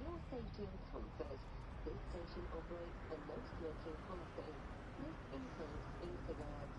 your safety and comfort, this station operates a no smoking policy. This includes e-cigarettes.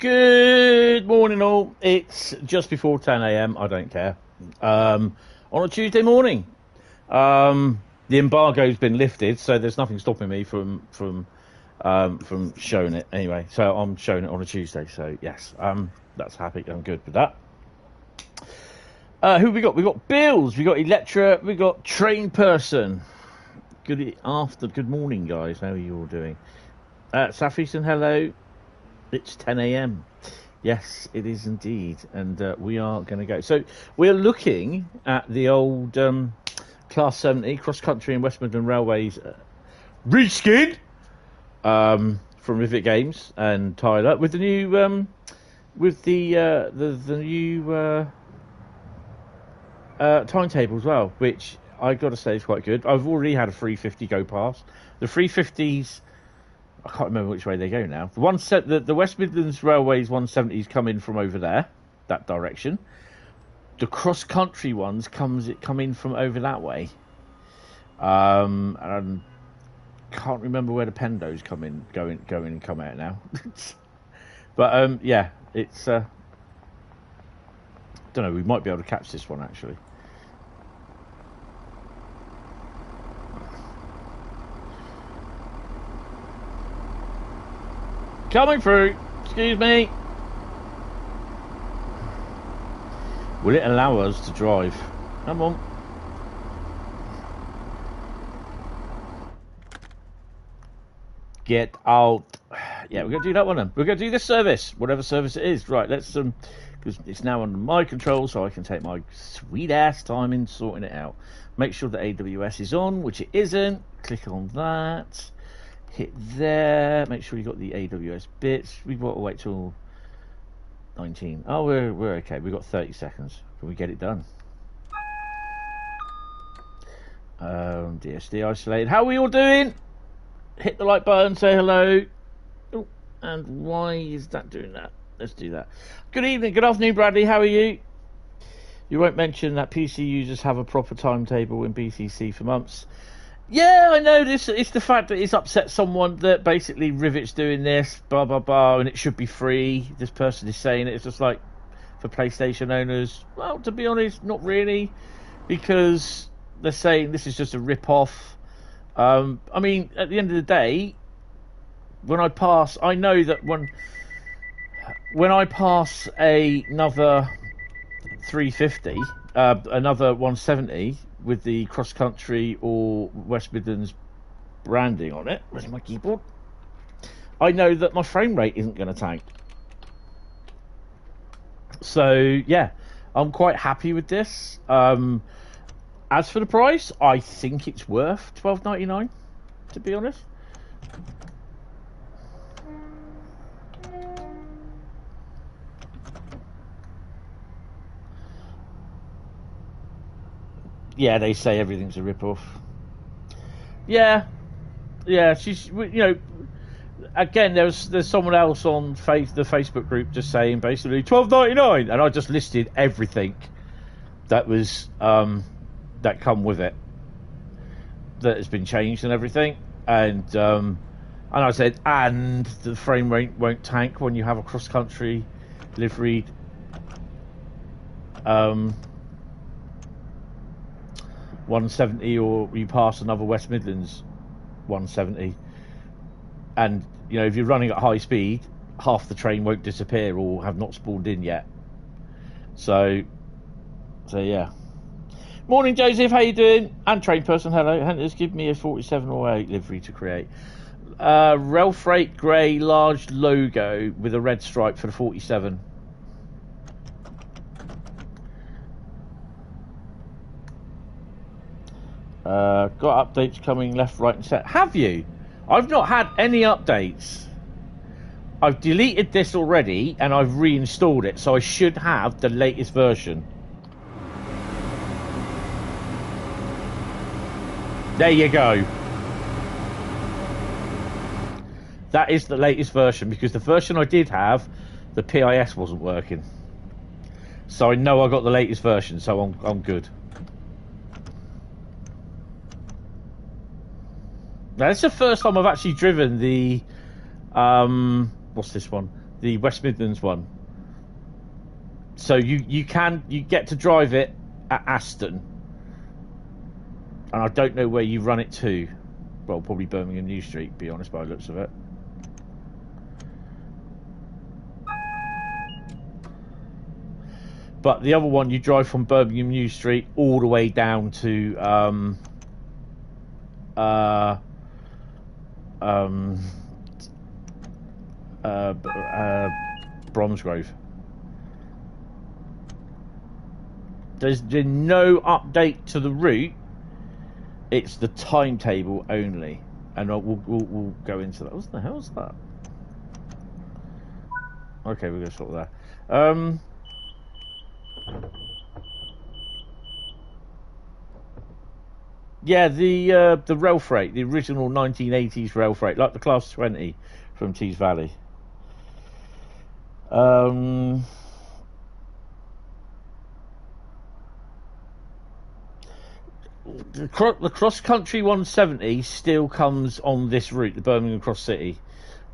Good morning all. It's just before 10 a.m. I don't care. On a Tuesday morning. The embargo's been lifted, so there's nothing stopping me from showing it anyway. So I'm showing it on a Tuesday. So yes, that's happy. I'm good with that. Who we got? We got Bills. We got Electra. We got Train Person. Good morning, guys. How are you all doing? Southeastern, hello. It's 10 a.m. Yes, it is indeed, and we are going to go. So we're looking at the old Class 70 cross country and West Midland Railways reskin from Rivet Games and Tyler with the new the new timetable as well, which I got to say is quite good. I've already had a 350 go past. The 350s. I can't remember which way they go now. The West Midlands Railways 170s come in from over there, that direction. The cross-country ones come in from over that way. And I can't remember where the Pendos go in and come out now. But yeah, it's don't know. We might be able to catch this one actually. Coming through. Excuse me. Will it allow us to drive? Come on. Get out. Yeah, we're going to do that one then. We're going to do this service, whatever service it is. Right, let's because it's now under my control, so I can take my sweet ass time in sorting it out. Make sure that AWS is on, which it isn't. Click on that. Hit there. Make sure you got the AWS bits. We've got to wait till 19. Oh, we're okay. We've got 30 seconds. Can we get it done? DSD isolated. How are we all doing? Hit the like button. Say hello. Oh, and why is that doing that? Let's do that. Good evening. Good afternoon, Bradley. How are you? You won't mention that PC users have a proper timetable in BCC for months. Yeah, I know this. It's the fact that it's upset someone that basically Rivet's doing this, blah, blah, blah, and it should be free. This person is saying it. It's just like, for PlayStation owners, well, to be honest, not really, because they're saying this is just a rip-off. I mean, at the end of the day, when I pass, I know that when I pass another 350, another 170, with the cross-country or West Midlands branding on it. Where's my keyboard? I know that my frame rate isn't going to tank. So yeah, I'm quite happy with this. As for the price, I think it's worth £12.99, to be honest. Yeah, they say everything's a rip-off. Yeah, she's, you know, again, there's someone else on the Facebook group just saying basically £12.99, and I just listed everything that was that come with it, that has been changed and everything, and I said, and the frame rate won't tank when you have a cross-country liveried 170, or you pass another West Midlands 170, and you know, if you're running at high speed, half the train won't disappear or have not spawned in yet. So yeah. Morning, Joseph, how you doing? And train person, hello. Hentis, give me a 4708 livery to create. Rail Freight grey large logo with a red stripe for the 47. Got updates coming left, right and centre. Have you? I've not had any updates. I've deleted this already and I've reinstalled it, so I should have the latest version. There you go. That is the latest version, because the version I did have, the PIS wasn't working. So I know I got the latest version, so I'm good. Now, this is the first time I've actually driven the what's this one? The West Midlands one. So you get to drive it at Aston. And I don't know where you run it to. Well, probably Birmingham New Street, to be honest, by the looks of it. But the other one, you drive from Birmingham New Street all the way down to Bromsgrove. There's been no update to the route. It's the timetable only, and we'll go into that. What the hell is that? Okay, we're gonna sort that. Yeah, the rail freight, the original 1980s rail freight, like the Class 20 from Tees Valley. The cross-country 170 still comes on this route, the Birmingham Cross City.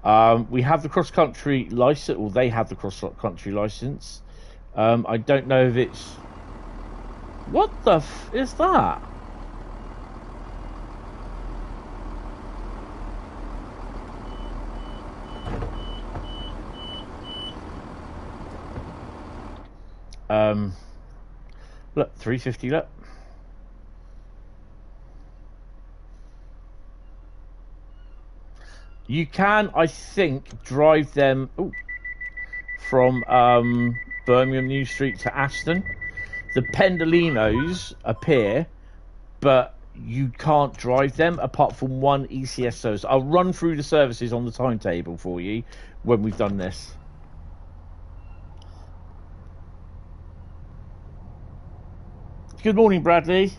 We have the cross-country license, or they have the cross-country license. I don't know if it's... What the f is that? Look, 350, look. You can, I think, drive them from Birmingham New Street to Aston. The Pendolinos appear, but you can't drive them apart from one ECS service. I'll run through the services on the timetable for you when we've done this. Good morning, Bradley.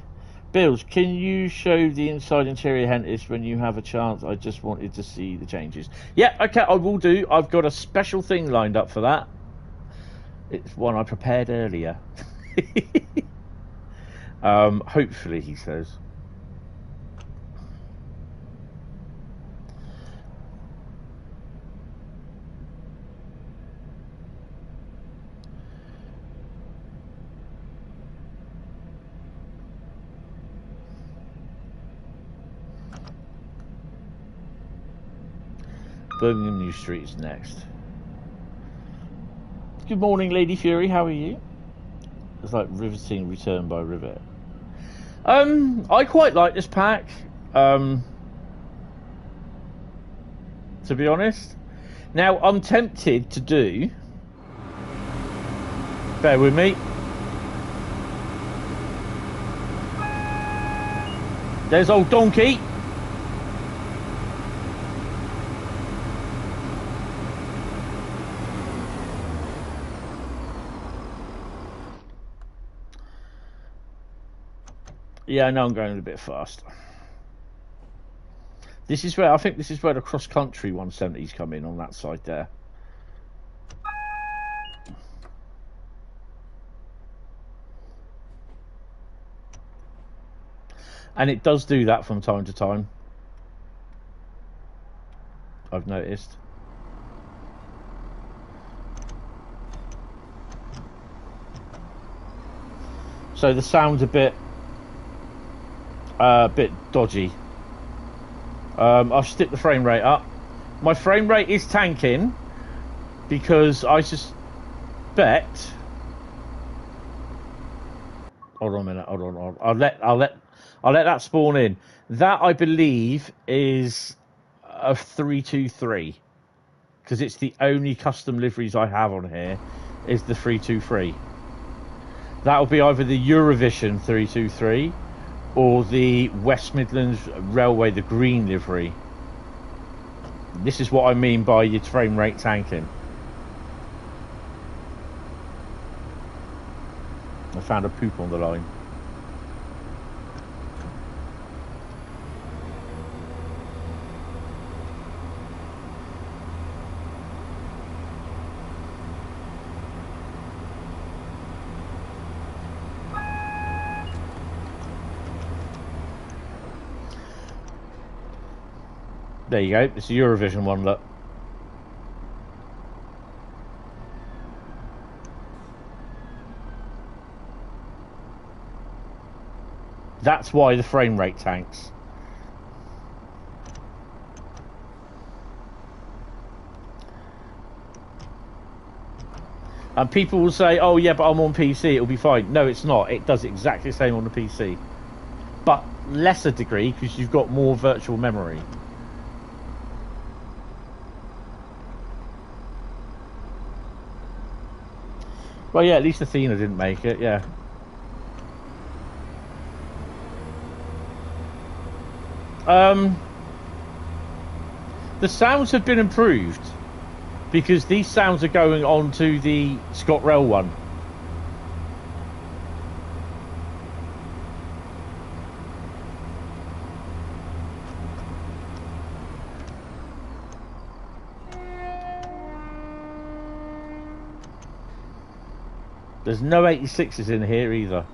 Bills, can you show the inside interior Hentis when you have a chance? I just wanted to see the changes. Yeah, okay, I will do. I've got a special thing lined up for that. It's one I prepared earlier. Hopefully, he says. Birmingham New Street is next. Good morning, Lady Fury. How are you? It's like riveting return by rivet. I quite like this pack. To be honest. Now I'm tempted to do Bear with me. There's old donkey. Yeah, I know I'm going a bit fast. This is where I think this is where the cross country 170s come in on that side there. And it does do that from time to time, I've noticed. So the sound's a bit dodgy. I'll stick the frame rate up. My frame rate is tanking because I suspect. Hold on a minute. Hold on. I'll let that spawn in. That I believe is a 323 because it's the only custom liveries I have on here. Is the 323. That'll be either the Eurovision 323 or the West Midlands Railway, the green livery. This is what I mean by your frame rate tanking. I found a poop on the line. There you go. It's a Eurovision one, look. That's why the frame rate tanks. And people will say, oh yeah, but I'm on PC, it'll be fine. No, it's not. It does exactly the same on the PC. But lesser degree, because you've got more virtual memory. Well, yeah, at least Athena didn't make it, yeah. The sounds have been improved because these sounds are going on to the ScotRail one. There's no 86s in here either.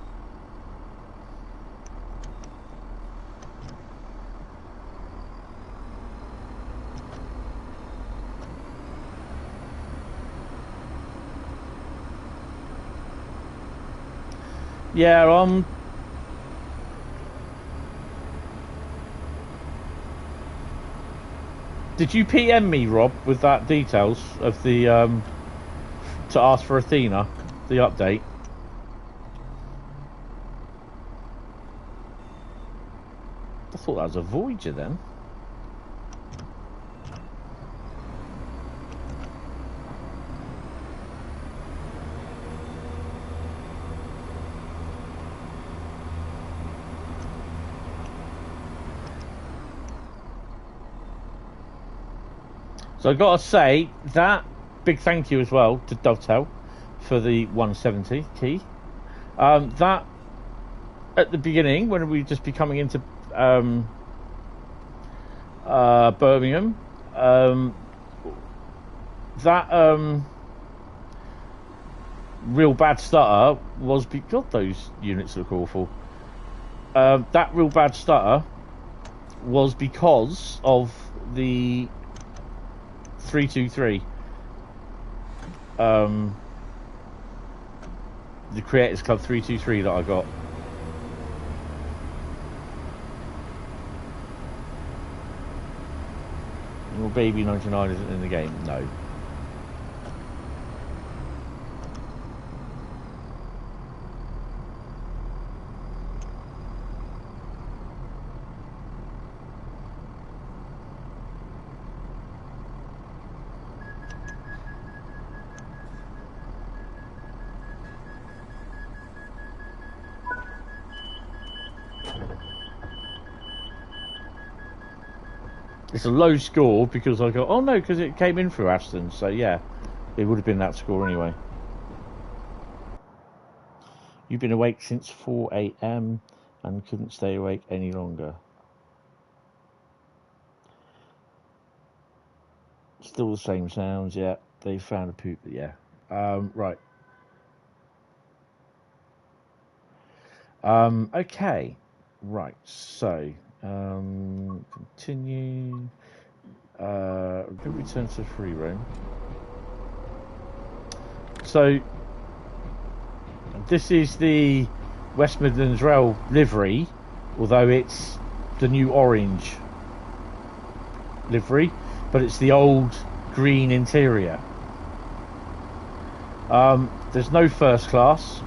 Yeah, did you PM me, Rob, with that details of the to ask for Athena, the update? I thought that was a Voyager then. So I gotta say that big thank you as well to Dovetail for the 170 key. That at the beginning when we just be coming into Birmingham, that real bad stutter was because those units look awful. That real bad stutter was because of the 323, the Creators Club 323 that I got. Your baby 99 isn't in the game? No. It's a low score because I go, oh no, because it came in through Aston. So yeah, it would have been that score anyway. You've been awake since 4 a.m. and couldn't stay awake any longer. Still the same sounds, yeah. They found a poop, yeah. Right. Okay. Right, so continue. Good return to free roam. So this is the West Midlands Rail livery, although it's the new orange livery, but it's the old green interior. There's no first class.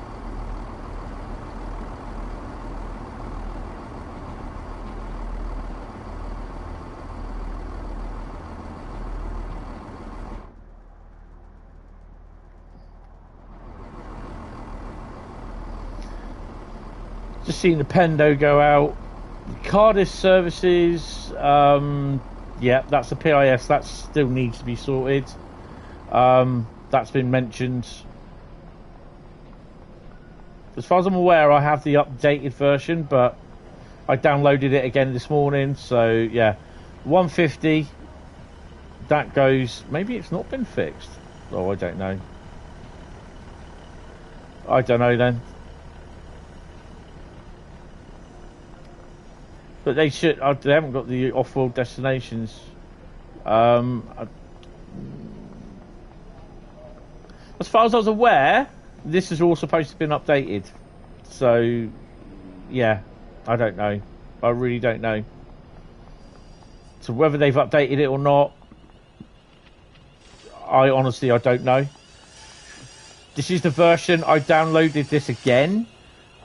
Just seen the Pendo go out. Cardiff services, yeah, that's a PIS. That still needs to be sorted. That's been mentioned. As far as I'm aware, I have the updated version, but I downloaded it again this morning. So yeah, 150. That goes. Maybe it's not been fixed. Oh, I don't know. I don't know then. But they should. They haven't got the off-road destinations. As far as I was aware, this is all supposed to have been updated. So, yeah, I don't know. I really don't know. So whether they've updated it or not, I don't know. This is the version. I downloaded this again.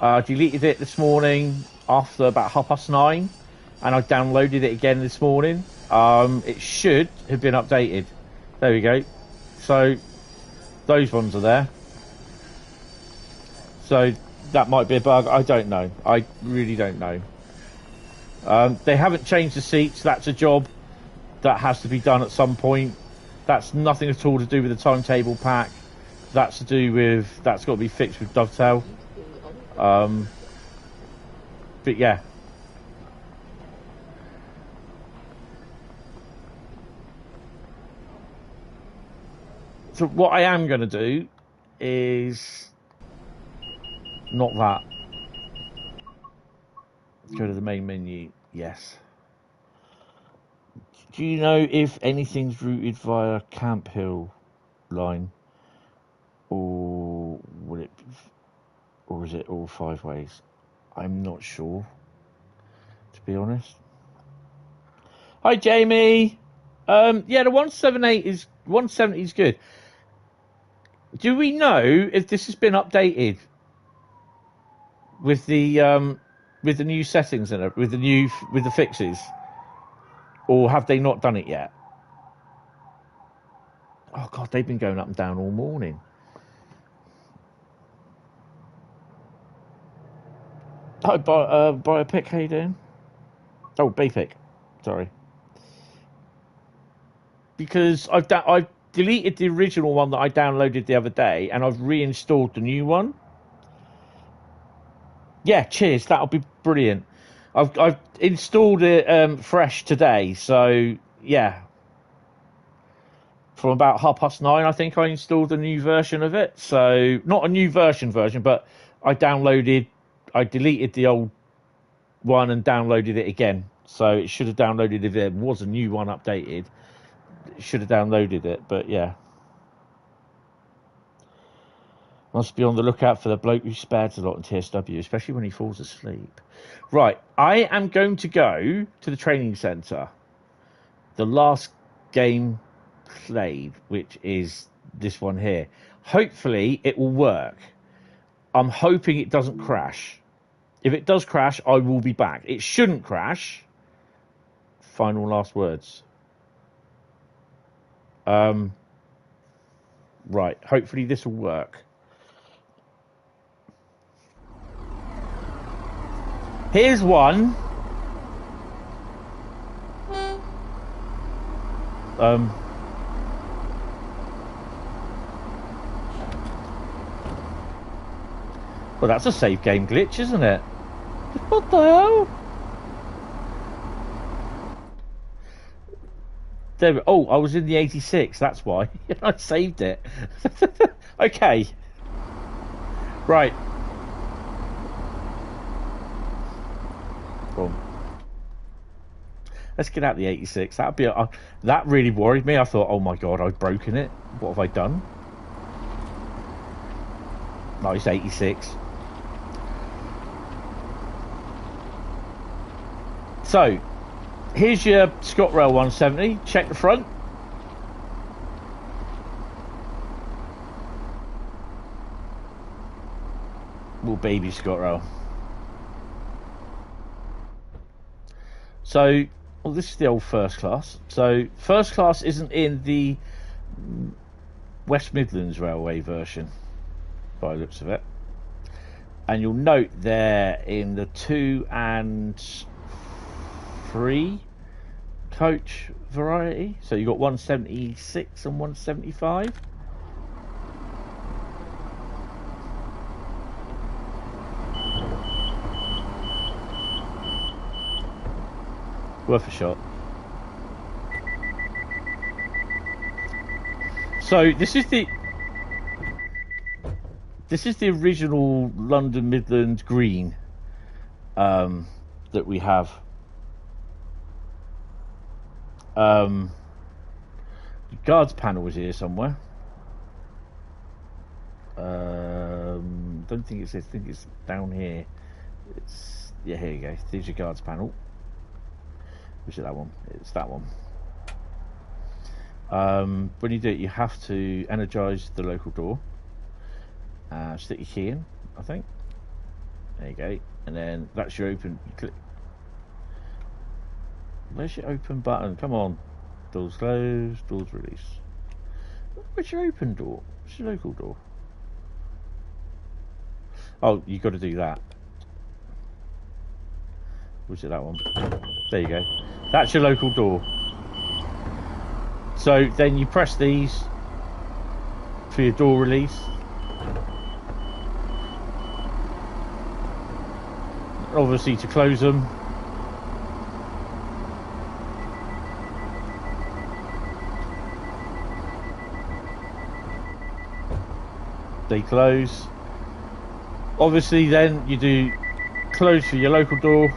Deleted it this morning after about 9:30, and I downloaded it again this morning. It should have been updated. There we go. So those ones are there. So that might be a bug. I don't know. I really don't know. They haven't changed the seats. That's a job that has to be done at some point. That's nothing at all to do with the timetable pack. That's to do with, that's got to be fixed with Dovetail. But yeah. So what I am going to do is not that. Go to the main menu. Yes. Do you know if anything's routed via Camp Hill line, or will it, or is it all 5 ways? I'm not sure, to be honest. Hi, Jamie. Yeah, the 170 is good. Do we know if this has been updated with the new settings in it, with the fixes, or have they not done it yet? Oh God, they've been going up and down all morning. Hi, buy a pick. How you doing? Oh, B-pick. Sorry. Because I've deleted the original one that I downloaded the other day, and I've reinstalled the new one. Yeah, cheers. That'll be brilliant. I've installed it fresh today, so yeah. From about 9:30, I think I installed a new version of it. So not a new version, but I deleted the old one and downloaded it again. So it should have downloaded if there was a new one updated. It should have downloaded it, but yeah. Must be on the lookout for the bloke who spares a lot in TSW, especially when he falls asleep. Right, I am going to go to the training centre. The last game played, which is this one here. Hopefully it will work. I'm hoping it doesn't crash. If it does crash, I will be back. It shouldn't crash. Final last words. Right, hopefully this will work. Here's one. Well, that's a save game glitch, isn't it? What the hell? There. Oh, I was in the 86. That's why I saved it. Okay. Right. Boom. Let's get out the 86. That'd be. That really worried me. I thought, oh my god, I've broken it. What have I done? No, it's 86. So, here's your ScotRail 170. Check the front. Little baby ScotRail. So, well, this is the old first class. So, first class isn't in the West Midlands Railway version, by the looks of it. And you'll note there in the 2 and 3 coach variety. So you've got 176 and 175. Worth a shot. So this is the original London Midland green that we have. The guards panel is here somewhere. Don't think it's. I think it's down here. It's yeah. Here you go. There's your guards panel. Which is that one? It's that one. When you do it, you have to energise the local door. Stick your key in. I think. There you go. And then that's your open. You click. Where's your open button? Come on. Doors closed, doors release. Where's your open door? Where's your local door? Oh, you've got to do that. Was it that one? There you go. That's your local door. So then you press these for your door release. Obviously to close them. They close. Obviously then you do close for your local door.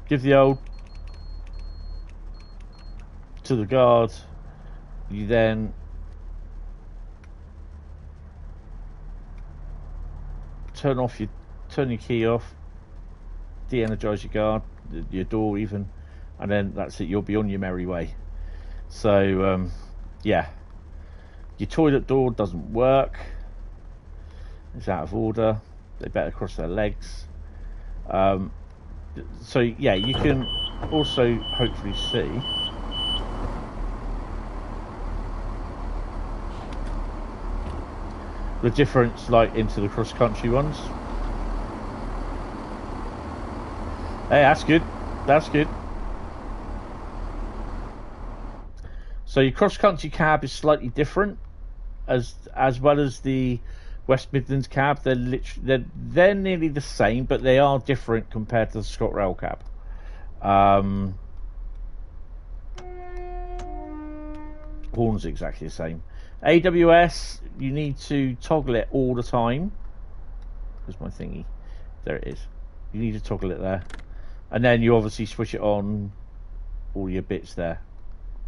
Give the old to the guard. You then turn your key off, de-energize your guard, your door even, and then that's it, you'll be on your merry way. So yeah, your toilet door doesn't work, it's out of order, they better cross their legs. So yeah, you can also hopefully see the difference, like into the cross-country ones. Hey, that's good. That's good. So your cross-country cab is slightly different, as well as the West Midlands cab. They're nearly the same, but they are different compared to the ScotRail cab. Horn's exactly the same. AWS, you need to toggle it all the time. Where's my thingy? There it is. You need to toggle it there, and then you obviously switch it on all your bits there.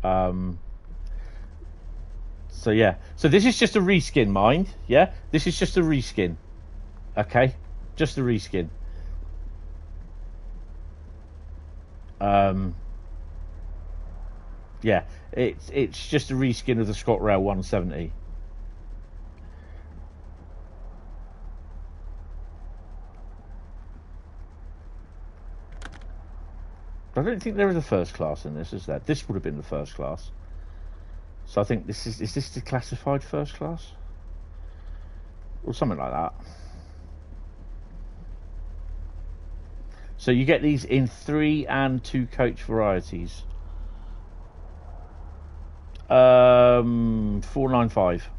So yeah, so this is just a reskin, mind. Yeah, this is just a reskin. Okay, just a reskin. Yeah, it's just a reskin of the ScotRail 170. I don't think there is a first class in this, is there? This would have been the first class. So I think this is this the classified first class? Or something like that. So you get these in 3 and 2 coach varieties. 495.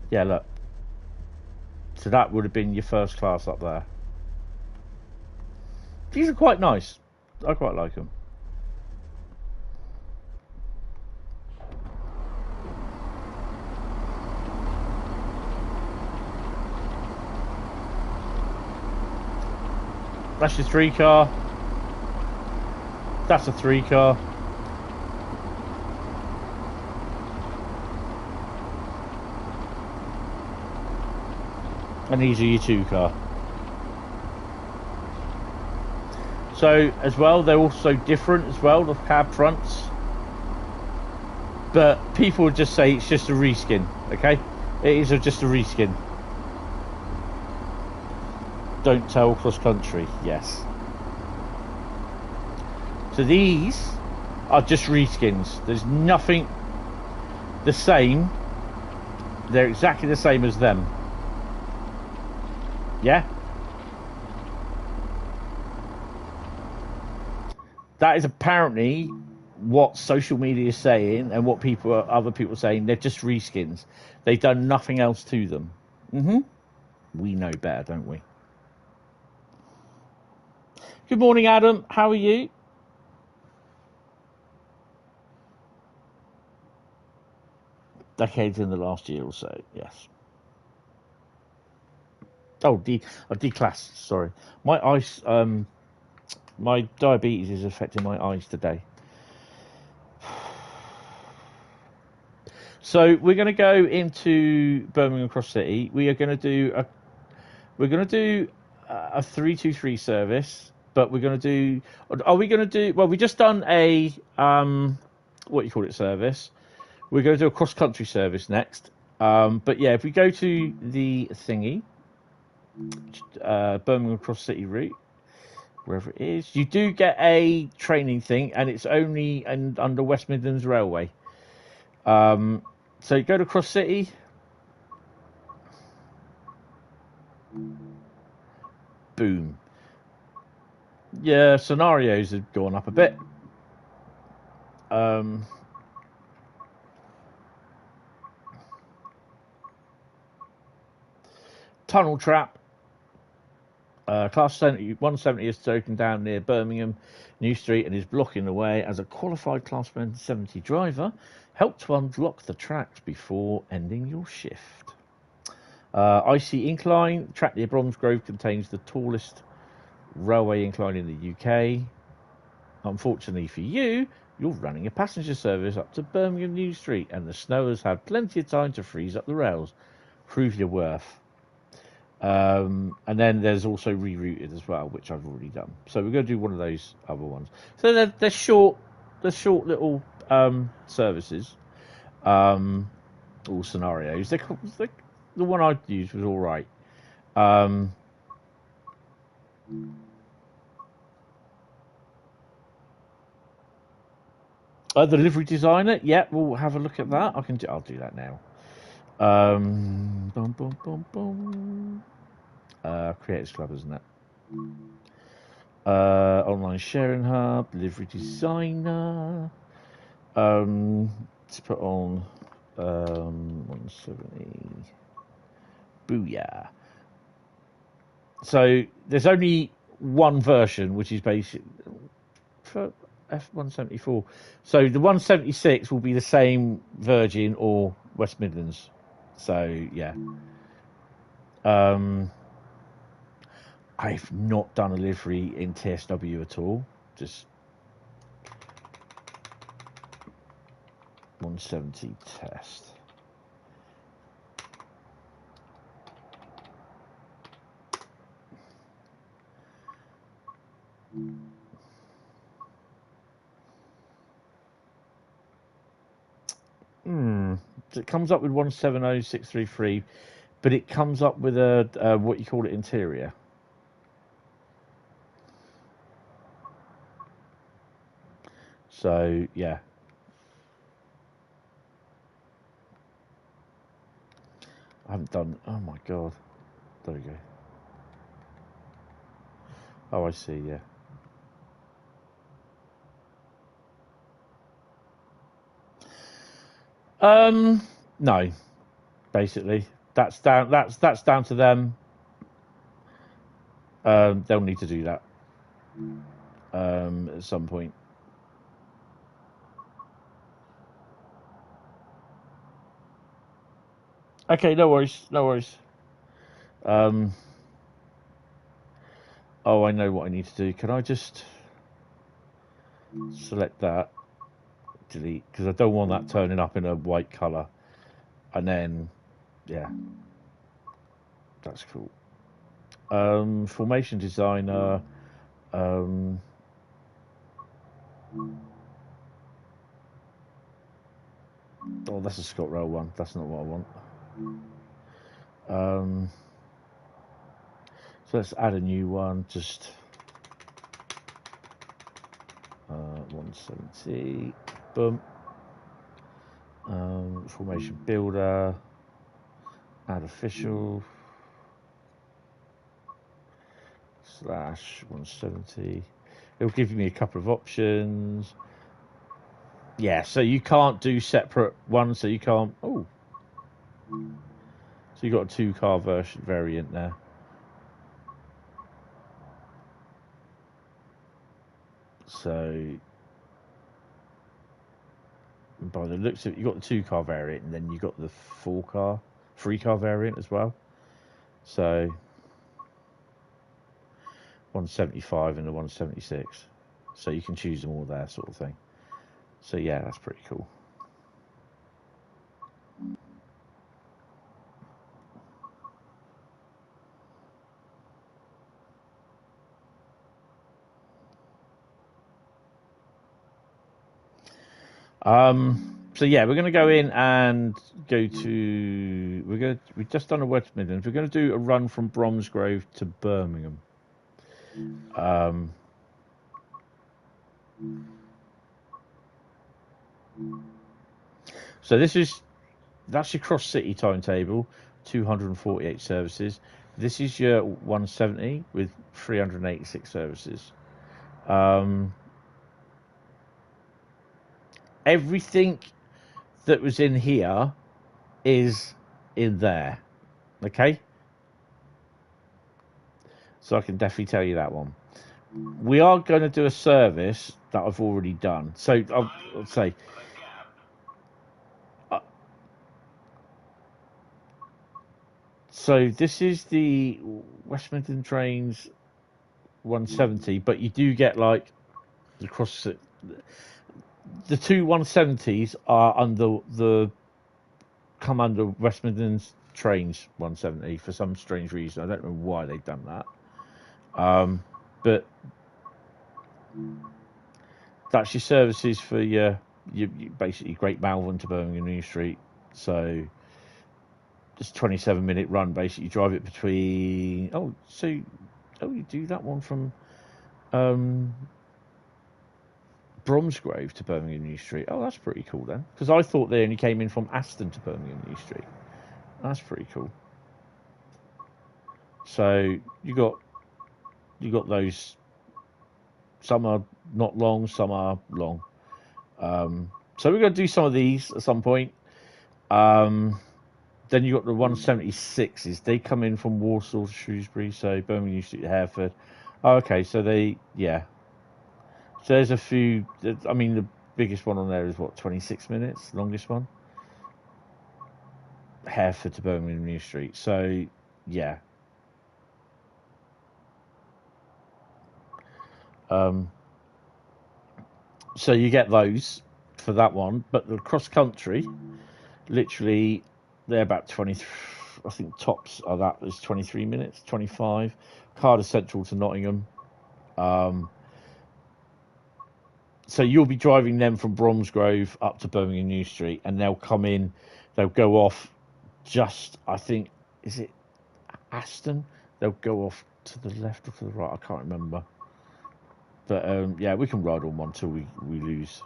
Yeah, look. So that would have been your first class up there. These are quite nice. I quite like them. That's your 3 car. That's a 3 car. And these are your 2 car. So as well, they're also different as well, the cab fronts. But people would just say it's just a reskin, okay? It is just a reskin. Don't tell cross country, yes. So these are just reskins. There's nothing the same. They're exactly the same as them. Yeah? That is apparently what social media is saying and what other people are saying. They're just reskins. They've done nothing else to them. We know better, don't we? Good morning, Adam. How are you? Decades in the last year or so, yes. Oh, D-class, sorry. My eyes, my diabetes is affecting my eyes today. So we're going to go into Birmingham Cross City. We are going to do a 323 service, but we're going to do. Are we going to do? Well, we just done a what you call it service. We're going to do a cross country service next. But yeah, if we go to the thingy, Birmingham Cross City Route, wherever it is, you do get a training thing, and it's only under West Midlands Railway. So you go to Cross City. Boom. Yeah, scenarios have gone up a bit. Tunnel trap. Class 170 is taken down near Birmingham New Street and is blocking the way. As a qualified Class 170 driver, help to unblock the tracks before ending your shift. Icy incline. Track near Bromsgrove contains the tallest railway incline in the UK. Unfortunately for you, you're running a passenger service up to Birmingham New Street, and the snow has had plenty of time to freeze up the rails. Prove your worth. And then there's also rerouted as well, which I've already done. So we're going to do one of those other ones. So they're short little services, or scenarios. The one I used was all right. The livery designer, yeah, we'll have a look at that. I'll do that now. Creators Club, isn't it? Online sharing hub, livery designer. Let's put on 170. Booyah. So there's only one version, which is basic for F174. So the 176 will be the same Virgin or West Midlands. So yeah. I've not done a livery in TSW at all. Just 170 test. It comes up with 170633, but it comes up with a what you call it interior. So yeah. I haven't done. Oh my god. There we go. Oh, I see. Yeah. No, basically that's down. That's down to them. They'll need to do that at some point. Okay, no worries, no worries. Oh, I know what I need to do. Can I just select that, delete, because I don't want that turning up in a white colour, and then yeah, that's cool. Formation designer. Oh, that's a ScotRail one. That's not what I want. So let's add a new one. Just 170. Boom. Formation builder. Add official. /170. It'll give me a couple of options. Yeah, so you can't do separate ones, so you can't. Oh, so you got a 2-car variant there. So by the looks of it, you got the 2-car variant, and then you got the 3-car variant as well. So 175 and the 176. So you can choose them all there, sort of thing. So yeah, that's pretty cool. So yeah, we're going to go in and go to. We've just done a West Midlands. We're going to do a run from Bromsgrove to Birmingham. So that's your cross city timetable, 248 services. This is your 170 with 386 services. Everything that was in here is in there. Okay? So I can definitely tell you that one. We are going to do a service that I've already done. So I'll say. So this is the West Midland Trains 170, but you do get like the cross. The two 170s are come under West Midlands Trains 170 for some strange reason. I don't know why they've done that. But that's your services for your basically Great Malvern to Birmingham New Street. So just 27-minute run. Basically, you drive it between. You do that one from Bromsgrove to Birmingham New Street. Oh, that's pretty cool then. Because I thought they only came in from Aston to Birmingham New Street. That's pretty cool. So you got those. Some are not long, some are long. So we're going to do some of these at some point. Then you got the 176s. They come in from Walsall to Shrewsbury, so Birmingham New Street to Hereford. Oh, okay, so So there's a few. I mean, the biggest one on there is what, 26 minutes, longest one. Hereford to Birmingham New Street. So yeah. So you get those for that one, but the cross country, literally, they're about 20. I think tops are that is 23 minutes, 25. Cardiff Central to Nottingham. So you'll be driving them from Bromsgrove up to Birmingham New Street, and they'll come in. They'll go off. I think, is it Aston? They'll go off to the left or to the right. I can't remember. But yeah, we can ride on one till we lose.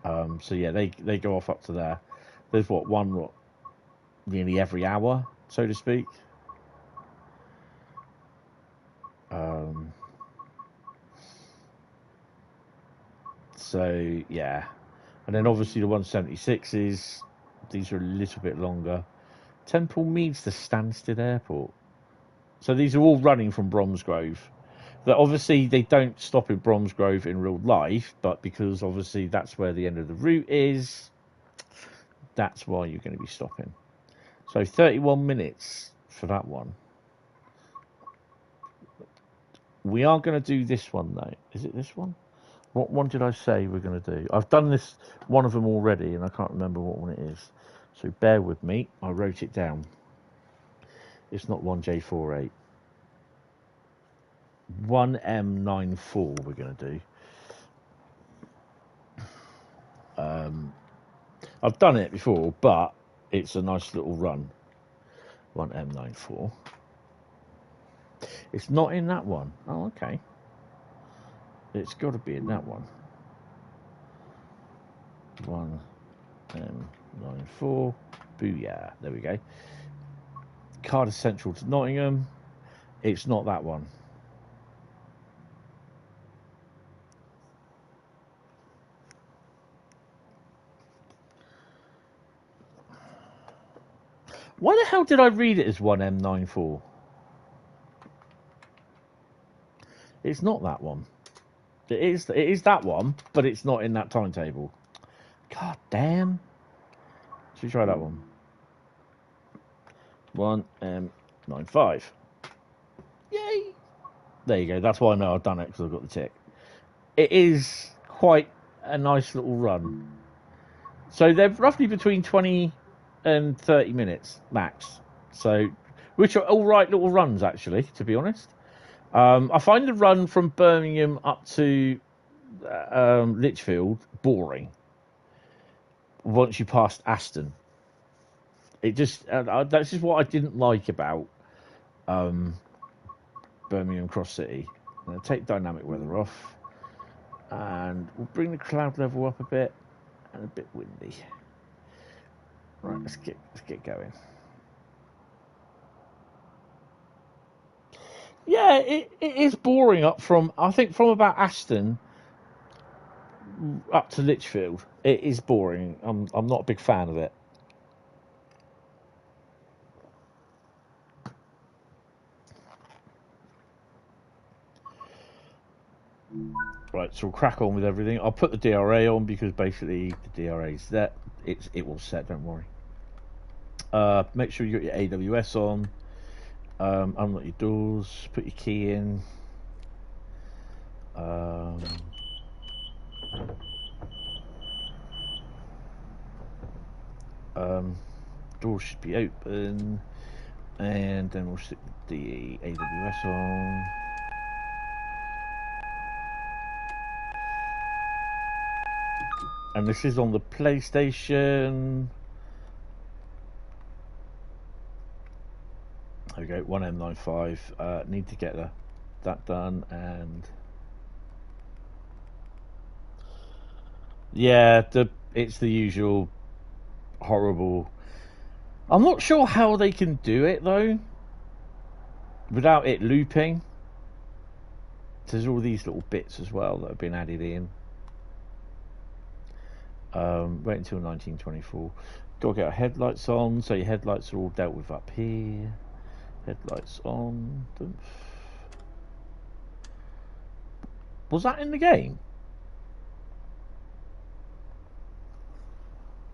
So yeah, they go off up to there. There's one nearly every hour, so to speak. So yeah, and then obviously the 176s. These are a little bit longer. Temple Meads to Stansted Airport. So these are all running from Bromsgrove. That obviously they don't stop in Bromsgrove in real life, but because obviously that's where the end of the route is, that's why you're going to be stopping. So 31 minutes for that one. We are going to do this one though. Is it this one? What one did I say we're going to do? I've done this one of them already, and I can't remember what one it is. So bear with me. I wrote it down. It's not 1J48. 1M94 we're going to do. I've done it before, but it's a nice little run. 1M94. It's not in that one. Oh, okay. It's got to be in that one. 1M94. Booyah. There we go. Cardiff Central to Nottingham. It's not that one. Why the hell did I read it as 1M94? It's not that one. It is that one, but it's not in that timetable. God damn. Should we try that one? 1M95. Yay! There you go. That's why I know I've done it, because I've got the tick. It is quite a nice little run. So they're roughly between 20 and 30 minutes max. So, which are all right little runs, actually, to be honest. I find the run from Birmingham up to Lichfield boring once you passed Aston. It just that's just what I didn't like about Birmingham Cross City. I'm going to take dynamic weather off, and we'll bring the cloud level up a bit, and a bit windy. Right, let's get going. Yeah, it is boring up from, I think, from about Aston up to Lichfield. It is boring. I'm not a big fan of it. Right, so we'll crack on with everything. I'll put the DRA on because basically the DRA is set. It will set, don't worry. Make sure you got your AWS on. Unlock your doors, put your key in. Doors should be open, and then we'll stick the AWS on. And this is on the PlayStation. There we go, 1M95. Need to get that done, and yeah, it's the usual horrible. I'm not sure how they can do it though without it looping. There's all these little bits as well that have been added in. Wait until 1924. Got to get our headlights on, so your headlights are all dealt with up here. Headlights on. Was that in the game?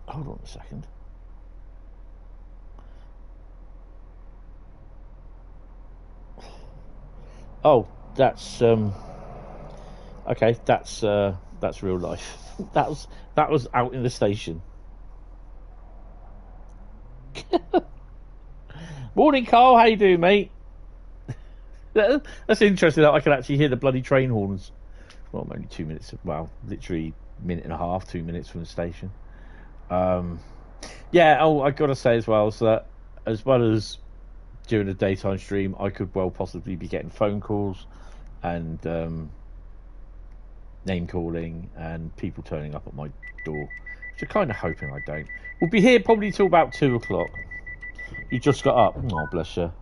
Hold on a second. Oh, that's okay. That's real life. that was out in the station. Morning, Carl. How you doing, mate? That's interesting that I can actually hear the bloody train horns. Well, I'm only 2 minutes. Well, literally minute and a half, 2 minutes from the station. Yeah. Oh, I gotta say as well, so that as well as during the daytime stream, I could well possibly be getting phone calls and name calling and people turning up at my door, which I'm kind of hoping I don't. We'll be here probably till about 2 o'clock. You just got up. Oh, bless you.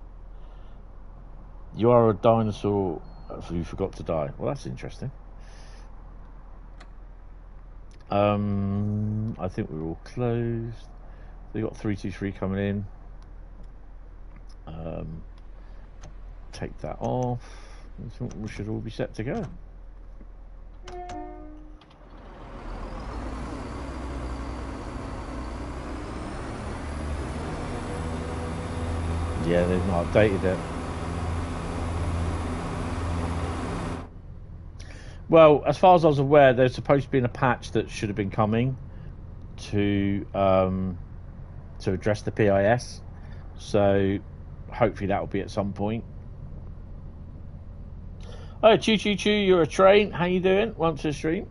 You are a dinosaur who forgot to die. Well, that's interesting. I think we're all closed. They got 323 coming in. Take that off. I think we should all be set to go. Yeah, they've not updated it. Well, as far as I was aware, there's supposed to be a patch that should have been coming to address the PIS. So hopefully that will be at some point. Oh, Choo Choo Choo, you're a train. How you doing? Welcome to the stream.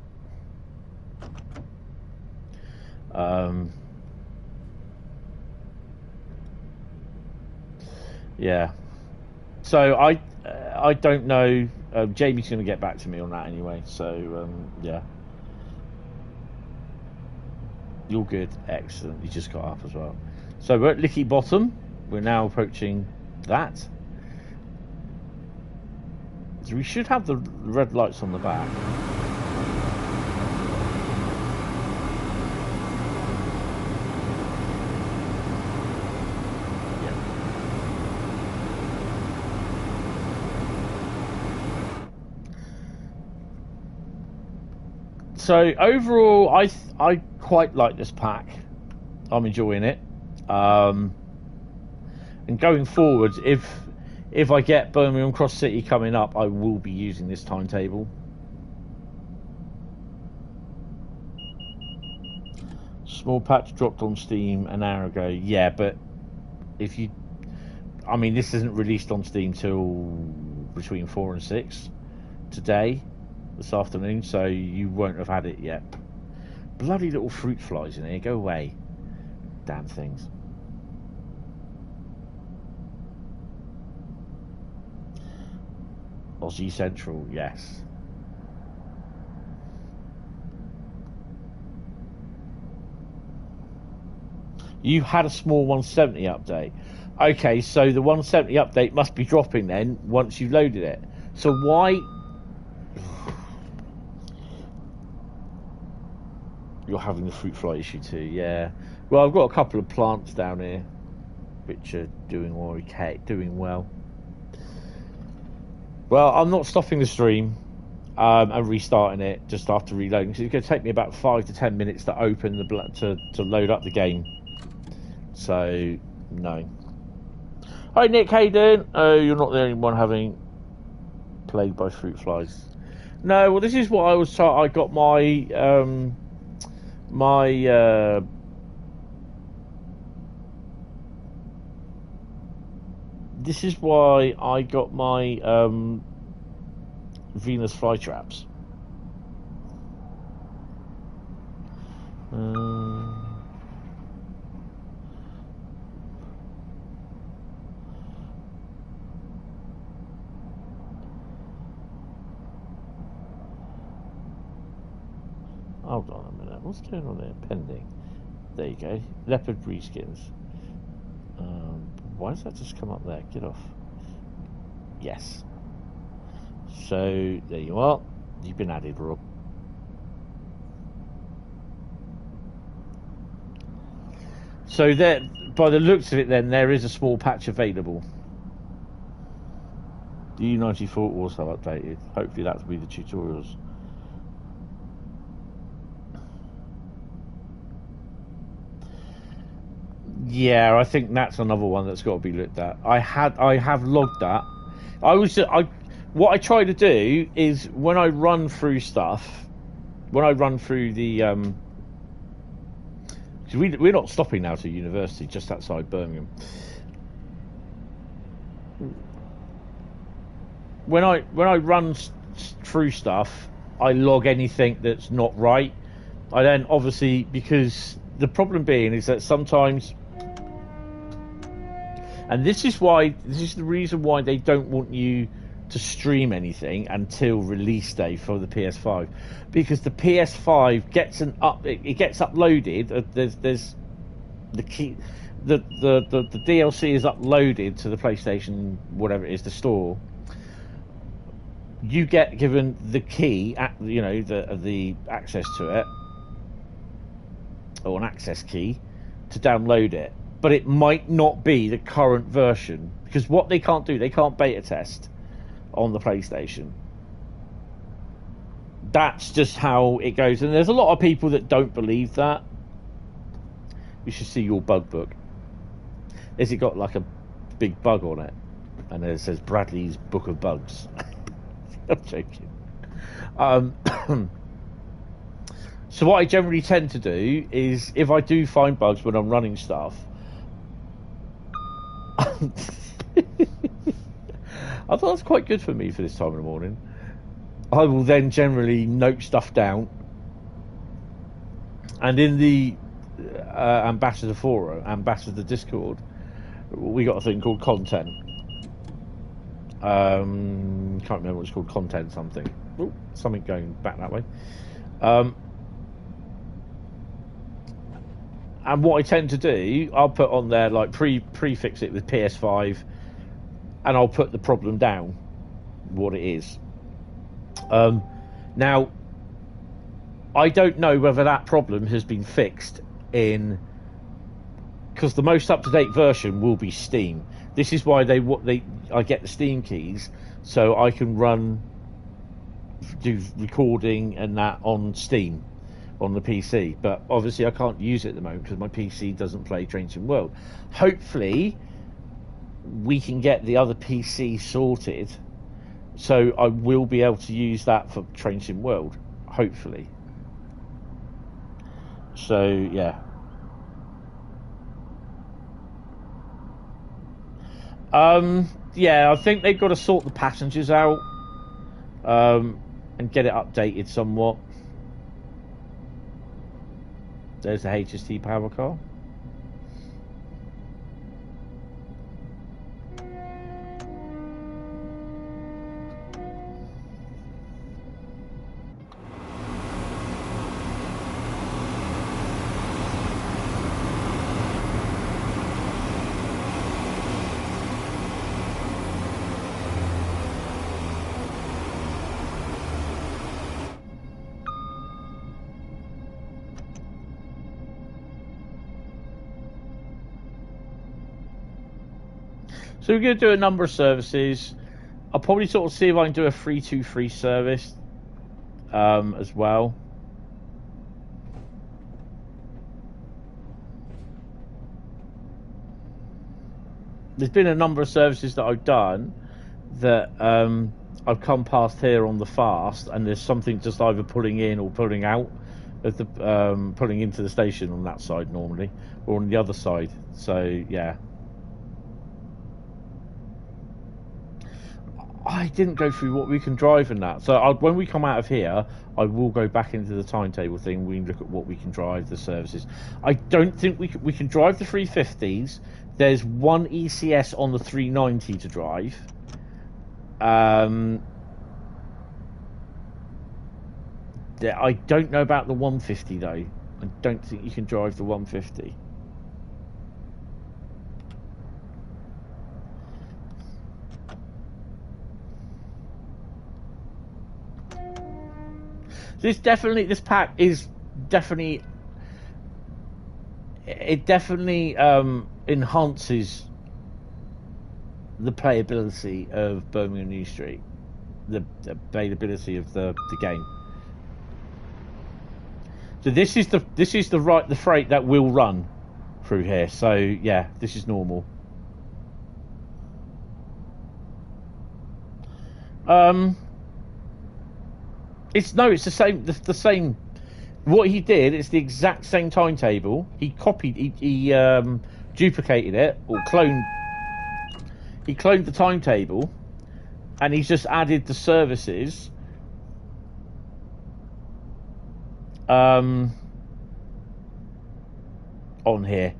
Yeah. So I don't know. Jamie's going to get back to me on that anyway. So yeah. You're good. Excellent. You just got up as well. So we're at Licky Bottom. We're now approaching that. So we should have the red lights on the back. So overall, I quite like this pack. I'm enjoying it. And going forward, if I get Birmingham Cross City coming up, I will be using this timetable. Small patch dropped on Steam an hour ago. Yeah, but if you, I mean, this isn't released on Steam till between 4 and 6 today. This afternoon, so you won't have had it yet. Bloody little fruit flies in here, go away. Damn things. Aussie Central, yes. You had a small 170 update. Okay, so the 170 update must be dropping then once you've loaded it. So why... You're having the fruit fly issue too, yeah. Well, I've got a couple of plants down here which are doing well. Well, I'm not stopping the stream and restarting it just after reloading. So it's going to take me about 5 to 10 minutes to open the to load up the game. So no. Hi Nick, how you doing? Oh, you're not the only one having plagued by fruit flies. No, well, this is what I was taught. I got my this is why I got my Venus flytraps. Hold on a minute. What's going on there? Pending. There you go. Leopard reskins. Why does that just come up there? Get off. Yes. So there you are. You've been added, Rob. So there, by the looks of it, then there is a small patch available. The U94 also updated. Hopefully that will be the tutorials. Yeah, I think that's another one that's got to be looked at. I have logged that. What I try to do is when I run through stuff, when I run through the because we're not stopping now to university, just outside Birmingham. When I run through stuff, I log anything that's not right. I then obviously, because the problem being is that sometimes. And this is the reason why they don't want you to stream anything until release day for the PS5, because the PS5 gets it gets uploaded. There's the key, the DLC is uploaded to the PlayStation, whatever it is, the store. You get given the key, the access to it, or an access key to download it, but it might not be the current version, because what they can't do, they can't beta test on the PlayStation. That's just how it goes, and there's a lot of people that don't believe that. You should see your bug book. Has it got like a big bug on it? And it says Bradley's Book of Bugs. I'm joking. So what I generally tend to do is, if I do find bugs when I'm running stuff, I thought that's quite good for me for this time of the morning. I will then generally note stuff down, and in the Ambassador Forum, Ambassador Discord, we got a thing called content. Can't remember what it's called, content something. Ooh, something going back that way. And what I tend to do, I'll put on there, like, prefix it with PS5, and I'll put the problem down, what it is. Now, I don't know whether that problem has been fixed in, because the most up-to-date version will be Steam. This is why I get the Steam keys, so I can do recording and that on Steam on the PC. But obviously I can't use it at the moment because my PC doesn't play Train Sim World. Hopefully we can get the other PC sorted, so I will be able to use that for Train Sim World, hopefully. So yeah. Yeah, I think they've got to sort the passengers out, and get it updated somewhat. There's the HST power car. So we're going to do a number of services. I'll probably sort of see if I can do a 323 service as well. There's been a number of services that I've done that I've come past here on the fast, and there's something just either pulling in or pulling out of the pulling into the station on that side normally, or on the other side. So yeah. I didn't go through what we can drive in that. So when we come out of here, I will go back into the timetable thing. We can look at what we can drive, the services. I don't think we can drive the 350s. There's one ECS on the 390 to drive. I don't know about the 150 though. I don't think you can drive the 150. This pack is definitely, it definitely enhances the playability of Birmingham New Street, the availability of the game. So this is the freight that will run through here. So yeah, this is normal. It's the same. The same. What he did, it's the exact same timetable. He copied, he duplicated it or cloned. He cloned the timetable, and he's just added the services. On here.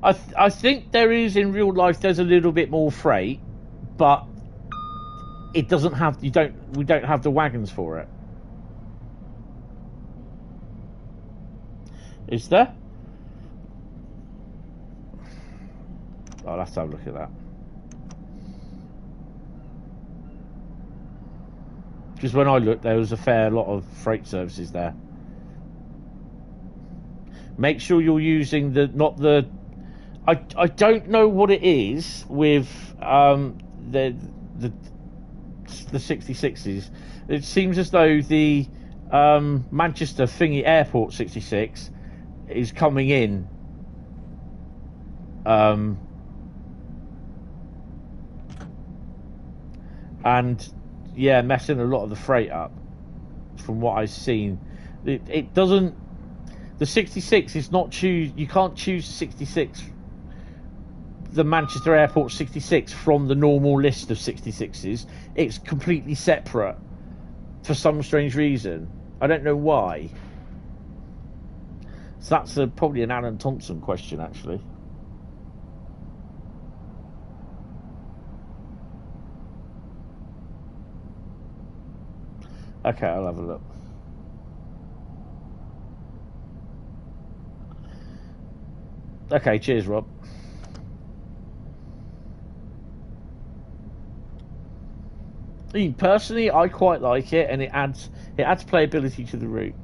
I think there is, in real life, there's a little bit more freight, but it doesn't have, we don't have the wagons for it. Is there? I'll have to have a look at that. Because when I looked, there was a fair lot of freight services there. Make sure you're using not the. I don't know what it is with the 66s. It seems as though the Manchester Thingy Airport 66 is coming in. And yeah, messing a lot of the freight up. From what I've seen, it doesn't. The 66 is not you can't choose 66. The Manchester Airport 66 from the normal list of 66s. It's completely separate for some strange reason. I don't know why. So that's probably an Alan Thompson question, actually. Okay, I'll have a look. Okay, cheers, Rob. Personally, I quite like it, and it adds playability to the route.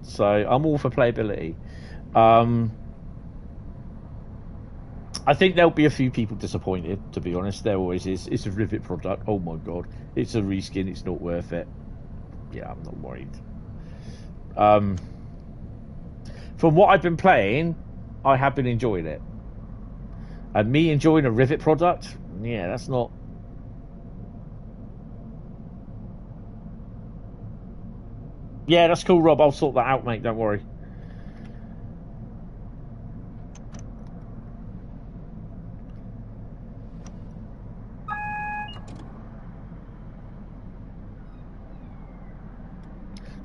So I'm all for playability. I think there'll be a few people disappointed, to be honest. There always is. It's a Rivet product. Oh my god, it's a reskin. It's not worth it. Yeah, I'm not worried. From what I've been playing, I have been enjoying it. And me enjoying a Rivet product, yeah, that's not. Yeah, that's cool, Rob. I'll sort that out, mate. Don't worry.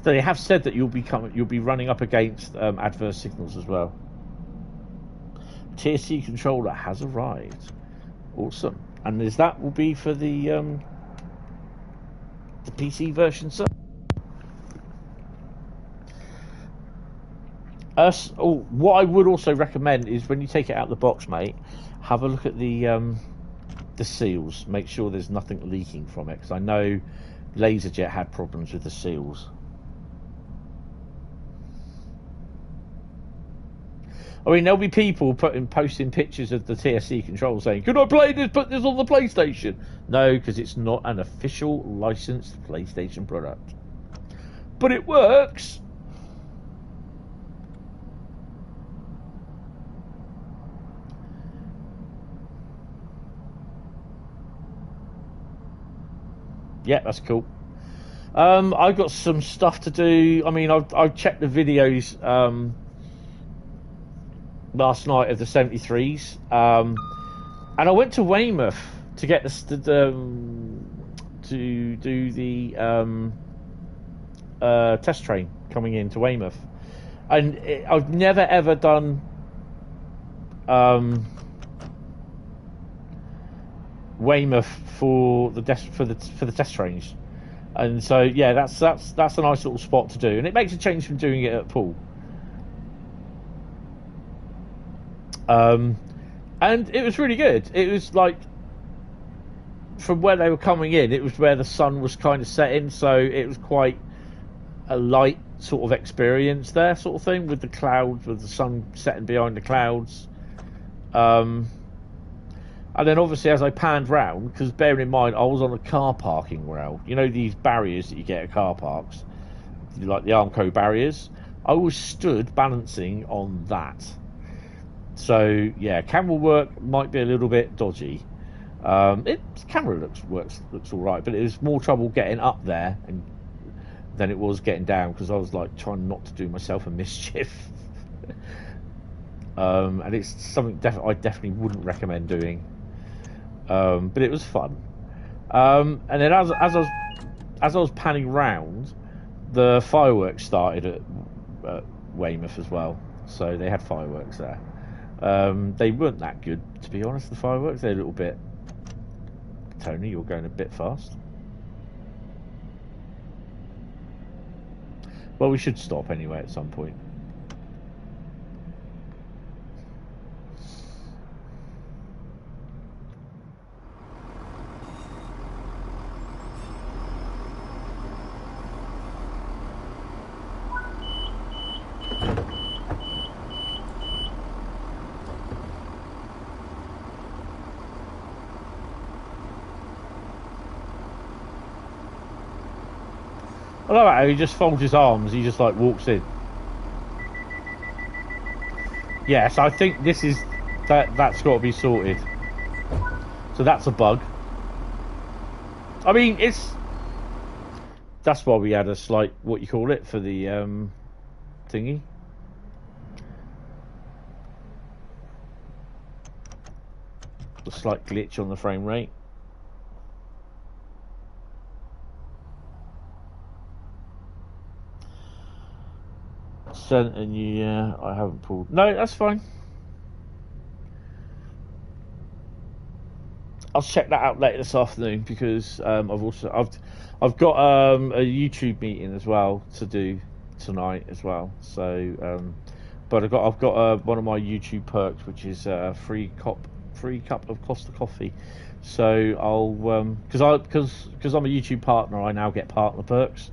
So they have said that you'll be running up against adverse signals as well. Tier C controller has arrived. Awesome. And that will be for the PC version, sir. What I would also recommend is when you take it out of the box, mate, have a look at the seals. Make sure there's nothing leaking from it, because I know LaserJet had problems with the seals. I mean, there'll be people posting pictures of the TSC control saying, "Could I play this? Put this on the PlayStation?" No, because it's not an official licensed PlayStation product, but it works. Yeah, that's cool. I've got some stuff to do. I mean, I've checked the videos last night of the 73s, and I went to Weymouth to get to do the test train coming into Weymouth, and I've never ever done Weymouth for the test trains, and so yeah, that's a nice little spot to do, and it makes a change from doing it at Poole. And it was really good. It was like, from where they were coming in, it was where the sun was kind of setting, so it was quite a light sort of experience there, sort of thing, with the clouds, with the sun setting behind the clouds. And then obviously as I panned round, because bearing in mind I was on a car parking rail, you know these barriers that you get at car parks, like the Armco barriers, I was stood balancing on that. So yeah, camera work might be a little bit dodgy. Camera looks all right, but it was more trouble getting up there than it was getting down, because I was like trying not to do myself a mischief. And it's something I definitely wouldn't recommend doing. But it was fun. And then as I was panning round, the fireworks started at Weymouth as well. So they had fireworks there. They weren't that good, to be honest, the fireworks. They're a little bit... Tony, you're going a bit fast. Well, we should stop anyway at some point. I love how he just folds his arms. He just like walks in. Yes, I think this is that's got to be sorted. So that's a bug. I mean, that's why we had a slight, what you call it, for the thingy. A slight glitch on the frame rate. Sent a new, yeah, I haven't pulled. No, that's fine. I'll check that out later this afternoon because I've got a YouTube meeting as well to do tonight as well. So, but I've got one of my YouTube perks, which is free cup of Costa coffee. So I'll because I'm a YouTube partner, I now get partner perks.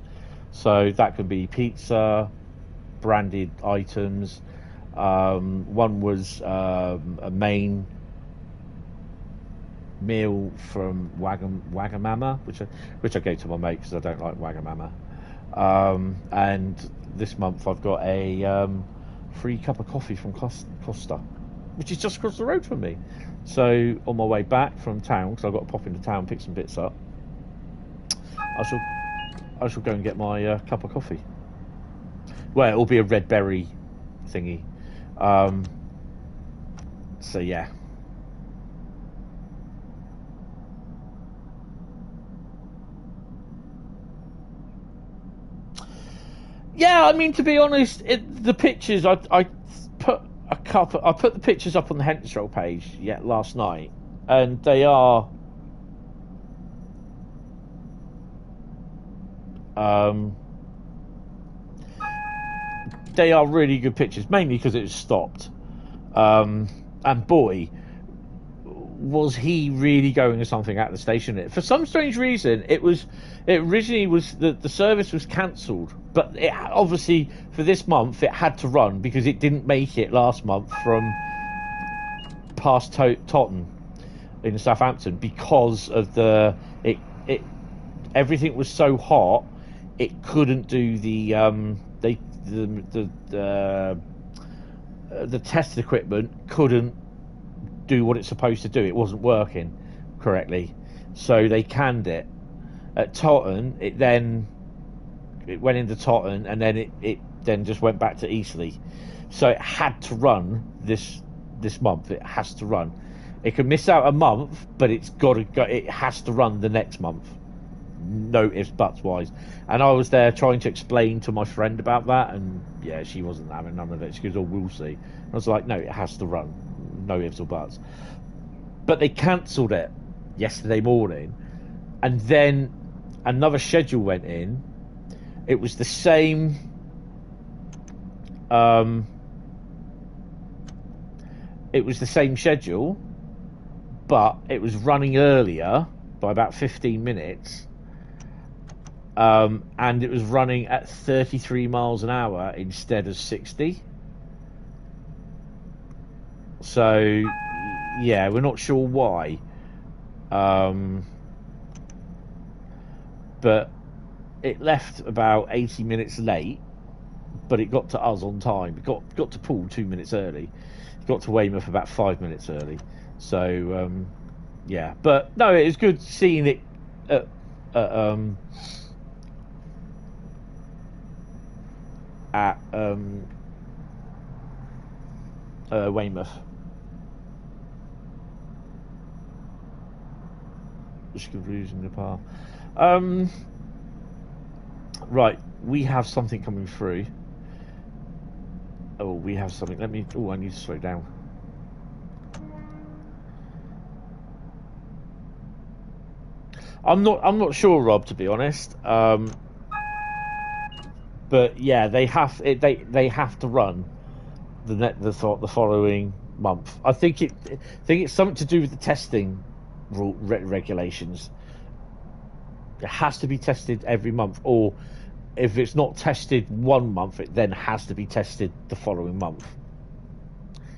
So that can be pizza, branded items. One was a main meal from Wagamama, which I gave to my mate because I don't like Wagamama. And this month I've got a free cup of coffee from Costa, which is just across the road from me. So on my way back from town, because I've got to pop into town and pick some bits up, I shall go and get my cup of coffee. Well, it'll be a red berry thingy. So yeah. Yeah, I mean, to be honest, the pictures I put the pictures up on the Hentis Roll page last night, and they are really good pictures, mainly because it was stopped. And boy, was he really going to something at the station. For some strange reason, it originally was the service was cancelled, but it obviously for this month it had to run because it didn't make it last month from past Totten in Southampton because of everything was so hot it couldn't do the test equipment couldn't do what it's supposed to do. It wasn't working correctly, so they canned it at Totten. It went into Totten, and then it then just went back to Eastleigh. So it had to run this month. It has to run. It can miss out a month, but it's got to go. It has to run the next month. No ifs, buts, wise. And I was there trying to explain to my friend about that, and yeah, she wasn't having none of it. She goes, "Oh, we'll see." And I was like, "No, it has to run. No ifs or buts." But they cancelled it yesterday morning, and then another schedule went in. It was the same. It was the same schedule, but it was running earlier by about 15 minutes. And it was running at 33 miles an hour instead of 60. So, yeah, we're not sure why. But it left about 80 minutes late, but it got to us on time. It got to Poole 2 minutes early. It got to Weymouth about 5 minutes early. So, yeah. But, no, it was good seeing it at Weymouth. Just losing the path. Right, we have something coming through. Oh, we have something. I need to slow down. I'm not sure, Rob, to be honest. But yeah, they have to run the following month. I think it's something to do with the testing regulations. It has to be tested every month, or if it's not tested one month, it then has to be tested the following month.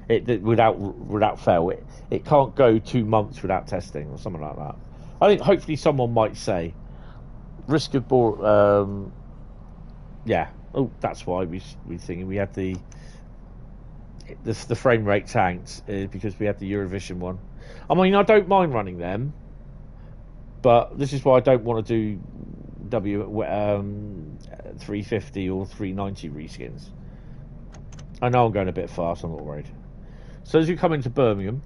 It without fail. It can't go 2 months without testing or something like that. I think hopefully someone might say risk of Yeah. Oh, that's why we thinking we had the frame rate tanked because we had the Eurovision one. I mean, I don't mind running them, but this is why I don't want to do 350 or 390 reskins. I know I'm going a bit fast, I'm not worried. So as you come into Birmingham,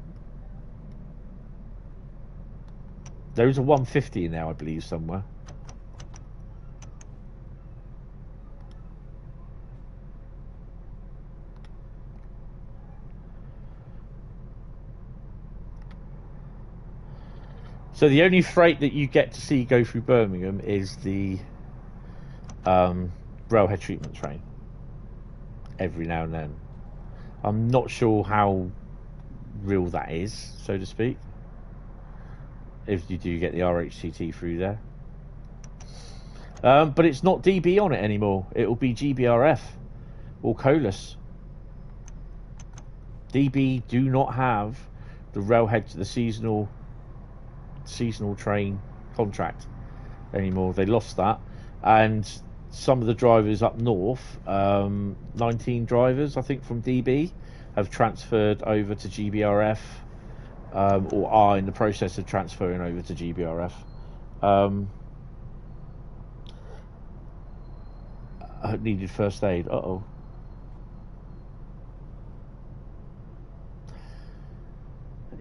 there is a 150 in there, I believe, somewhere. So the only freight that you get to see go through Birmingham is the railhead treatment train. Every now and then. I'm not sure how real that is, so to speak. If you do get the RHCT through there. But it's not DB on it anymore. It will be GBRF or Colas. DB do not have the railhead to the seasonal train contract anymore. They lost that, and some of the drivers up north, 19 drivers I think from DB, have transferred over to GBRF, or are in the process of transferring over to GBRF. I needed first aid. Uh-oh.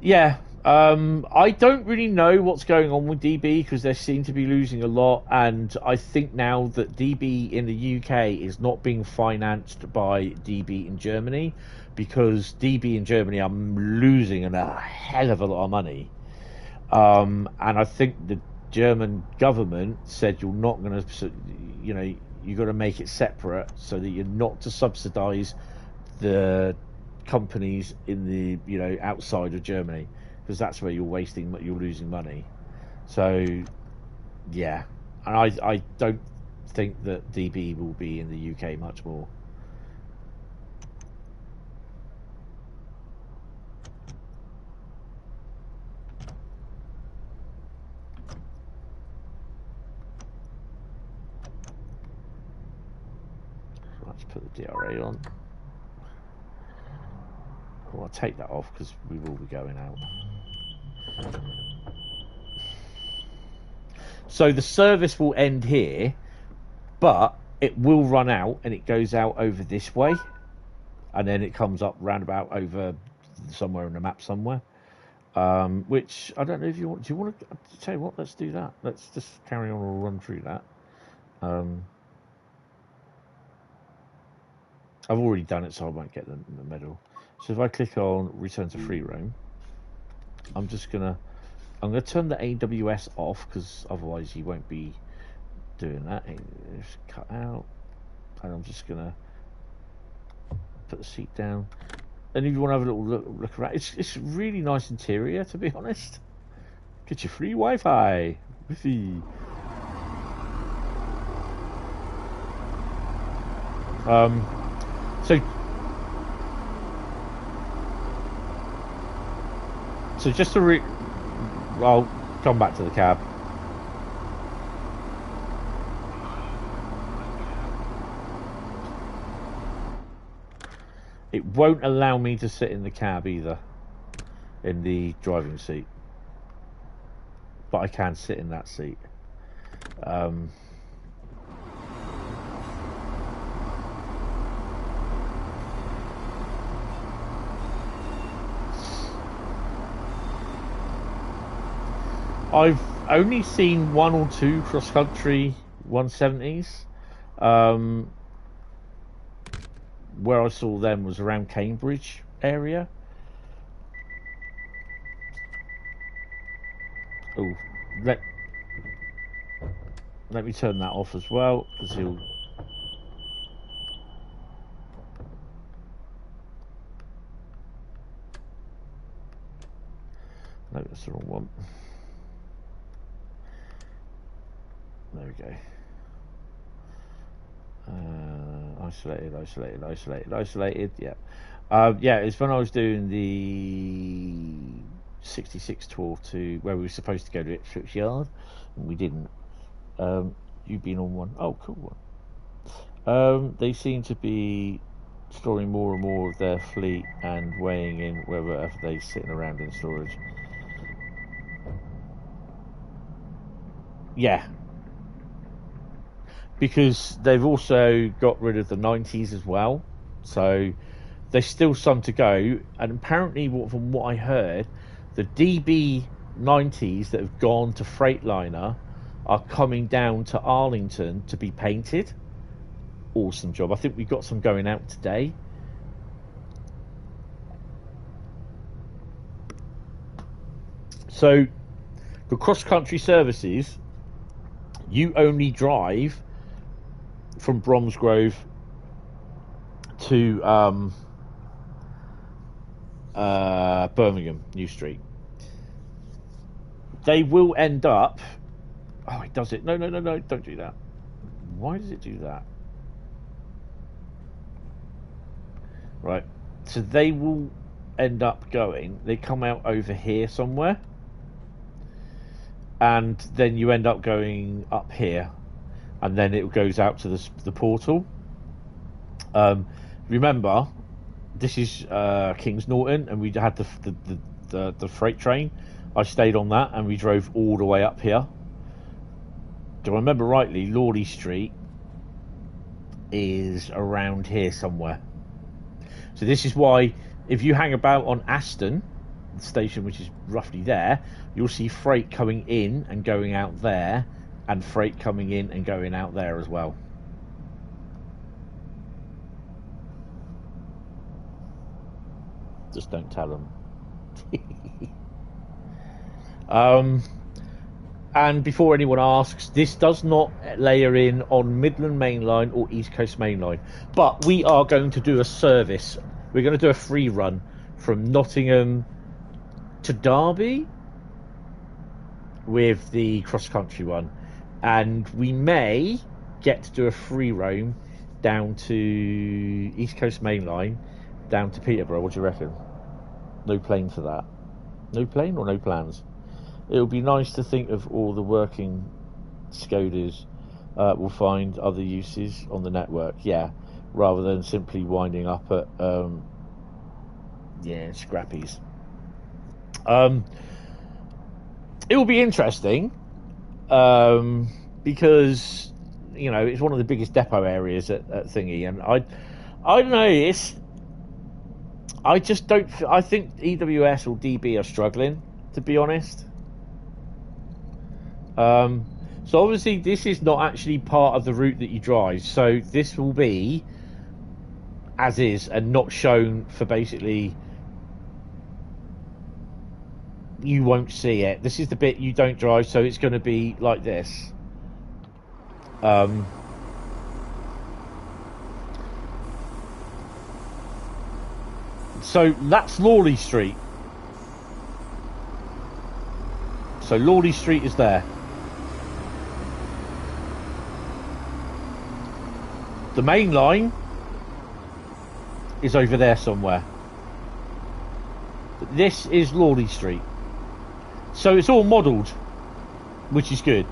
Yeah. I don't really know what's going on with DB because they seem to be losing a lot, and I think now that DB in the UK is not being financed by DB in Germany, because DB in Germany are losing a hell of a lot of money. And I think the German government said you're not going to, you've got to make it separate so that you're not to subsidise the companies in the, outside of Germany, because that's where you're losing money. So, yeah. And I don't think that DB will be in the UK much more. Let's put the DRA on. Well, I'll take that off because we will be going out. So the service will end here, but it will run out and it goes out over this way, and then it comes up roundabout over somewhere in the map somewhere. Which I don't know if you want. Do you want to tell you what? Let's do that. Let's just carry on and run through that. I've already done it, so I won't get the medal. So if I click on return to free roam, I'm gonna turn the AWS off because otherwise you won't be doing that. It's cut out, and I'm just gonna put the seat down. And if you want to have a little look around, it's really nice interior, to be honest. Get your free Wi-Fi. Wi-Fi. So just to I'll come back to the cab. It won't allow me to sit in the cab either, in the driving seat, but I can sit in that seat. I've only seen one or two cross-country 170s. Where I saw them was around Cambridge area. Oh, let me turn that off as well, because he'll... No, that's the wrong one. There we go. Isolated. Yeah. Yeah, it's when I was doing the 6612 to where we were supposed to go to Ipswich Yard, and we didn't. You've been on one. Oh, cool one. They seem to be storing more and more of their fleet and weighing in whether they're sitting around in storage. Yeah. Because they've also got rid of the 90s as well. So there's still some to go. And apparently, from what I heard, the DB 90s that have gone to Freightliner are coming down to Arlington to be painted. Awesome job. I think we got some going out today. So for cross-country services, you only drive from Bromsgrove to Birmingham New Street. They will end up... Oh, it does it. No, don't do that. Why does it do that? Right. So they will end up going... They come out over here somewhere. And then you end up going up here. And then it goes out to the portal. Remember, this is Kings Norton, and we had the freight train. I stayed on that, and we drove all the way up here. Do I remember rightly? Lawley Street is around here somewhere. So this is why, if you hang about on Aston station, which is roughly there, you'll see freight coming in and going out there, and freight coming in and going out there as well. Just don't tell them. And before anyone asks, this does not layer in on Midland Main Line or East Coast Main Line, but we are going to do a service. We're going to do a free run from Nottingham to Derby with the cross-country one, and we may get to do a free roam down to East Coast Main Line down to Peterborough. What do you reckon? No plane for that? No plane or no plans? It would be nice to think of all the working Skodas will find other uses on the network, yeah, rather than simply winding up at scrappies. It will be interesting because it's one of the biggest depot areas at Thingy, and I don't know. I just don't. I think EWS or DB are struggling, to be honest. So obviously this is not actually part of the route that you drive, so this will be as is and not shown for basically. You won't see it. This is the bit you don't drive, so it's going to be like this. So that's Lawley Street. So Lawley Street is there. The main line is over there somewhere. But this is Lawley Street. So it's all modelled, which is good.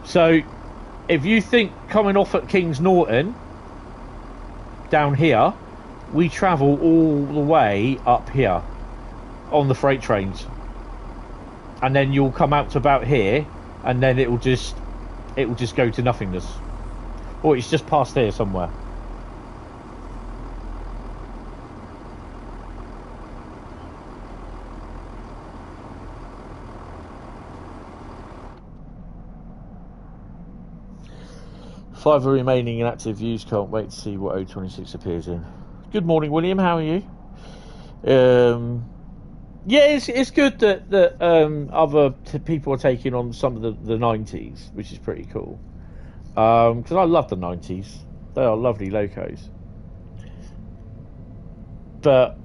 So if you think coming off at Kings Norton down here, we travel all the way up here on the freight trains, and then you'll come out to about here, and then it will just go to nothingness, or it's just past here somewhere. Five are remaining in active views. Can't wait to see what O26 appears in. Good morning, William. How are you? Yeah, it's good that other people are taking on some of the 90s, which is pretty cool. Because I love the 90s. They are lovely locos. But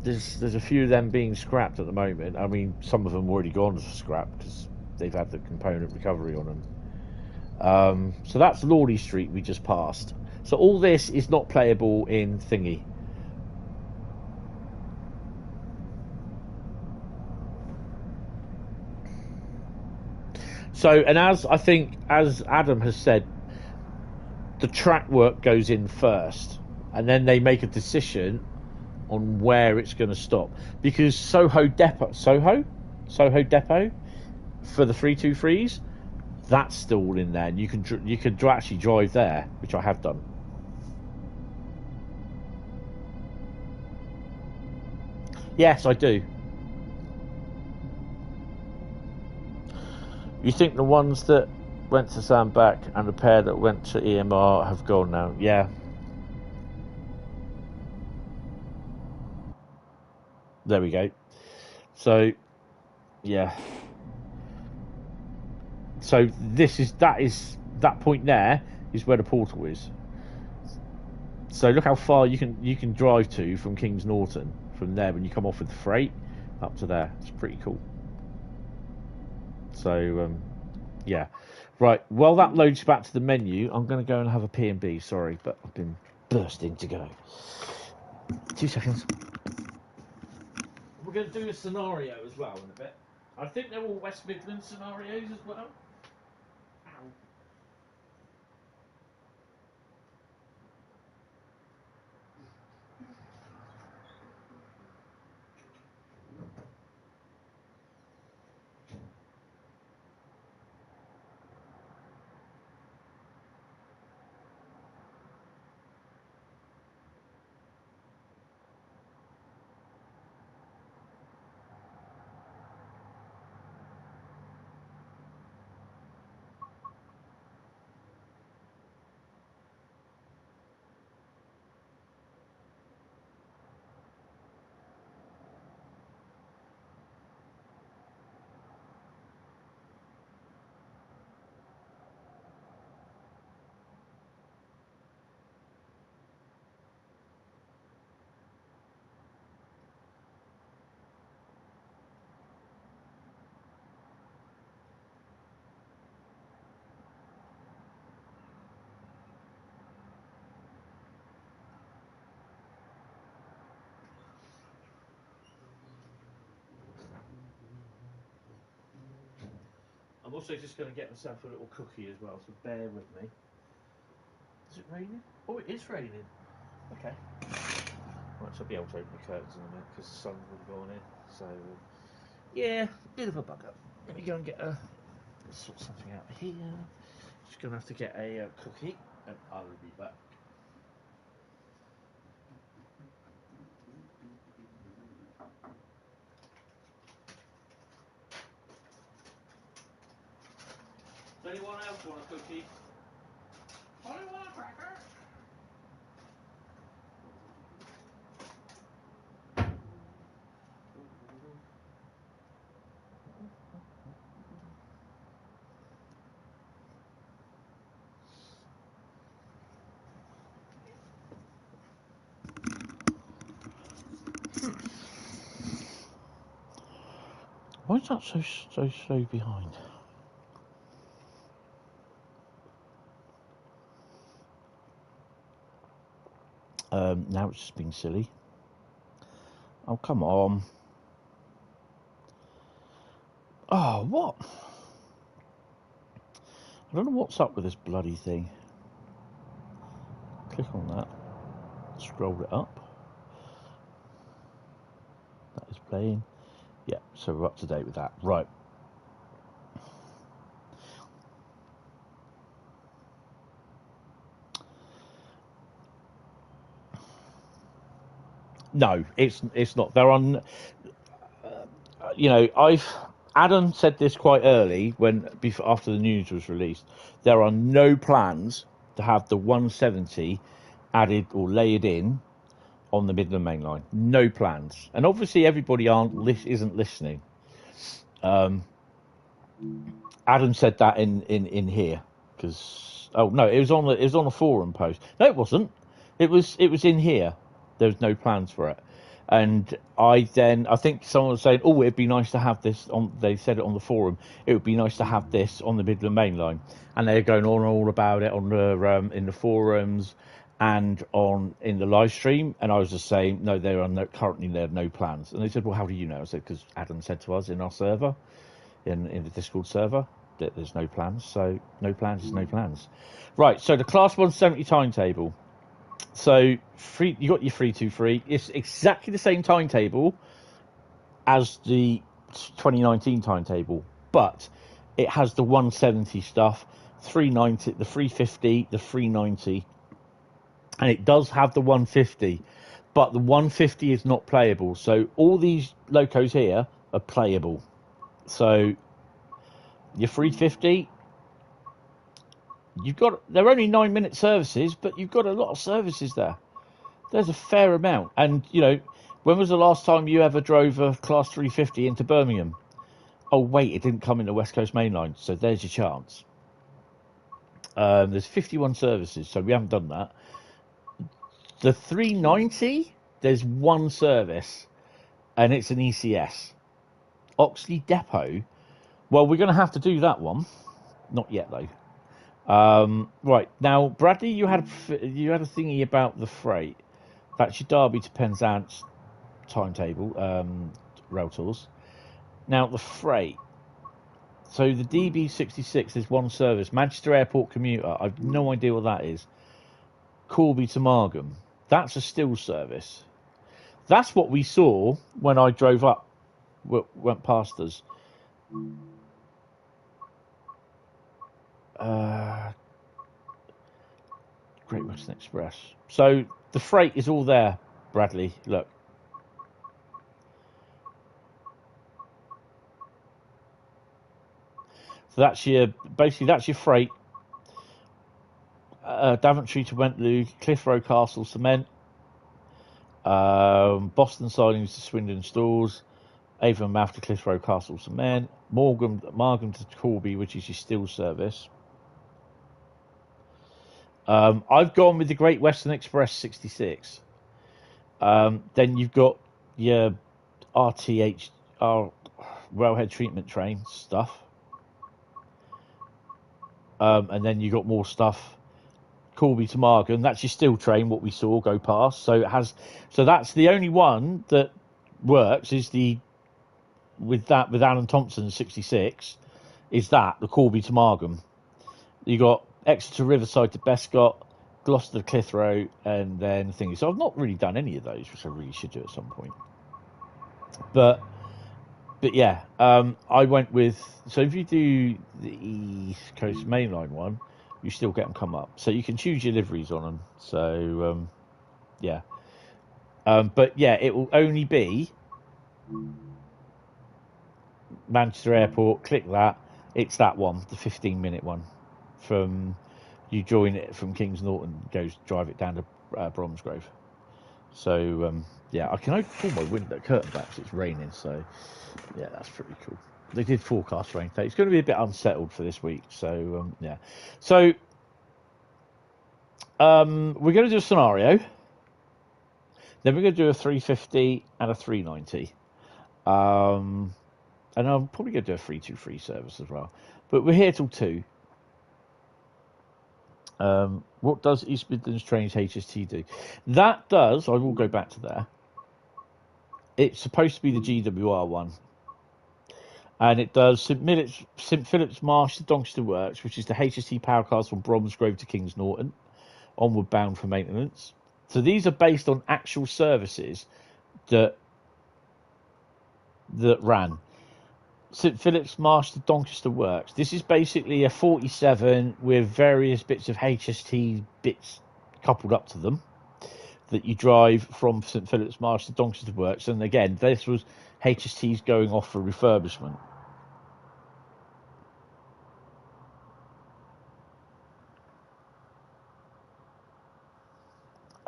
there's a few of them being scrapped at the moment. I mean, some of them already gone for scrap because they've had the component recovery on them. So that's Lawley Street we just passed. So all this is not playable in Thingy. So, and as I think, as Adam has said, the track work goes in first, and then they make a decision on where it's going to stop. Because Soho Depot for the 323s, that's still in there. And you can actually drive there, which I have done. Yes, I do. You think the ones that went to Sandbach and the pair that went to EMR have gone now? Yeah. There we go. So, yeah. So that point there is where the portal is. So look how far you can drive to from Kings Norton from there when you come off with the freight up to there. It's pretty cool. So yeah, right. Well, that loads back to the menu. I'm going to go and have a P&B. Sorry, but I've been bursting to go. 2 seconds. We're going to do a scenario as well in a bit. I think they're all West Midlands scenarios as well. Ow. I'm also just going to get myself a little cookie as well, so bear with me. Is it raining? Oh, it is raining. Okay. Right, so I'll be able to open the curtains in a minute because the sun will go on in. So, yeah, bit of a bugger. Let me go and get sort something out here. Just going to have to get a cookie, and I will be back. Does anyone else want a cookie? I want a cracker. Why is that so slow behind? Now it's just being silly. Oh, come on. Oh, what? I don't know what's up with this bloody thing. Click on that. Scroll it up. That is playing. Yeah, so we're up to date with that. Right. No, it's not. They're on. You know, Adam said this quite early after the news was released. There are no plans to have the 170 added or layered in on the Midland Main Line. No plans, and obviously everybody isn't listening. Adam said that in here because it was on a forum post. No, it wasn't. It was in here. There was no plans for it. And I think someone was saying, oh, it'd be nice to have this on. They said it on the forum. It would be nice to have this on the Midland Main Line, and they're going on all about it on the in the forums and in the live stream. And I was just saying, no, currently there are no plans. And they said, well, how do you know? I said, because Adam said to us in our server, in the Discord server. there's no plans. So no plans is no plans. Right. So the Class 170 timetable. So you got your 323. It's exactly the same timetable as the 2019 timetable, but it has the 170 stuff, 390, the 350, the 390, and it does have the 150, but the 150 is not playable. So all these locos here are playable. So your 350, they're only 9-minute services, but you've got a lot of services there. There's a fair amount. And, you know, when was the last time you ever drove a Class 350 into Birmingham? Oh, wait, it didn't come in the West Coast Main Line, so there's your chance. There's 51 services, so we haven't done that. The 390, there's one service, and it's an ECS. Oxley Depot, well, we're going to have to do that one. Not yet, though. Right, now, Bradley, you had a thingy about the freight. That's your Derby to Penzance timetable, rail tours. Now, the freight. So the DB66 is one service. Manchester Airport commuter. I've no idea what that is. Corby to Margam. That's a still service. That's what we saw when I drove up, went past us. Great Western Express. So the freight is all there, Bradley. Look. So that's your freight. Daventry to Wentlow, Clitheroe Castle Cement, Boston Sidings to Swindon Stores, Avonmouth to Clitheroe Castle Cement, Margam to Corby, which is your steel service. I've gone with the Great Western Express 66. Then you've got your railhead treatment train stuff. And then you got more stuff. Corby to Margam, that's your steel train, what we saw go past. So that's the only one that works is with Alan Thompson 66 is the Corby to Margam. You got Exeter Riverside to Bescott, Gloucester to Clitheroe, and then things. So I've not really done any of those, which I really should do at some point. But yeah, I went with. So if you do the East Coast Mainline one, you still get them come up. So you can choose your liveries on them. So yeah, but yeah, it will only be Manchester Airport. Click that. It's that one, the 15-minute one. From you join it from Kings Norton, drive it down to Bromsgrove. So yeah, I can pull my window curtain back because it's raining. So yeah, that's pretty cool. They did forecast rain today. It's going to be a bit unsettled for this week. So yeah, so we're going to do a scenario. Then we're going to do a 350 and a 390. And I'm probably going to do a 323 service as well. But we're here till 2. What does East Midlands Trains HST do? That does, I will go back to there. It's supposed to be the GWR one. And it does St Philip's Marsh to Doncaster Works, which is the HST power cars from Bromsgrove to Kings Norton, onward bound for maintenance. So these are based on actual services that ran. St Philip's Marsh to Doncaster Works. This is basically a 47 with various bits of HST bits coupled up to them that you drive from St Philip's Marsh to Doncaster Works. And again, this was HSTs going off for refurbishment.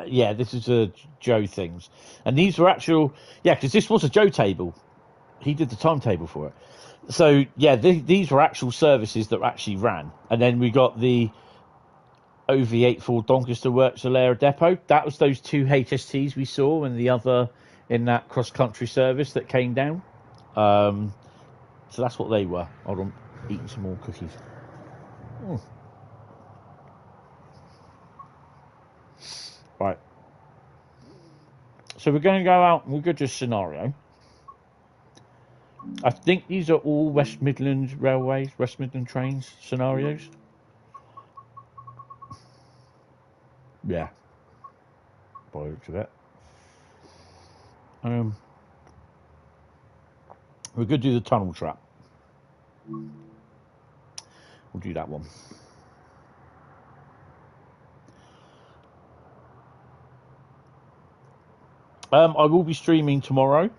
Yeah, this is a Joe things. And these were actual, yeah, because this was a Joe table. He did the timetable for it. So, yeah, these were actual services that actually ran. And then we got the OV84 Doncaster Works Alera Depot. That was those 2 HSTs we saw and the other in that cross-country service that came down. So that's what they were. Hold on, eating some more cookies. Mm. Right. So we're going to go out and we're going to do a scenario. I think these are all West Midlands Railways, West Midland Trains scenarios. Yeah. By the looks of it. We're going to do the tunnel trap. We'll do that one. I will be streaming tomorrow,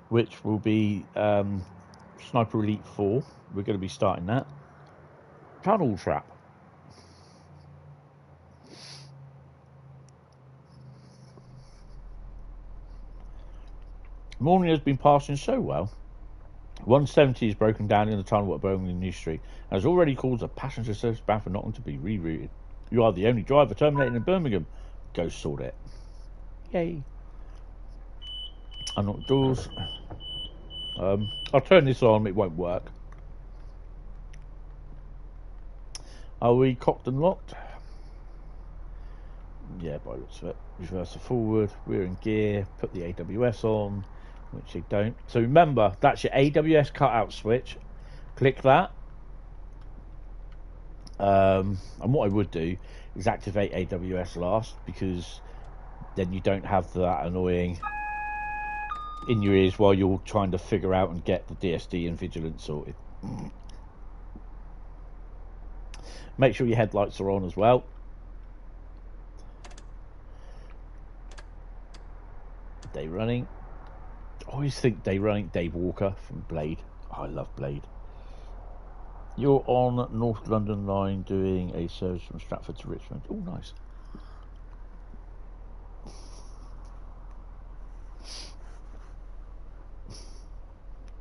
which will be Sniper Elite 4. We're going to be starting that. Tunnel trap. Morning has been passing so well. 170 is broken down in the tunnel at Birmingham New Street and has already caused a passenger service bound for Nottingham to be rerouted. You are the only driver terminating in Birmingham. Go sort it. Yay. Unlock doors. I'll turn this on, it won't work. Are we cocked and locked? Yeah, by the looks of it. Reverser forward, we're in gear, put the AWS on, which you don't. So remember, that's your AWS cutout switch. Click that. And what I would do is activate AWS last, because then you don't have that annoying in your ears while you're trying to figure out and get the DSD and vigilance sorted. Make sure your headlights are on as well. Day running. I always think day running. Dave Walker from Blade. Oh, I love Blade. You're on North London line doing a service from Stratford to Richmond. Oh, nice.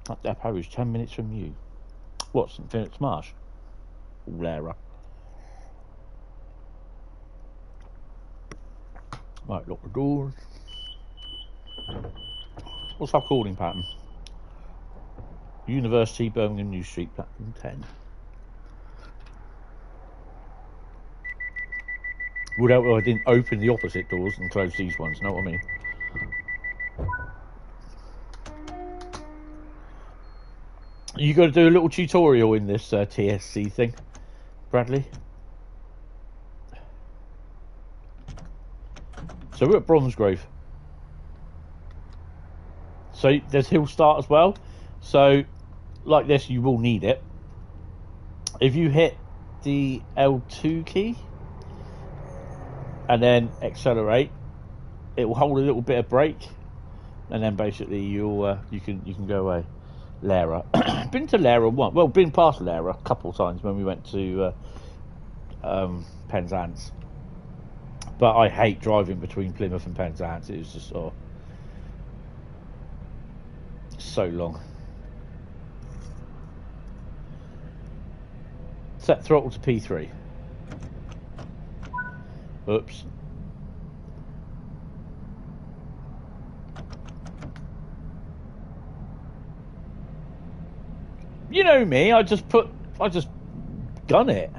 That depot is 10 minutes from you. What, St Philip's Marsh? Lara. Right, lock the doors. What's our calling pattern? University, Birmingham New Street, platform 10. Would help if I didn't open the opposite doors and close these ones, know what I mean? You got to do a little tutorial in this TSC thing, Bradley. So we're at Bromsgrove. So there's Hill Start as well. So like this, you will need it. If you hit the L2 key and then accelerate, it will hold a little bit of brake, and then basically you can go away. Lara. Been to Lara once. Well, been past Lara a couple of times when we went to Penzance. But I hate driving between Plymouth and Penzance. It was just so long. Set throttle to P3. Oops. You know me, I just gun it.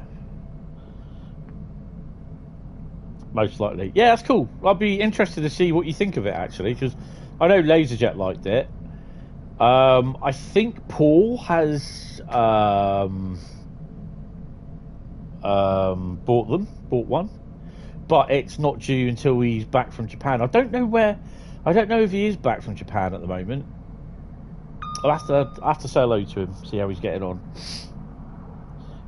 Most likely. Yeah, that's cool. I'd be interested to see what you think of it, actually, because I know LaserJet liked it. I think Paul has bought one, but it's not due until he's back from Japan. I don't know if he is back from Japan at the moment. I'll have to say hello to him, see how he's getting on.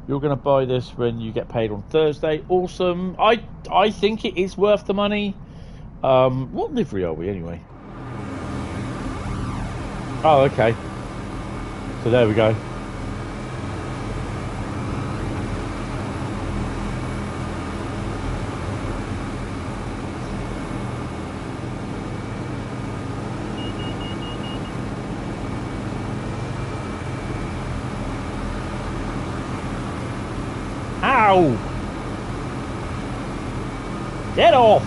You're going to buy this when you get paid on Thursday. Awesome. I think it is worth the money. What livery are we anyway? Oh, okay. So there we go. Ow! Get off!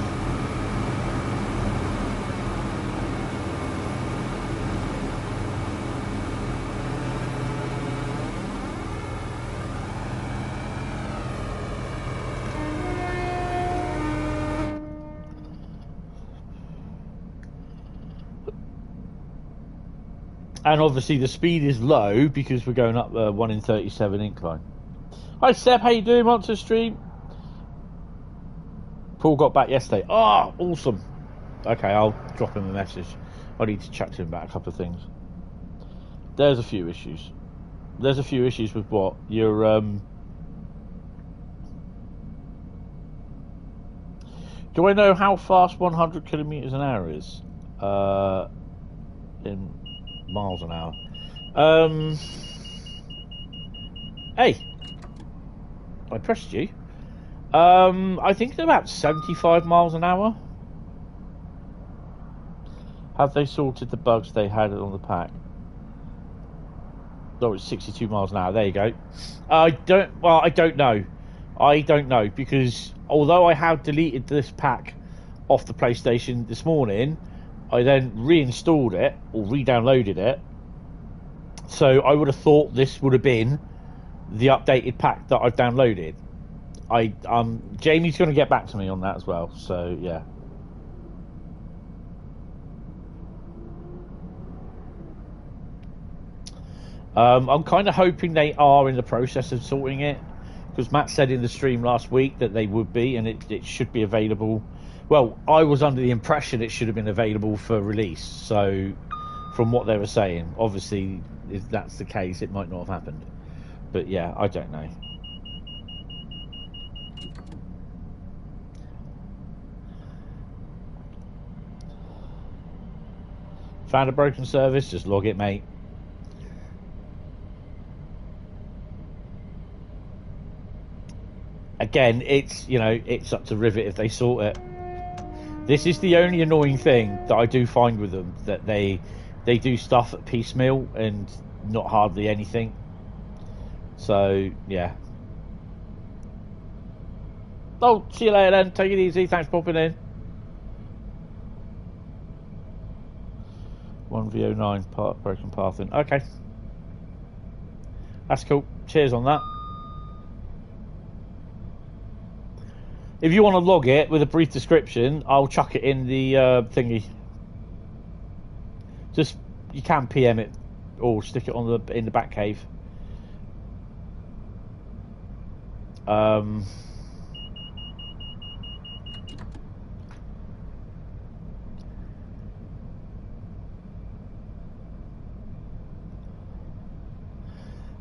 And obviously the speed is low because we're going up 1 in 37 incline. Hi Seb, how you doing? Monster Stream. Paul got back yesterday. Oh, awesome. Okay, I'll drop him a message. I need to chat to him about a couple of things. There's a few issues. There's a few issues with what? Your do I know how fast 100 kilometers an hour is? In miles an hour. Hey, I pressed you. I think it's about 75 miles an hour. Have they sorted the bugs they had on the pack? Oh, it's 62 miles an hour. There you go. I don't know. I don't know, because although I have deleted this pack off the PlayStation this morning, I then reinstalled it or re-downloaded it. So I would have thought this would have been the updated pack that I've downloaded. Jamie's going to get back to me on that as well. So yeah. I'm kind of hoping they are in the process of sorting it, because Matt said in the stream last week that they would be, and it should be available. Well, I was under the impression it should have been available for release. So from what they were saying, obviously if that's the case, it might not have happened. But yeah, I don't know. Found a broken service, just log it, mate. Again, it's, you know, it's up to Rivet if they sort it. This is the only annoying thing that I do find with them, that they do stuff at piecemeal and not hardly anything. So yeah. Oh, see you later then. Take it easy. Thanks for popping in. 1v09 broken path in. Okay, that's cool. Cheers on that. If you want to log it with a brief description, I'll chuck it in the thingy. Just, you can PM it or stick it on in the back cave.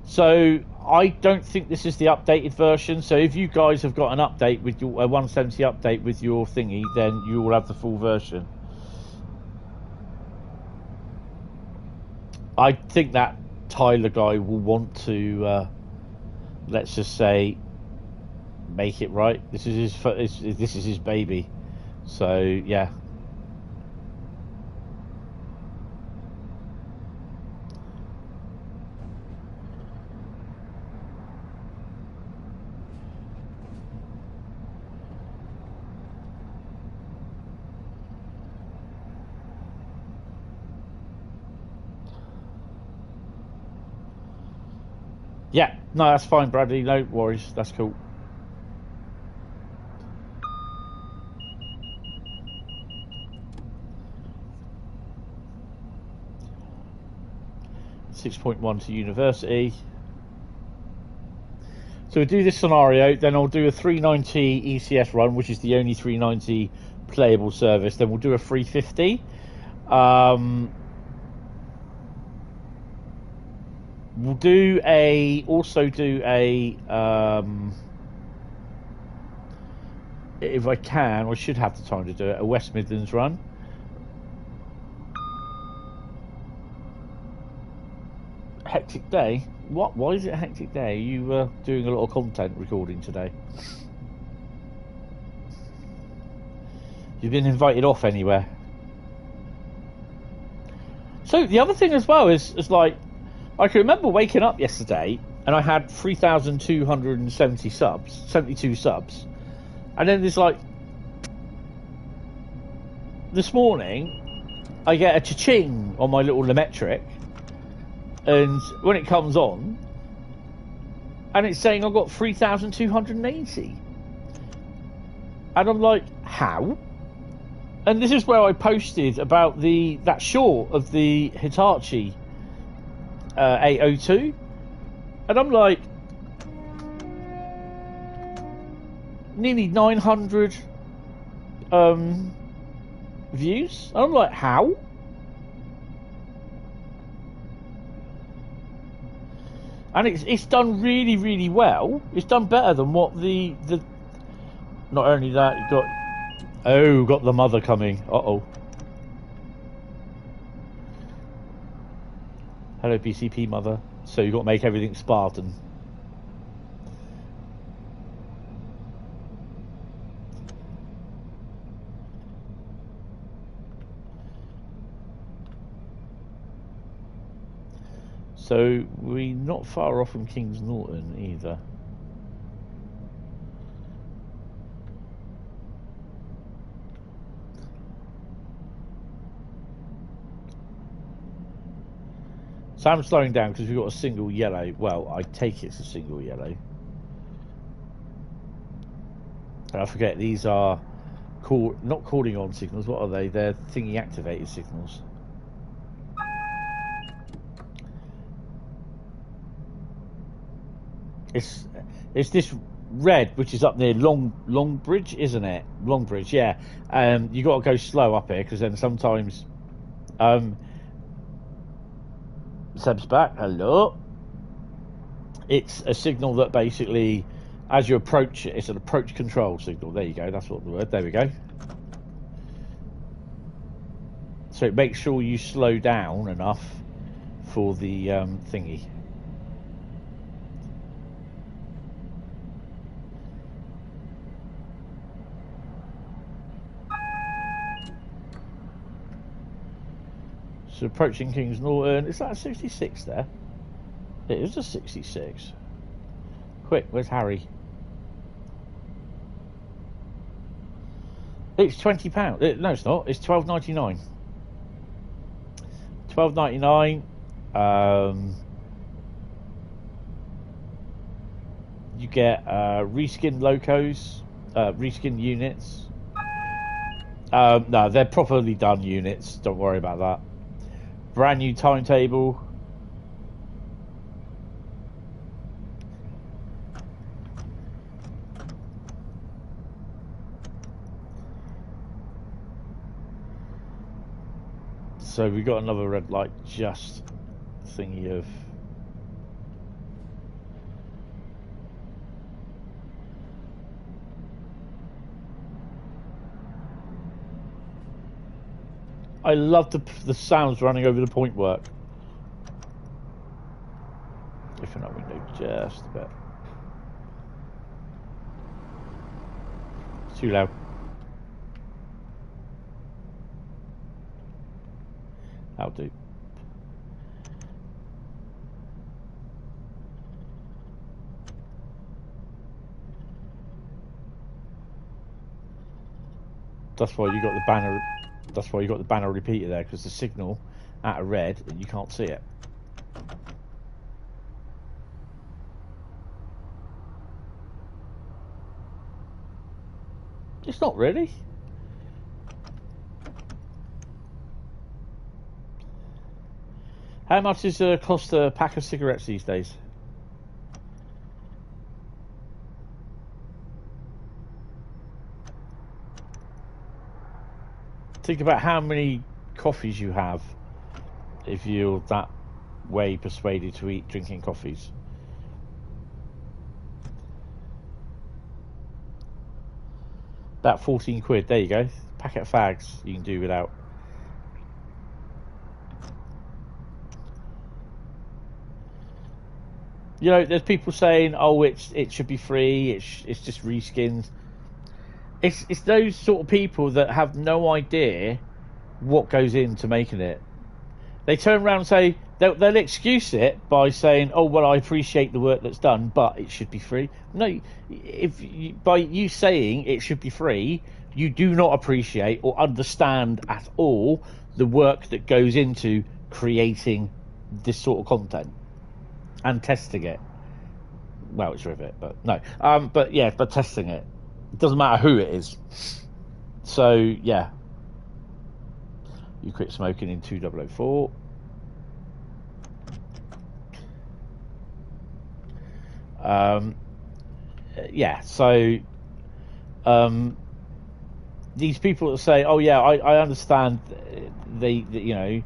So I don't think this is the updated version. So if you guys have got an update with your 170 update with your thingy, then you will have the full version. I think that Tyler guy will want to, let's just say, make it right. This is his baby. So yeah. Yeah, no, that's fine, Bradley. No worries. That's cool. .1 to university. So we'll do this scenario, then I'll do a 390 ECS run, which is the only 390 playable service. Then we'll do a 350. We'll also do a if I can, I should have the time to do it, a West Midlands run. Hectic day? What? Why is it a hectic day? Are you doing a lot of content recording today? You've been invited off anywhere? So the other thing as well is like, I can remember waking up yesterday and I had 3,270 subs, 72 subs, and then there's like, this morning I get a cha-ching on my little Lemetric, and when it comes on, and it's saying I've got 3,280, and I'm like, how? And this is where I posted about that short of the Hitachi 802, and I'm like, nearly 900 views. And I'm like, how? And it's done really, really well. It's done better than what the not only that, you got the mother coming. Uh-oh. Hello, BCP mother. So you've got to make everything Spartan. So we're not far off from Kings Norton either. So I'm slowing down because we've got a single yellow. Well, I take it's a single yellow. And I forget, these are not calling on signals. What are they? They're thingy activated signals. It's this red, which is up near Longbridge, isn't it? Longbridge, yeah. You got to go slow up here because then sometimes. Seb's back. Hello. It's a signal that basically, as you approach it, it's an approach control signal. There you go. That's what the word. There we go. So it makes sure you slow down enough for the thingy. So approaching Kings Norton. Is that a 66 there? It is a 66. Quick, where's Harry? It's £20. No, it's not. It's £12.99. £12.99. You get reskin locos, reskin units. No, they're properly done units. Don't worry about that. Brand new timetable. So we got another red light just thingy of. I love the sounds running over the point work. If that window just a bit. It's too loud. That'll do. That's why you got the banner. That's why you got the banner repeater there, because the signal at a red and you can't see it. It's not really. How much does it cost a pack of cigarettes these days? Think about how many coffees you have if you're that way persuaded to eat drinking coffees. About 14 quid, there you go. Packet of fags you can do without. You know, there's people saying, oh, it should be free, it's just reskins. It's those sort of people that have no idea what goes into making it. They turn around and say, they'll excuse it by saying, oh, well, I appreciate the work that's done, but it should be free. No, by you saying it should be free, you do not appreciate or understand at all the work that goes into creating this sort of content and testing it. Well, it's Rivet, but no. But yeah, but testing it. It doesn't matter who it is. So, yeah. You quit smoking in 2004. Yeah, so these people that say, "Oh yeah, I understand," you know,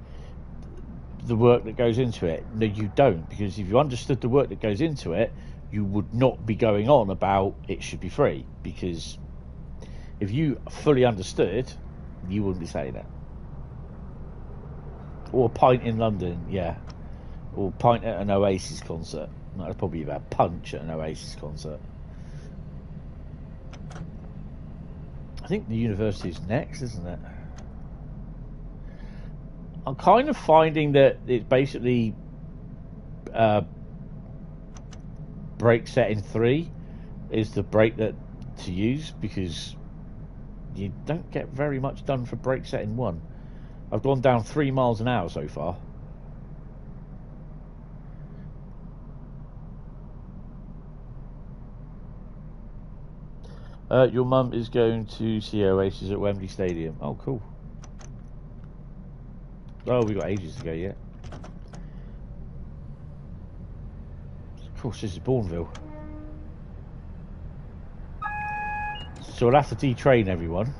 the work that goes into it. No, you don't, because if you understood the work that goes into it, you would not be going on about it should be free. Because if you fully understood, you wouldn't be saying it. Or a pint in London, yeah, or a pint at an Oasis concert. That's probably about punch at an Oasis concert. I think the university's next, isn't it? I'm kind of finding that it's basically break setting 3 is the break that to use, because you don't get very much done for break setting 1. I've gone down 3 miles an hour so far. Your mum is going to see Oasis at Wembley Stadium. Oh, cool. Oh, we've got ages to go yet. Of course, this is Bourneville. So we'll have to detrain everyone.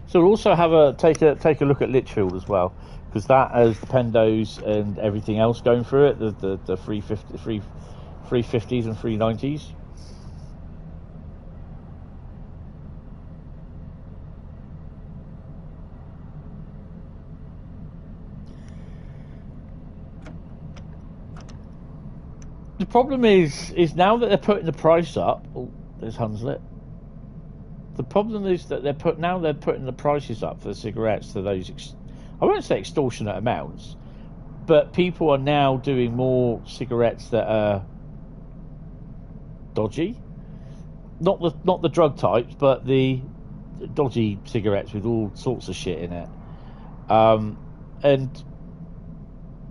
So we'll also have take a look at Lichfield as well, because that has the Pendos and everything else going through it, the 350s and 390s. The problem is now that they're putting the price up. Oh, there's Hunslet. The problem is that they're putting the prices up for the cigarettes to those, I won't say extortionate amounts, but people are now doing more cigarettes that are dodgy. Not the drug types, but the dodgy cigarettes with all sorts of shit in it. And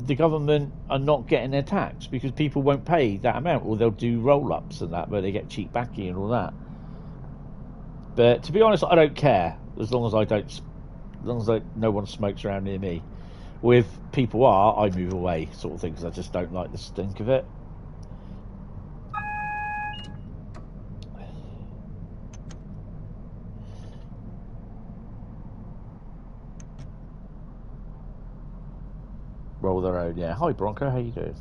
the government are not getting their tax because people won't pay that amount, or they'll do roll-ups and that, where they get cheap baccy and all that. But to be honest, I don't care as long as no one smokes around near me. With people I move away, sort of thing, because I just don't like the stink of it. Roll their own, yeah. Hi Bronco, how you doing?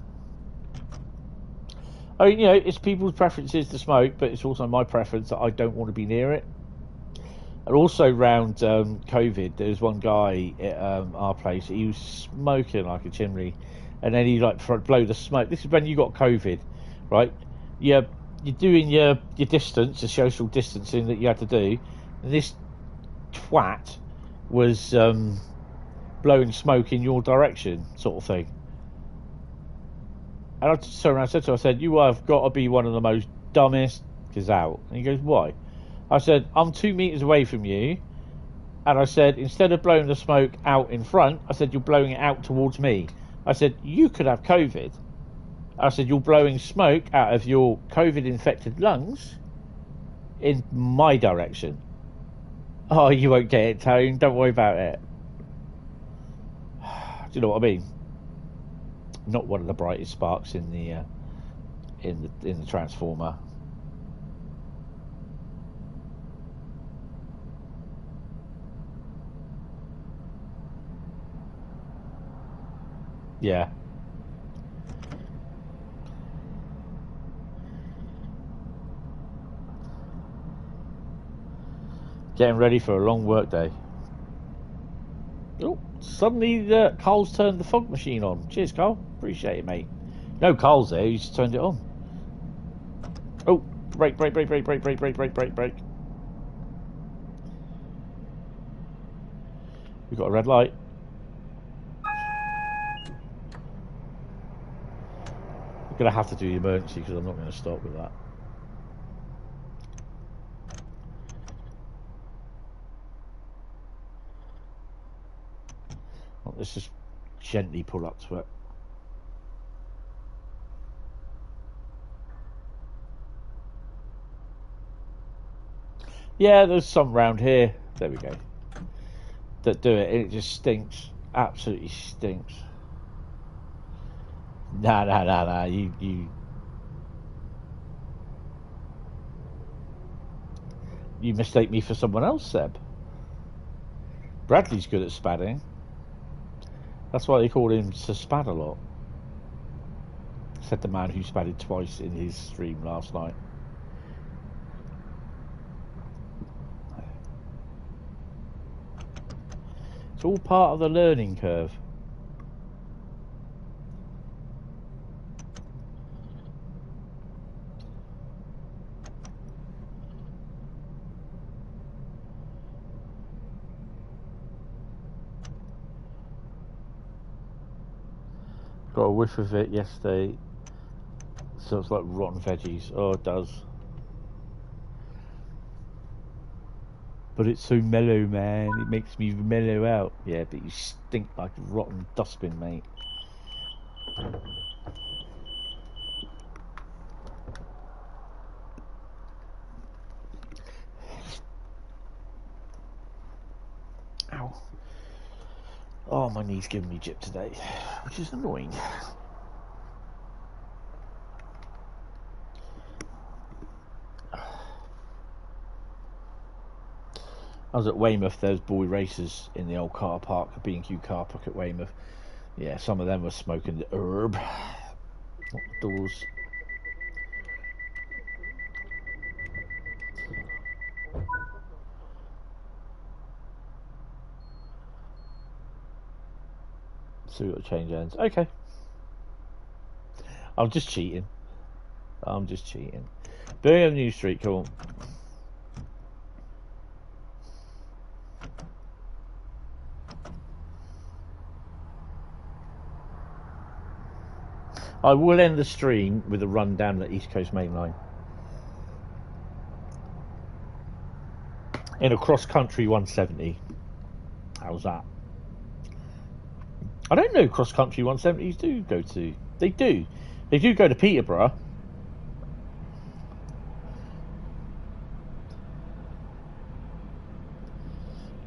I mean, you know, it's people's preferences to smoke, but it's also my preference that I don't want to be near it. And also around COVID, there was one guy at our place. He was smoking like a chimney, and then he like blow the smoke. This is when you got COVID, right? You're doing your distance, the social distancing that you had to do, and this twat was blowing smoke in your direction, sort of thing. And I just turned around and said to him, I said, "You have got to be one of the most dumbest out." And he goes, "Why?" I said, "I'm 2 meters away from you." And I said, instead of blowing the smoke out in front, I said, "You're blowing it out towards me." I said, "You could have COVID." I said, "You're blowing smoke out of your COVID-infected lungs in my direction." "Oh, you won't get it, Tone. Don't worry about it." Do you know what I mean? Not one of the brightest sparks in the transformer. Yeah. Getting ready for a long work day. Oh, suddenly Carl's turned the fog machine on. Cheers, Carl. Appreciate it, mate. No, Carl's there. He's just turned it on. Oh, brake. We've got a red light. I'm going to have to do the emergency because I'm not going to stop with that. Let's just gently pull up to it. Yeah, there's some round here. There we go. That do it. It just stinks. Absolutely stinks. Nah. You mistake me for someone else, Seb. Bradley's good at spadding. That's why they call him Sir Spad-a-lot. Said the man who spadded twice in his stream last night. It's all part of the learning curve. Got a whiff of it yesterday. So it's like rotten veggies. Oh, it does. But it's so mellow, man. It makes me mellow out. Yeah, but you stink like a rotten dustbin, mate. Ow. Oh, my knee's giving me jip today, which is annoying. I was at Weymouth. There's boy racers in the old car park, a B&Q car park at Weymouth. Yeah, some of them were smoking the herb. Not the doors. So we got to change ends. Okay. I'm just cheating. Birmingham New Street, come on. I will end the stream with a run down the East Coast Main Line. In a cross-country 170. How's that? I don't know cross-country 170s do go to. They do. They do go to Peterborough.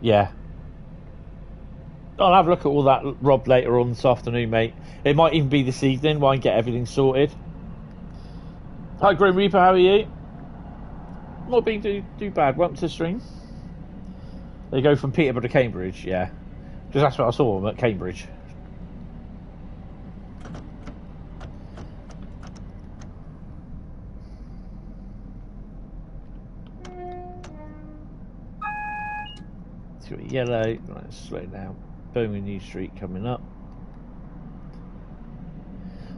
Yeah. I'll have a look at all that, Rob, later on this afternoon, mate. It might even be this evening while I get everything sorted. Hi, Grim Reaper, how are you? Not being too bad. Welcome to the stream. They go from Peterborough to Cambridge, yeah. Because that's what I saw them at Cambridge. It's got yellow. Right, slow down. Birmingham New Street coming up.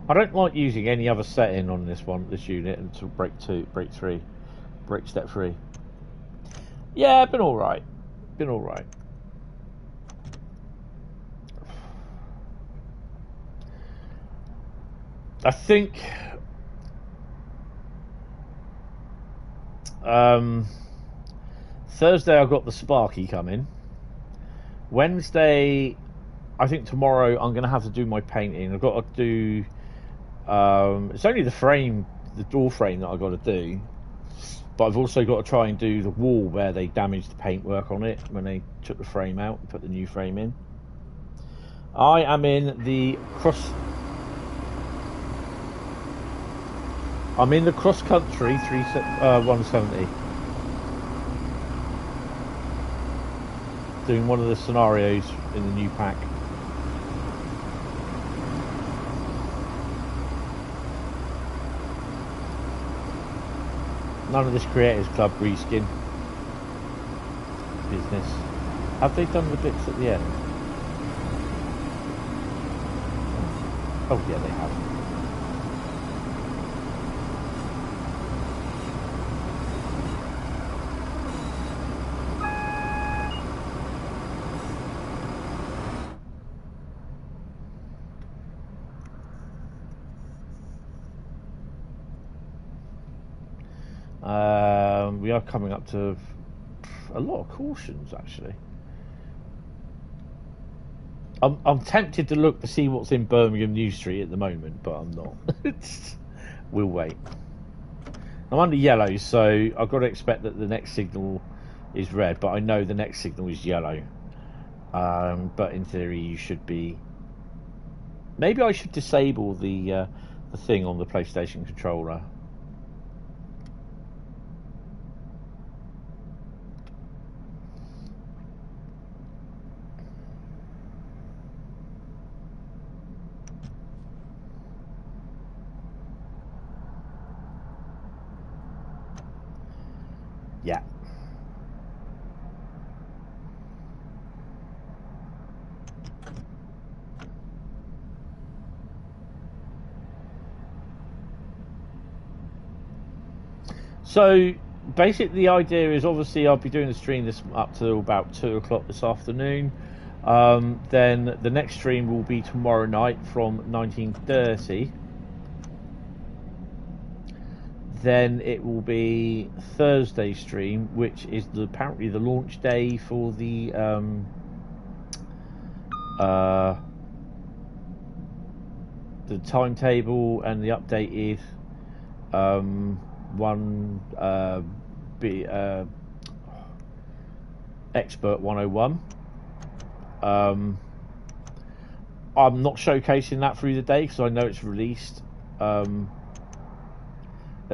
I don't like using any other setting on this unit until break step 3. Yeah, been alright. I think Thursday I've got the Sparky coming. Wednesday, I think tomorrow I'm going to have to do my painting. I've got to do it's only the frame, the door frame that I've got to do, but I've also got to try and do the wall where they damaged the paintwork on it when they took the frame out and put the new frame in. I am in the cross country 170, doing one of the scenarios in the new pack. None of this Creators Club reskin business. Have they done the bits at the end? Oh yeah, they have. We are coming up to a lot of cautions, actually. I'm tempted to look to see what's in Birmingham New Street at the moment, but I'm not. We'll wait. I'm under yellow, so I've got to expect that the next signal is red, but I know the next signal is yellow. But in theory, you should be... Maybe I should disable the thing on the PlayStation controller. Yeah. So basically the idea is, obviously I'll be doing the stream this up to about 2 o'clock this afternoon. Then the next stream will be tomorrow night from 19:30. Then it will be Thursday stream, which is apparently the launch day for the timetable and the updated Expert 101. I'm not showcasing that through the day because I know it's released at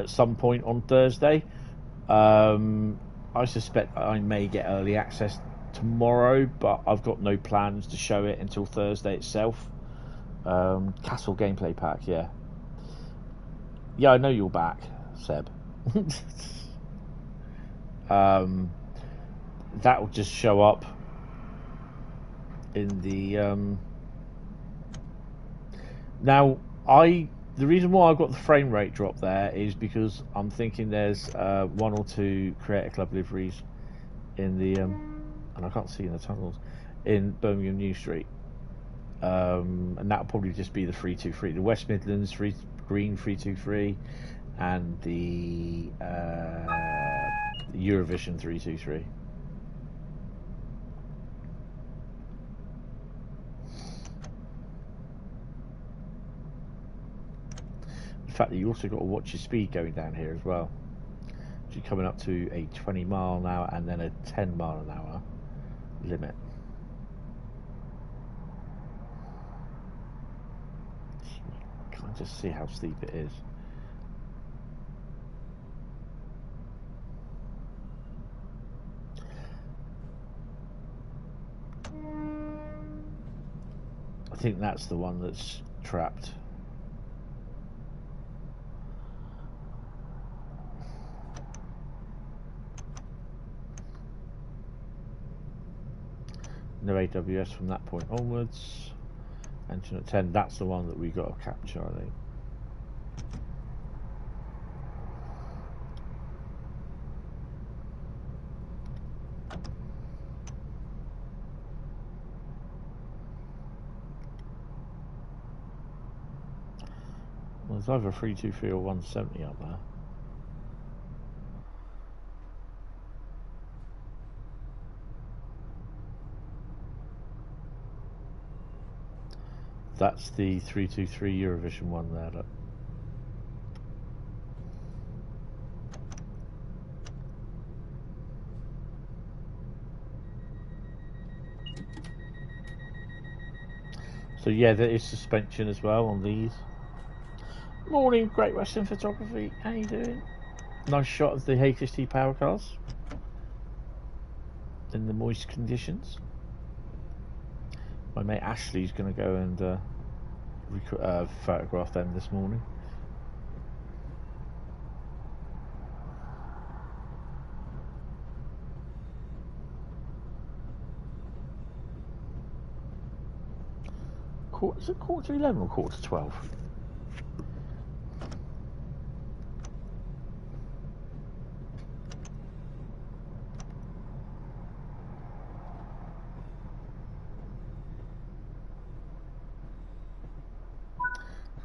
some point on Thursday. I suspect I may get early access tomorrow, but I've got no plans to show it until Thursday itself. Castle gameplay pack, yeah. Yeah, I know you're back, Seb. That will just show up in the now the reason why I've got the frame rate drop there is because I'm thinking there's 1 or 2 Creator Club liveries in the and I can't see in the tunnels in Birmingham New Street, and that'll probably just be the 323, the West Midlands green 323, and the Eurovision 323. The fact that you also got to watch your speed going down here as well. So you're coming up to a 20 mile an hour and then a 10 mile an hour limit. Can't just see how steep it is. I think that's the one that's trapped. No AWS from that point onwards. Engine at 10, that's the one that we got to capture, I think. Well, there's either 323 or 170 up there. That's the 323 Eurovision one there, look. So yeah, there is suspension as well on these. Morning, Great Western Photography. How you doing? Nice shot of the HST power cars in the moist conditions. My mate Ashley's going to go and photograph them this morning. Is it quarter to 11 or quarter to 12?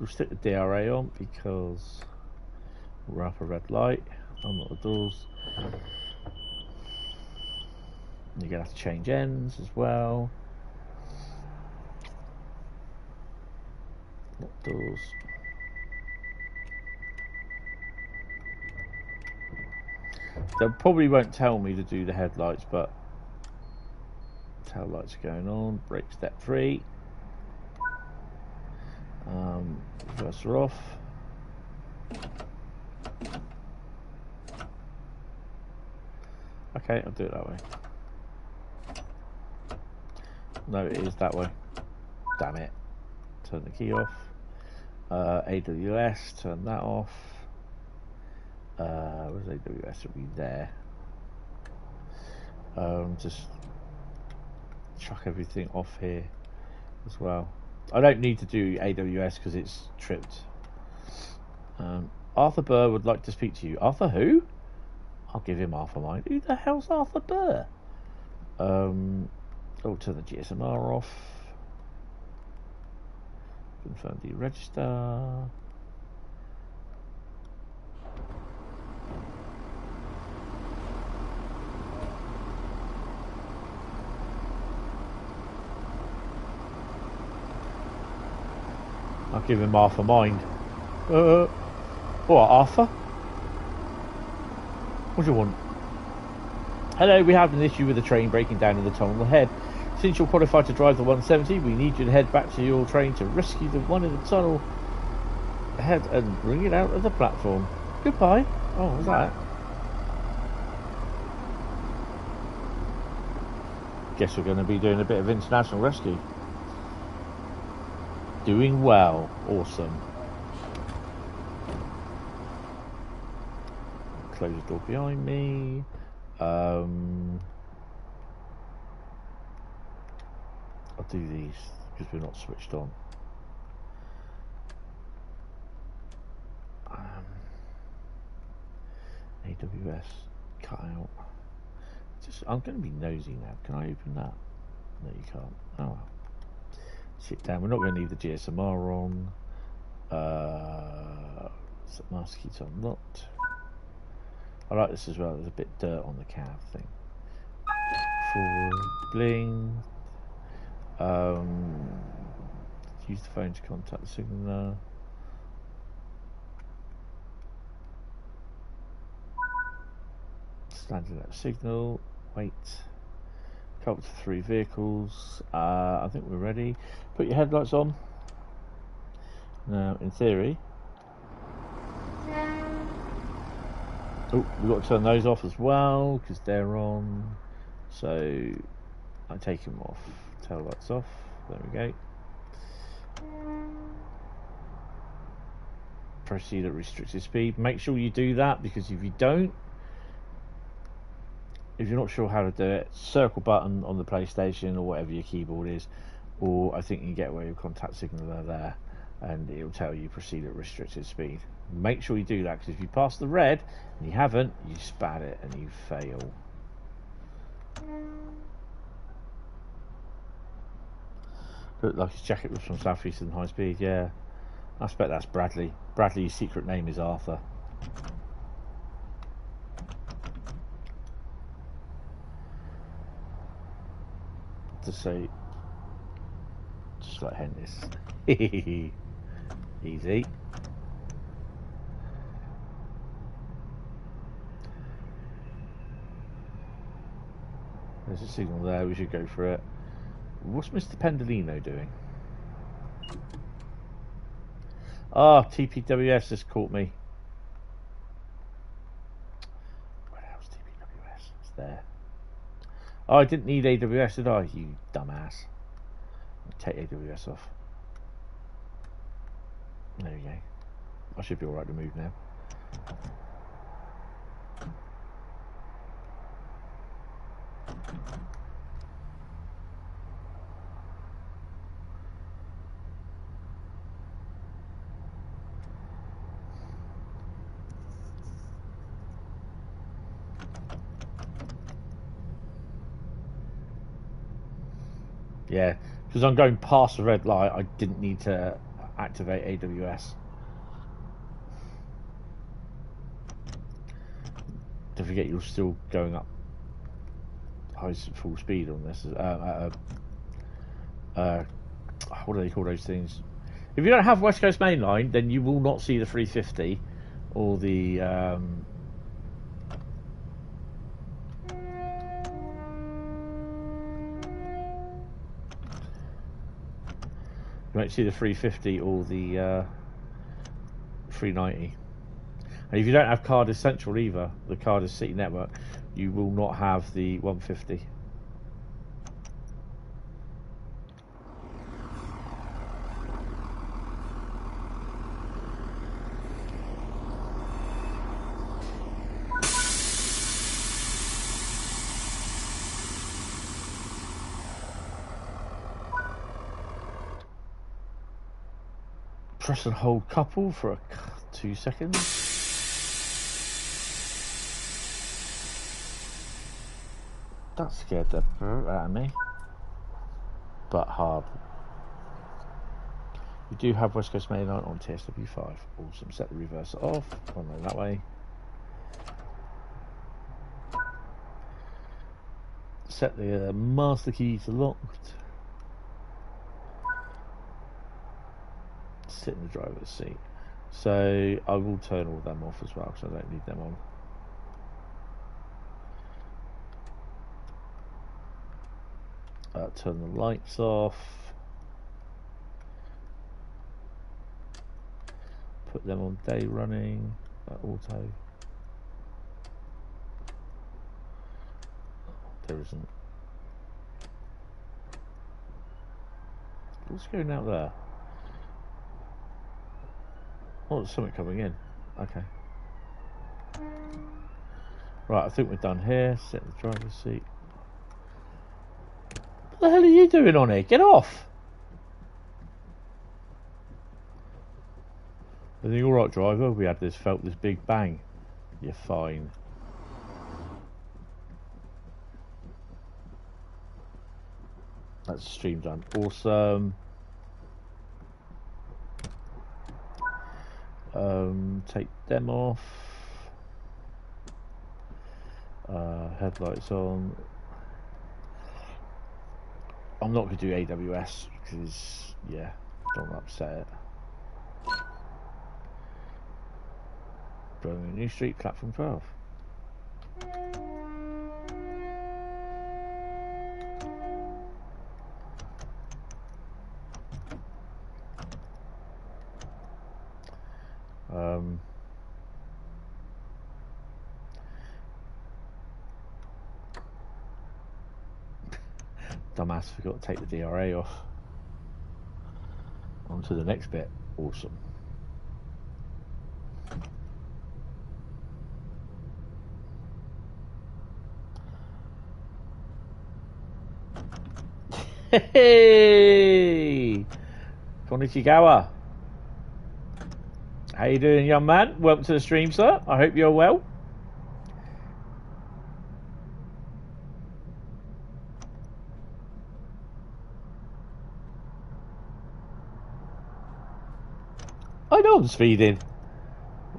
We'll stick the DRA on because we're up a red light. Unlock the doors. You're going to have to change ends as well. Lock doors. They probably won't tell me to do the headlights, but tail lights are going on. Brake step 3. Reverser off. Okay, I'll do it that way. No, it is that way. Damn it. Turn the key off. AWS, turn that off. Where's AWS? It'll be there. Just chuck everything off here as well. I don't need to do AWS because it's tripped. Arthur Burr would like to speak to you. Arthur who? I'll give him half a mind. Who the hell's Arthur Burr? Turn the GSMR off. Confirm the register. I'll give him half a mind. What, Arthur? What do you want? Hello, we have an issue with the train breaking down in the tunnel ahead. Since you're qualified to drive the 170, we need you to head back to your train to rescue the one in the tunnel ahead and bring it out of the platform. Goodbye. Oh, what was that? Guess we're going to be doing a bit of international rescue. Doing well. Awesome. Close the door behind me. I'll do these because we're not switched on. AWS cut out. I'm going to be nosy now. Can I open that? No, you can't. Oh well. Sit down. We're not going to leave the GSMR on. Master key's unlocked. I like this as well. There's a bit of dirt on the cab thing. Forward, bling. Use the phone to contact the signaller. Standing at signal. Wait. Couple to 3 vehicles. I think we're ready. Put your headlights on. Now, in theory. Oh, we've got to turn those off as well because they're on. So I take them off. Tail lights off. There we go. Proceed at restricted speed. Make sure you do that because if you don't, if you're not sure how to do it, circle button on the PlayStation or whatever your keyboard is, or I think you can get away with contact signaler there and it'll tell you proceed at restricted speed. Make sure you do that because if you pass the red and you haven't, you spat it and you fail. Look like his jacket was from Southeastern Highspeed, yeah. I expect that's Bradley. Bradley's secret name is Arthur. To say, just like Hentis. Easy. There's a signal there, we should go for it. What's Mr. Pendolino doing? Ah, TPWS just caught me. Where the hell's TPWS? It's there. Oh, I didn't need AWS, did I? You dumbass. Take AWS off. There we go. I should be alright to move now. Yeah, because I'm going past the red light, I didn't need to activate AWS. Don't forget you're still going up full speed on this. What do they call those things? If you don't have West Coast Main Line, then you will not see the 350 or the you won't see the 350 or the 390. And if you don't have Cardiff Central either, the Cardiff City Network, you will not have the 150. Press and hold couple for 2 seconds. That scared the brute out of me. But hard. We do have West Coast Main Line on TSW5. Awesome. Set the reverser off. One way that way. Set the master key to locked. Sit in the driver's seat. So I will turn all of them off as well because I don't need them on. Turn the lights off. Put them on day running. Auto. There isn't. What's going out there? Oh, there's something coming in. Okay. Right, I think we're done here. Sit in the driver's seat. What the hell are you doing on here? Get off! Everything alright, driver? We had felt this big bang. You're fine. That's the stream done. Awesome. Take them off. Headlights on. I'm not going to do AWS because, yeah, don't upset it. Birmingham New Street, platform 12. Dumbass forgot to take the DRA off. On to the next bit. Awesome. Hey! Konnichiwa. How you doing, young man? Welcome to the stream, sir. I hope you're well. I know I'm speeding.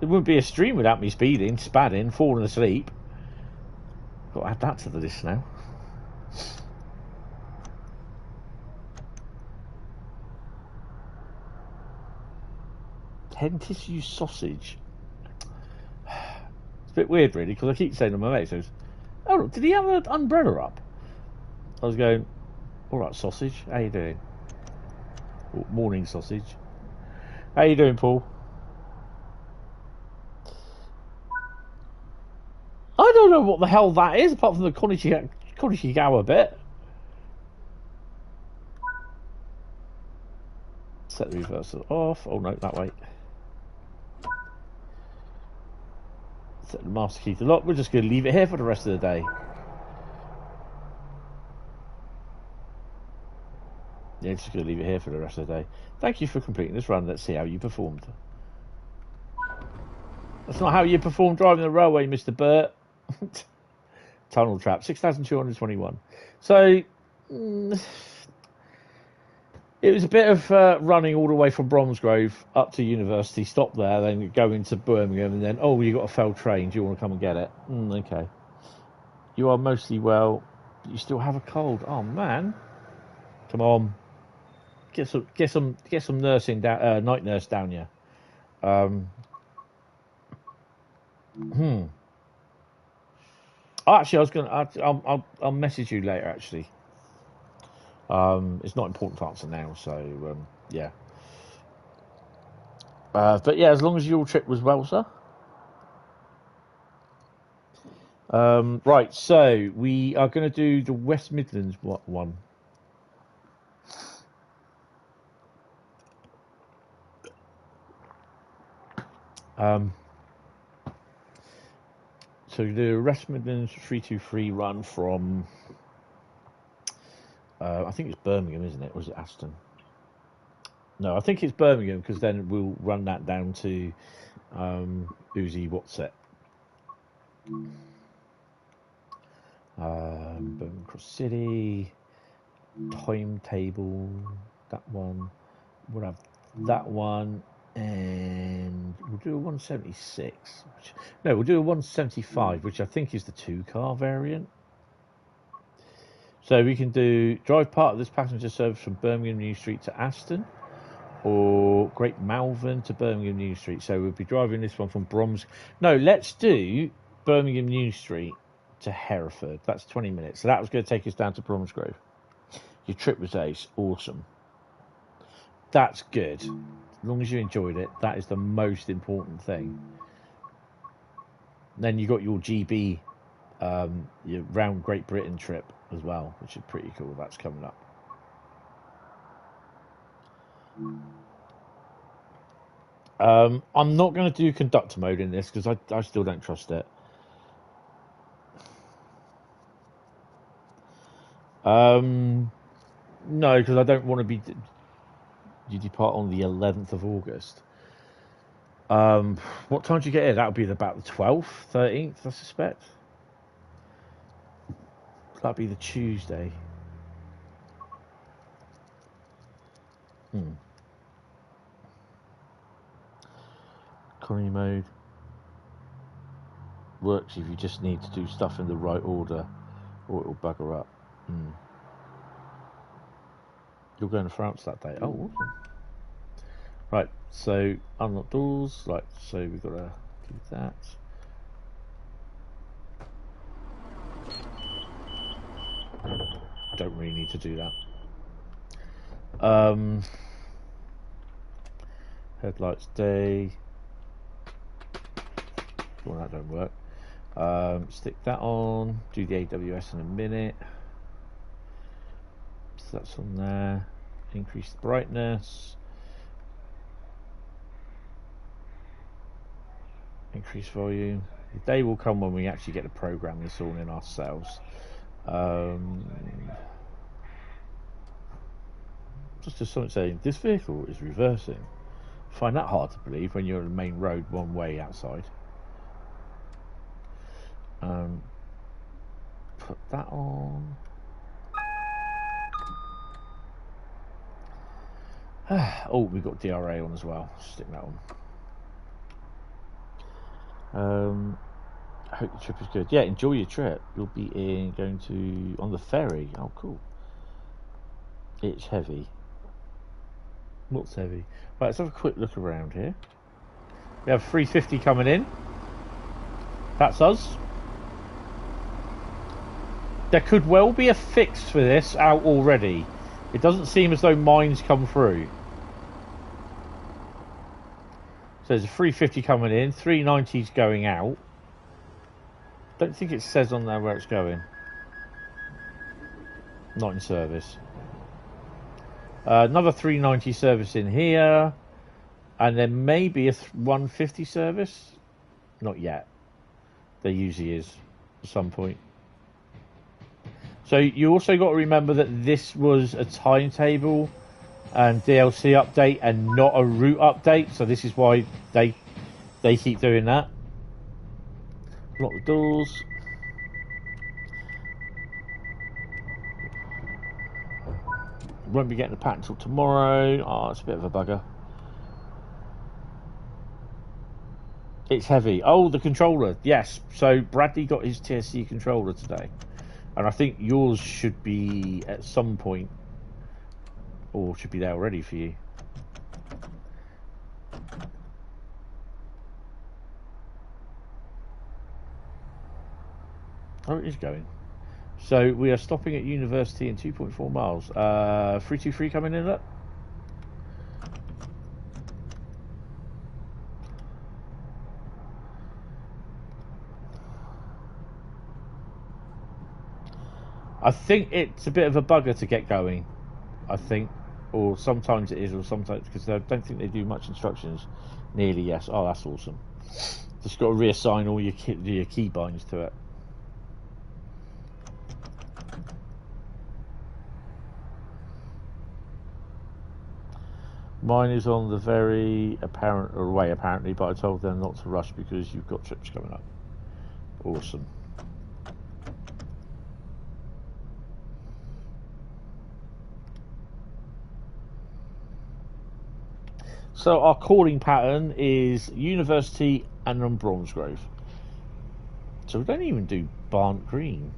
It wouldn't be a stream without me speeding, spadding, falling asleep. Got to add that to the list now. Hentis use sausage. It's a bit weird, really, because I keep saying to my mate, says, "Oh, look, did he have an umbrella up?" I was going, "All right, sausage. How you doing?" Oh, morning, sausage. How you doing, Paul? I don't know what the hell that is, apart from the Konnichiwa bit. Set the reverser off. Oh no, that way. Set the master key to lock. We're just going to leave it here for the rest of the day. Yeah, just going to leave it here for the rest of the day. Thank you for completing this run. Let's see how you performed. That's not how you performed driving the railway, Mr. Burt. Tunnel trap, 6,221. So, it was a bit of running all the way from Bromsgrove up to university, stop there, then go into Birmingham, and then, oh, you got a failed train. Do you want to come and get it? Okay. You are mostly well. But you still have a cold. Oh man, come on. Get some nursing down, night nurse down here. Actually, I was gonna. I'll message you later. Actually, it's not important to answer now. So yeah. But yeah, as long as your trip was well, sir. Right. So we are going to do the West Midlands one. So the West Midlands 323 run from, I think it's Birmingham, isn't it? Or is it Aston? No, I think it's Birmingham because then we'll run that down to Uzi Whatset. Birmingham Cross City, timetable, that one. We'll have that one, and we'll do a 176. No, we'll do a 175, which I think is the 2-car variant. So we can do drive part of this passenger service from Birmingham New Street to Aston, or Great Malvern to Birmingham New Street. So we'll be driving this one from Brom's. No, let's do Birmingham New Street to Hereford. That's 20 minutes. So that was going to take us down to Bromsgrove. Your trip was ace. Awesome. That's good. As long as you enjoyed it, that is the most important thing. Then you got your GB, your round Great Britain trip as well, which is pretty cool. That's coming up. I'm not going to do conductor mode in this because I still don't trust it. No, because I don't want to be. You depart on the 11th of August. What time do you get here? That'll be about the 12th, 13th, I suspect. That'll be the Tuesday. Economy mode works if you just need to do stuff in the right order, or it'll bugger up. You're going to France that day. Oh, awesome. Right, so unlock doors. Right, so we've got to do that. Don't really need to do that. Headlights day. Well, that don't work. Stick that on. Do the AWS in a minute. So that's on there. Increase the brightness. Increase volume. The day will come when we actually get to program this all in ourselves. Just as something saying, this vehicle is reversing. I find that hard to believe when you're on the main road one way outside. Put that on. Oh, we've got DRA on as well. Stick that on. I hope the trip is good. Yeah, enjoy your trip. You'll be on the ferry. Oh, cool. It's heavy. What's heavy? Right, let's have a quick look around here. We have 350 coming in. That's us. There could well be a fix for this out already. It doesn't seem as though mine's come through. So there's a 350 coming in, 390's going out. Don't think it says on there where it's going. Not in service. Another 390 service in here. And then maybe a 150 service. Not yet. There usually is at some point. So you also got to remember that this was a timetable and DLC update and not a route update. So this is why they keep doing that. Lock the doors. Won't be getting the pack until tomorrow. Oh, it's a bit of a bugger. It's heavy. Oh, the controller. Yes. So Bradley got his TSC controller today. And I think yours should be at some point, or should be there already for you. Oh, it is going. So we are stopping at University in 2.4 miles. 323 coming in up. I think it's a bit of a bugger to get going. I think, or sometimes it is, or sometimes because I don't think they do much instructions. Nearly yes. Oh, that's awesome. Just got to reassign all your key binds to it. Mine is on the very apparent way, apparently, but I told them not to rush because you've got trips coming up. Awesome. So our calling pattern is University and on Bromsgrove. So we don't even do Barnt Green.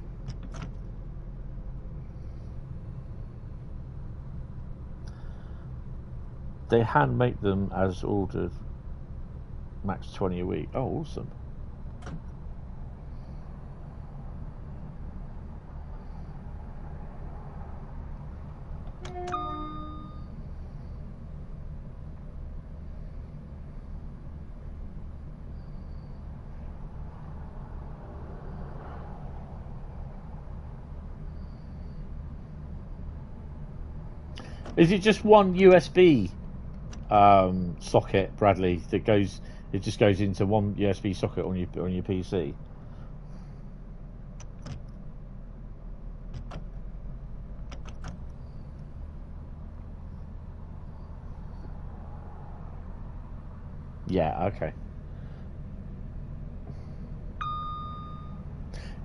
They hand make them as ordered, max 20 a week. Oh, awesome. Is it just one USB socket, Bradley, that goes? It just goes into one USB socket on your PC. Yeah. Okay.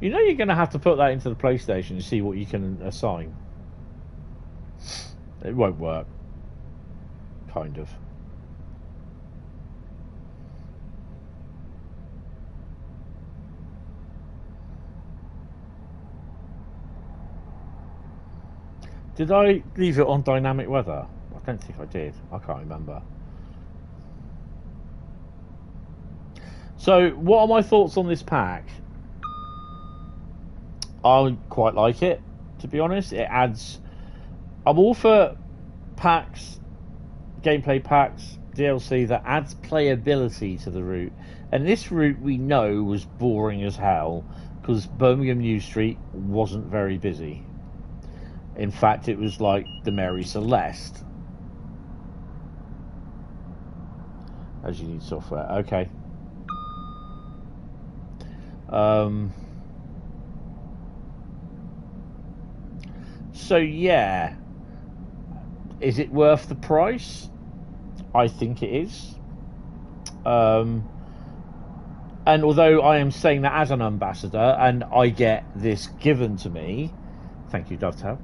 You know you're going to have to put that into the PlayStation and see what you can assign. It won't work. Kind of. Did I leave it on dynamic weather? I don't think I did. I can't remember. So, what are my thoughts on this pack? I quite like it, to be honest. It adds... I'm all for packs, gameplay packs, DLC that adds playability to the route. And this route we know was boring as hell because Birmingham New Street wasn't very busy. In fact, it was like the Mary Celeste. As you need software. Okay. So yeah, is it worth the price? I think it is. And although I am saying that as an ambassador and I get this given to me, thank you, Dovetail.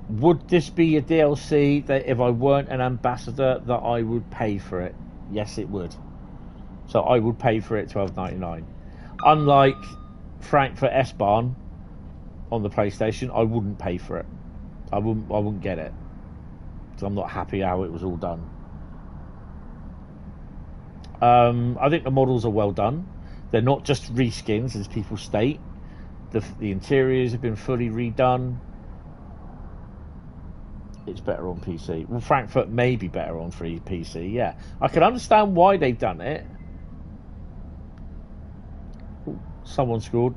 Would this be a DLC that if I weren't an ambassador that I would pay for it? Yes, it would. So I would pay for it $12.99. Unlike Frankfurt S-Bahn on the PlayStation, I wouldn't pay for it. I wouldn't get it. So I'm not happy how it was all done. I think the models are well done. They're not just reskins, as people state. The interiors have been fully redone. It's better on PC. Well, Frankfurt may be better on free PC, yeah. I can understand why they've done it. Ooh, someone scored.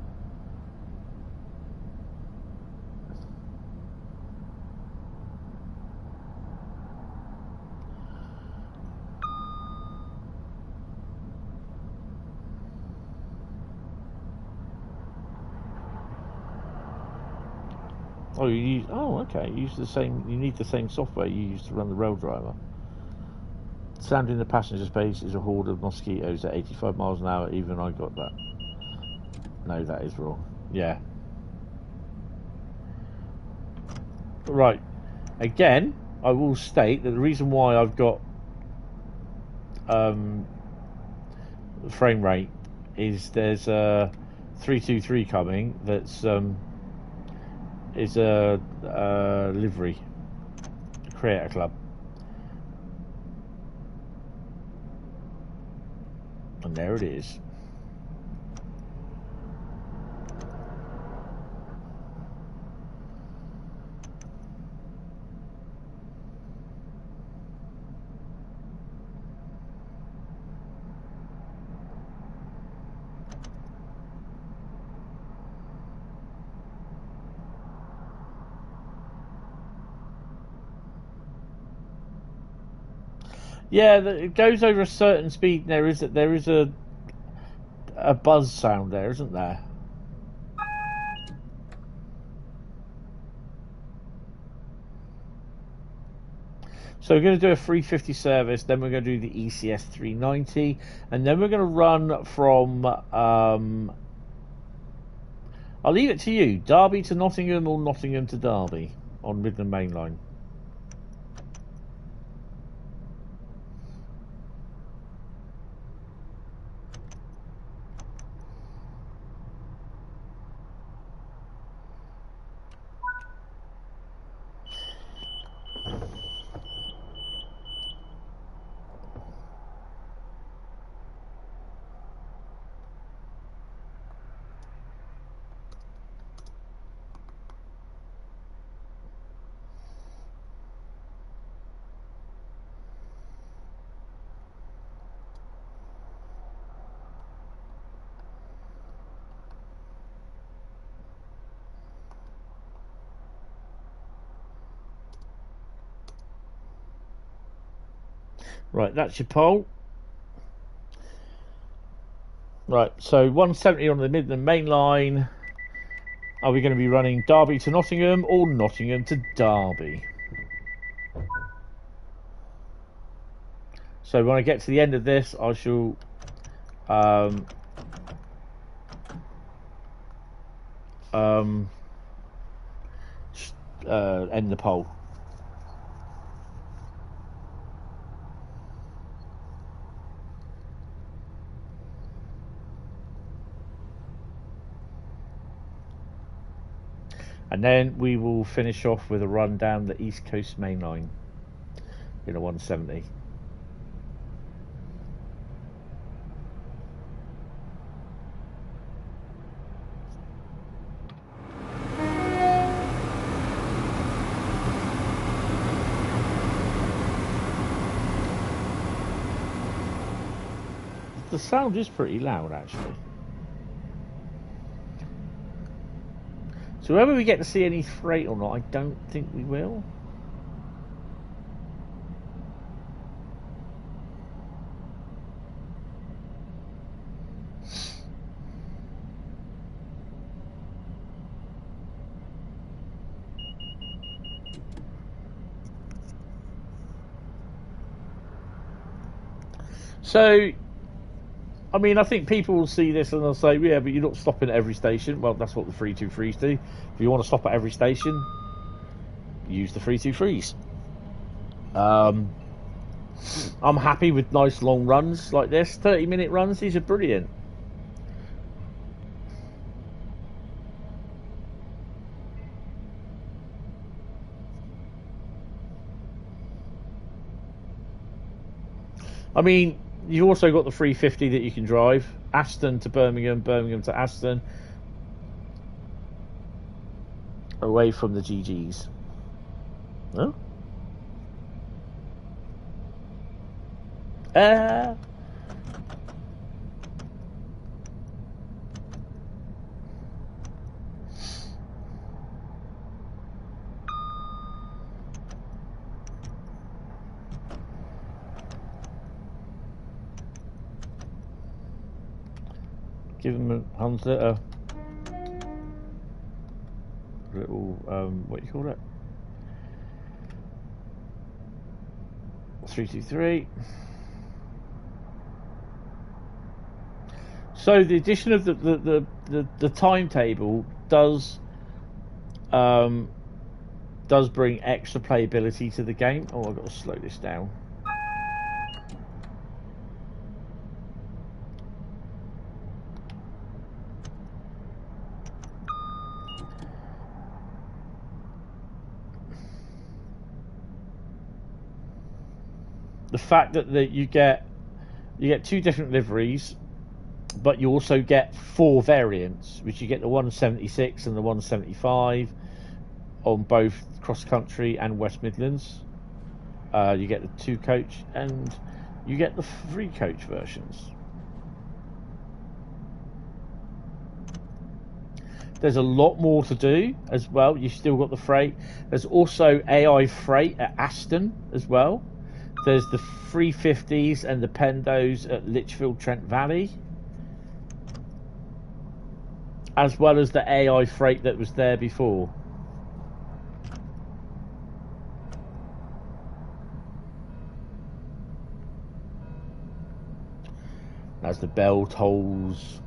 Oh, okay. You use the same. You need the same software you use to run the rail driver. Sound in the passenger space is a horde of mosquitoes at 85 miles an hour. Even I got that. No, that is wrong. Yeah. Right. Again, I will state that the reason why I've got frame rate is there's a 323 coming. That's is a livery creator club, and there it is. Yeah, it goes over a certain speed. There is a buzz sound there, isn't there? So we're going to do a 350 service, then we're going to do the ECS 390, and then we're going to run from, I'll leave it to you, Derby to Nottingham or Nottingham to Derby on Midland Main Line. Right, that's your poll. Right, so 170 on the Midland Main Line. Are we going to be running Derby to Nottingham or Nottingham to Derby? So when I get to the end of this, I shall end the poll. And then we will finish off with a run down the East Coast Main Line in a 170. The sound is pretty loud, actually. So whether we get to see any freight or not, I don't think we will. So, I mean, I think people will see this and they'll say, yeah, but you're not stopping at every station. Well, that's what the 323s do. If you want to stop at every station, use the 323s. I'm happy with nice long runs like this. 30-minute runs, these are brilliant. I mean, you've also got the 350 that you can drive. Aston to Birmingham, Birmingham to Aston. Away from the GGs. No? Give them a Hunter, little, what do you call it? 323. So the addition of the timetable does bring extra playability to the game. Oh, I've got to slow this down. The fact that you get two different liveries, but you also get 4 variants, which you get the 176 and the 175 on both cross country and West Midlands. You get the 2 coach and you get the 3 coach versions. There's a lot more to do as well. You've still got the freight. There's also AI freight at Aston as well. There's the 350s and the Pendos at Lichfield Trent Valley, as well as the AI freight that was there before. As the bell tolls.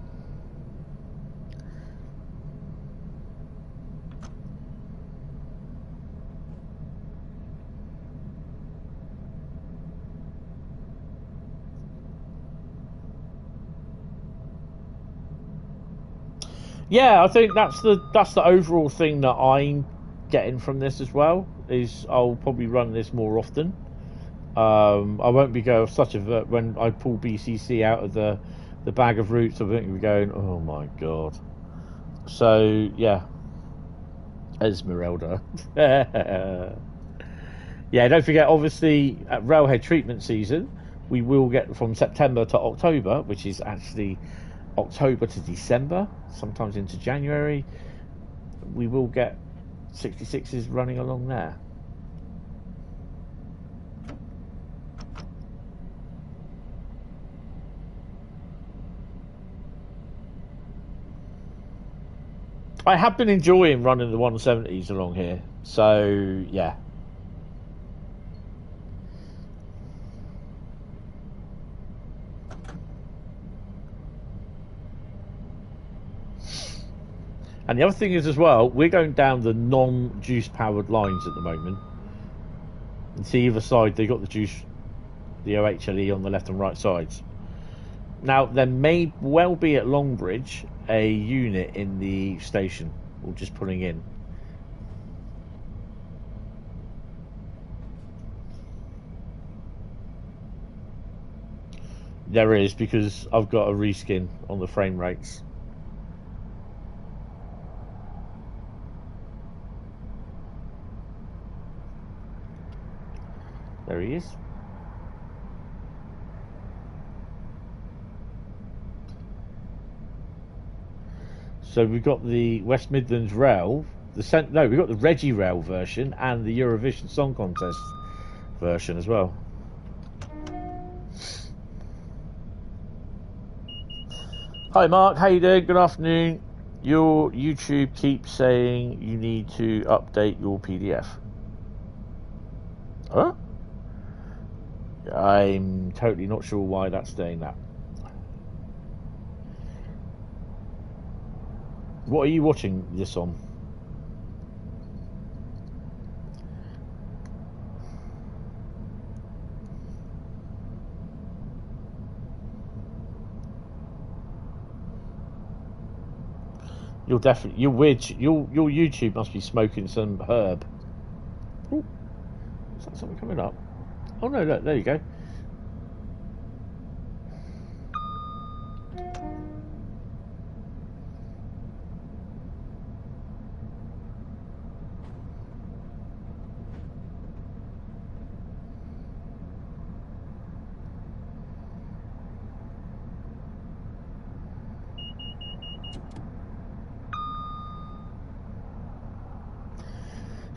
Yeah, I think that's the overall thing that I'm getting from this as well. Is I'll probably run this more often. I won't be going such a when I pull BCC out of the bag of routes. I won't be going, oh my god. So yeah, Esmeralda. Yeah, don't forget. Obviously, at railhead treatment season, we will get from September to October, which is actually October to December, sometimes into January, we will get 66s running along there. I have been enjoying running the 170s along here, so yeah. And the other thing is as well, we're going down the non-juice powered lines at the moment. And see either side, they got the juice, the OHLE on the left and right sides. Now, there may well be at Longbridge a unit in the station, or just pulling in. There is, because I've got a reskin on the frame rates. There he is. So we've got the West Midlands Rail, we've got the Reggie Rail version and the Eurovision Song Contest version as well. Hi Mark, how you doing? Good afternoon. Your YouTube keeps saying you need to update your PDF. Huh? I'm totally not sure why that's saying that. What are you watching this on? You're definitely, you're weird. Your YouTube must be smoking some herb. Ooh, is that something coming up? Oh no, look, there you go.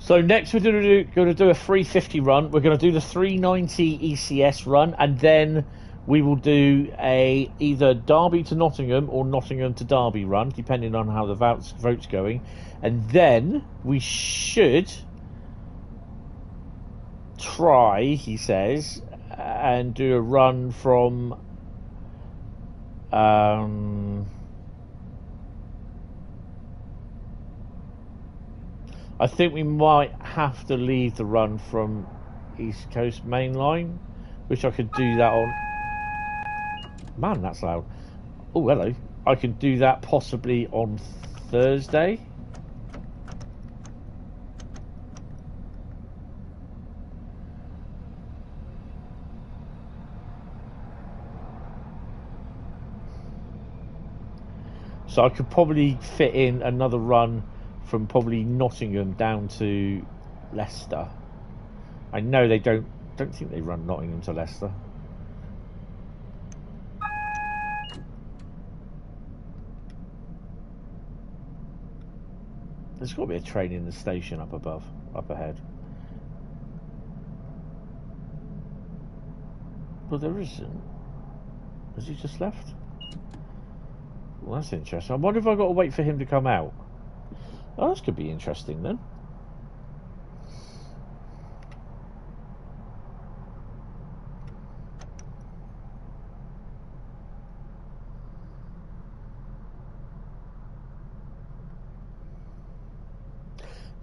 So next we're going to do a 350 run. We're going to do the 390 ECS run, and then we will do a either Derby to Nottingham or Nottingham to Derby run, depending on how the vote's going. And then we should try, he says, and do a run from I think we might have to leave the run from East Coast Main Line, which I could do that on. Man, that's loud. Oh, hello. I can do that possibly on Thursday. So I could probably fit in another run from probably Nottingham down to Leicester. I know they don't think they run Nottingham to Leicester. There's got to be a train in the station up ahead. Well, there isn't. Has he just left? Well, that's interesting. I wonder if I've got to wait for him to come out. Oh, this could be interesting then.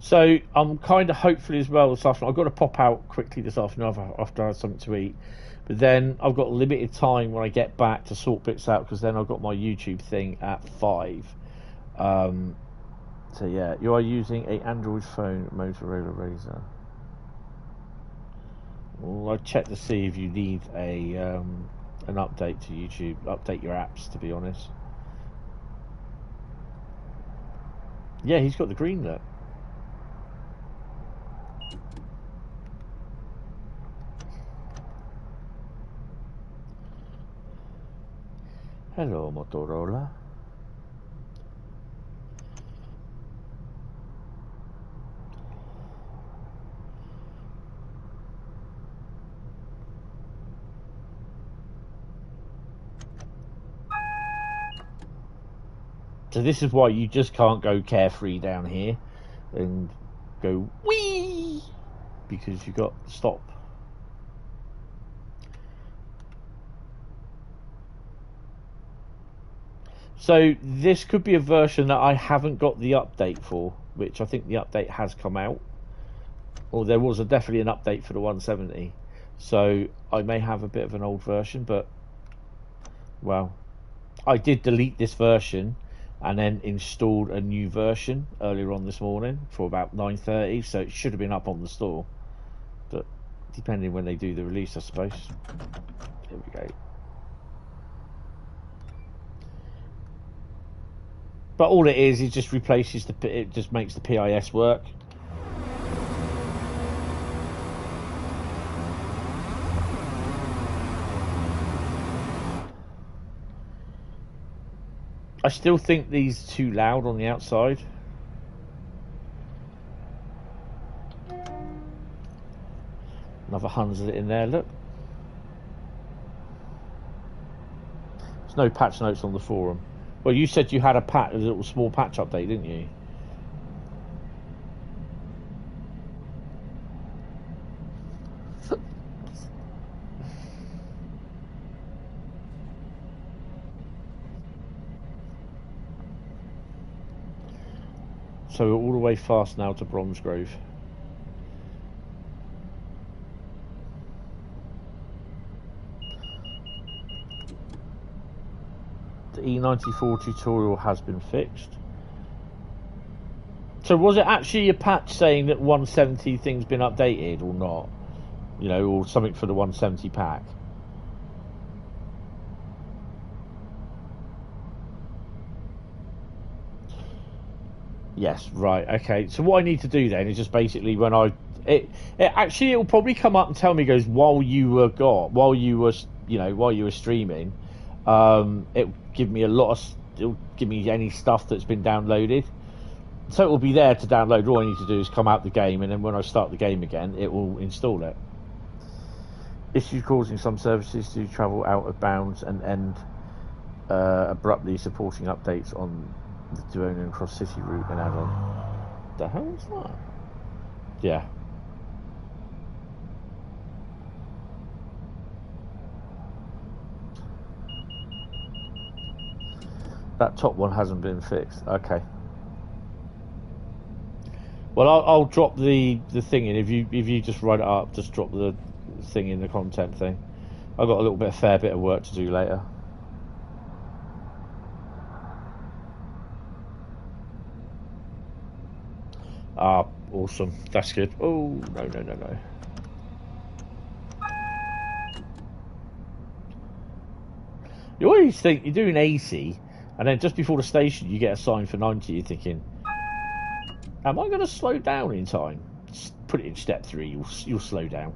So I'm kind of hopefully as well this afternoon. I've got to pop out quickly this afternoon after I had something to eat. But then I've got limited time when I get back to sort bits out, because then I've got my YouTube thing at 5. So yeah, you are using a Android phone, Motorola Razr. Well, I check to see if you need a an update to YouTube, update your apps, to be honest. Yeah, he's got the green look. Hello, Motorola. So this is why you just can't go carefree down here and go wee, because you got to stop. So this could be a version that I haven't got the update for, which I think the update has come out, or there was definitely an update for the 170. So I may have a bit of an old version, but well, I did delete this version and then installed a new version earlier on this morning for about 9:30, so it should have been up on the store, but depending when they do the release, I suppose. Here we go. But all it is just replaces it just makes the PIS work. I still think these are too loud on the outside. Another 100 in there, look. There's no patch notes on the forum. Well, you said you had a little small patch update, didn't you? So we're all the way fast now to Bromsgrove. The E94 tutorial has been fixed. So was it actually a patch saying that 170 thing's been updated or not? You know, or something for the 170 pack? Yes, right, okay. So what I need to do then is just basically when it'll probably come up and tell me, goes, while you were streaming, it'll give me it'll give me any stuff that's been downloaded. So it will be there to download. All I need to do is come out the game, and then when I start the game again, it will install it. Issues causing some services to travel out of bounds and end abruptly, supporting updates on the Birmingham Cross City Route and add-on. The hell was that? Yeah. That top one hasn't been fixed. Okay. Well, I'll drop the thing in. If you just write it up, just drop the thing in the content thing. I've got a fair bit of work to do later. Ah, awesome. That's good. Oh, no. You always think you're doing 80, and then just before the station you get a sign for 90, you're thinking, am I going to slow down in time? Just put it in step 3, you'll slow down.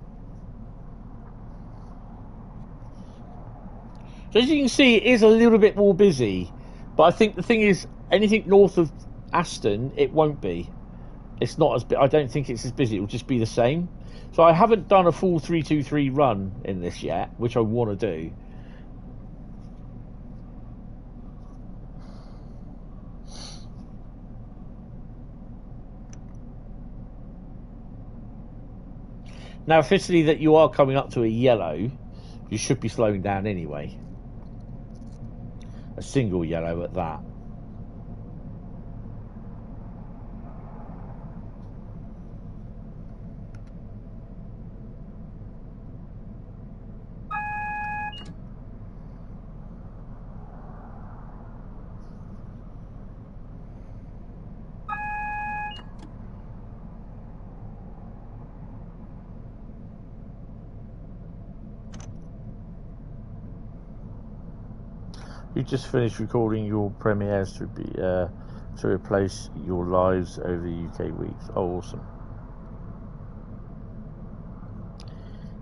So as you can see, it is a little bit more busy, but I think the thing is, anything north of Aston, it won't be. It's not as I don't think it's as busy. It'll just be the same. So I haven't done a full 323 run in this yet, which I want to do. Now, officially that you are coming up to a yellow, you should be slowing down anyway. A single yellow at that. You just finished recording your premieres to be to replace your lives over UK weeks. Oh, awesome.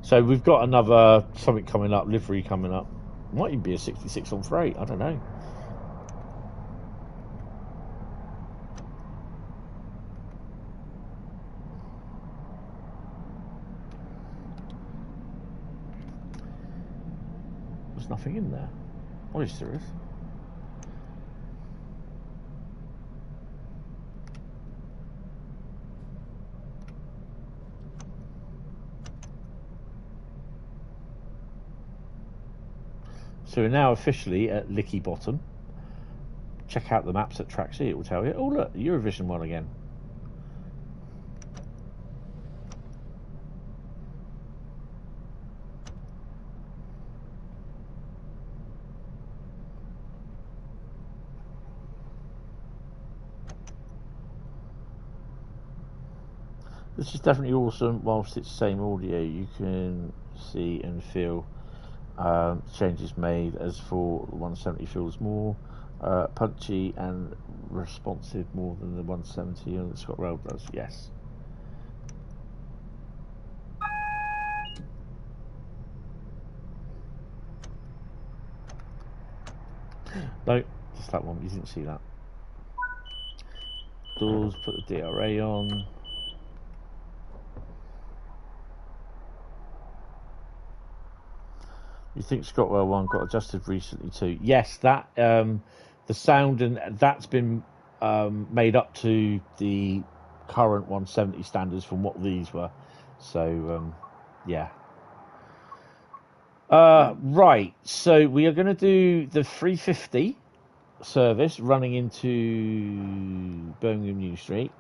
So we've got another something coming up, livery coming up. Might even be a 66 on freight, I don't know. There's nothing in there. Oh, yes, there is. So we're now officially at Licky Bottom. Check out the maps at Track C, it will tell you. Oh look, Eurovision one again. This is definitely awesome. Whilst it's the same audio, you can see and feel changes made. As for the 170 feels more punchy and responsive more than the 170 on the ScotRail does. Yes. No, just that one. You didn't see that. Doors. Put the DRA on. You think ScotRail 1 got adjusted recently too? Yes, that the sound and that's been made up to the current 170 standards from what these were. So yeah. Right, so we are going to do the 350 service running into Birmingham New Street.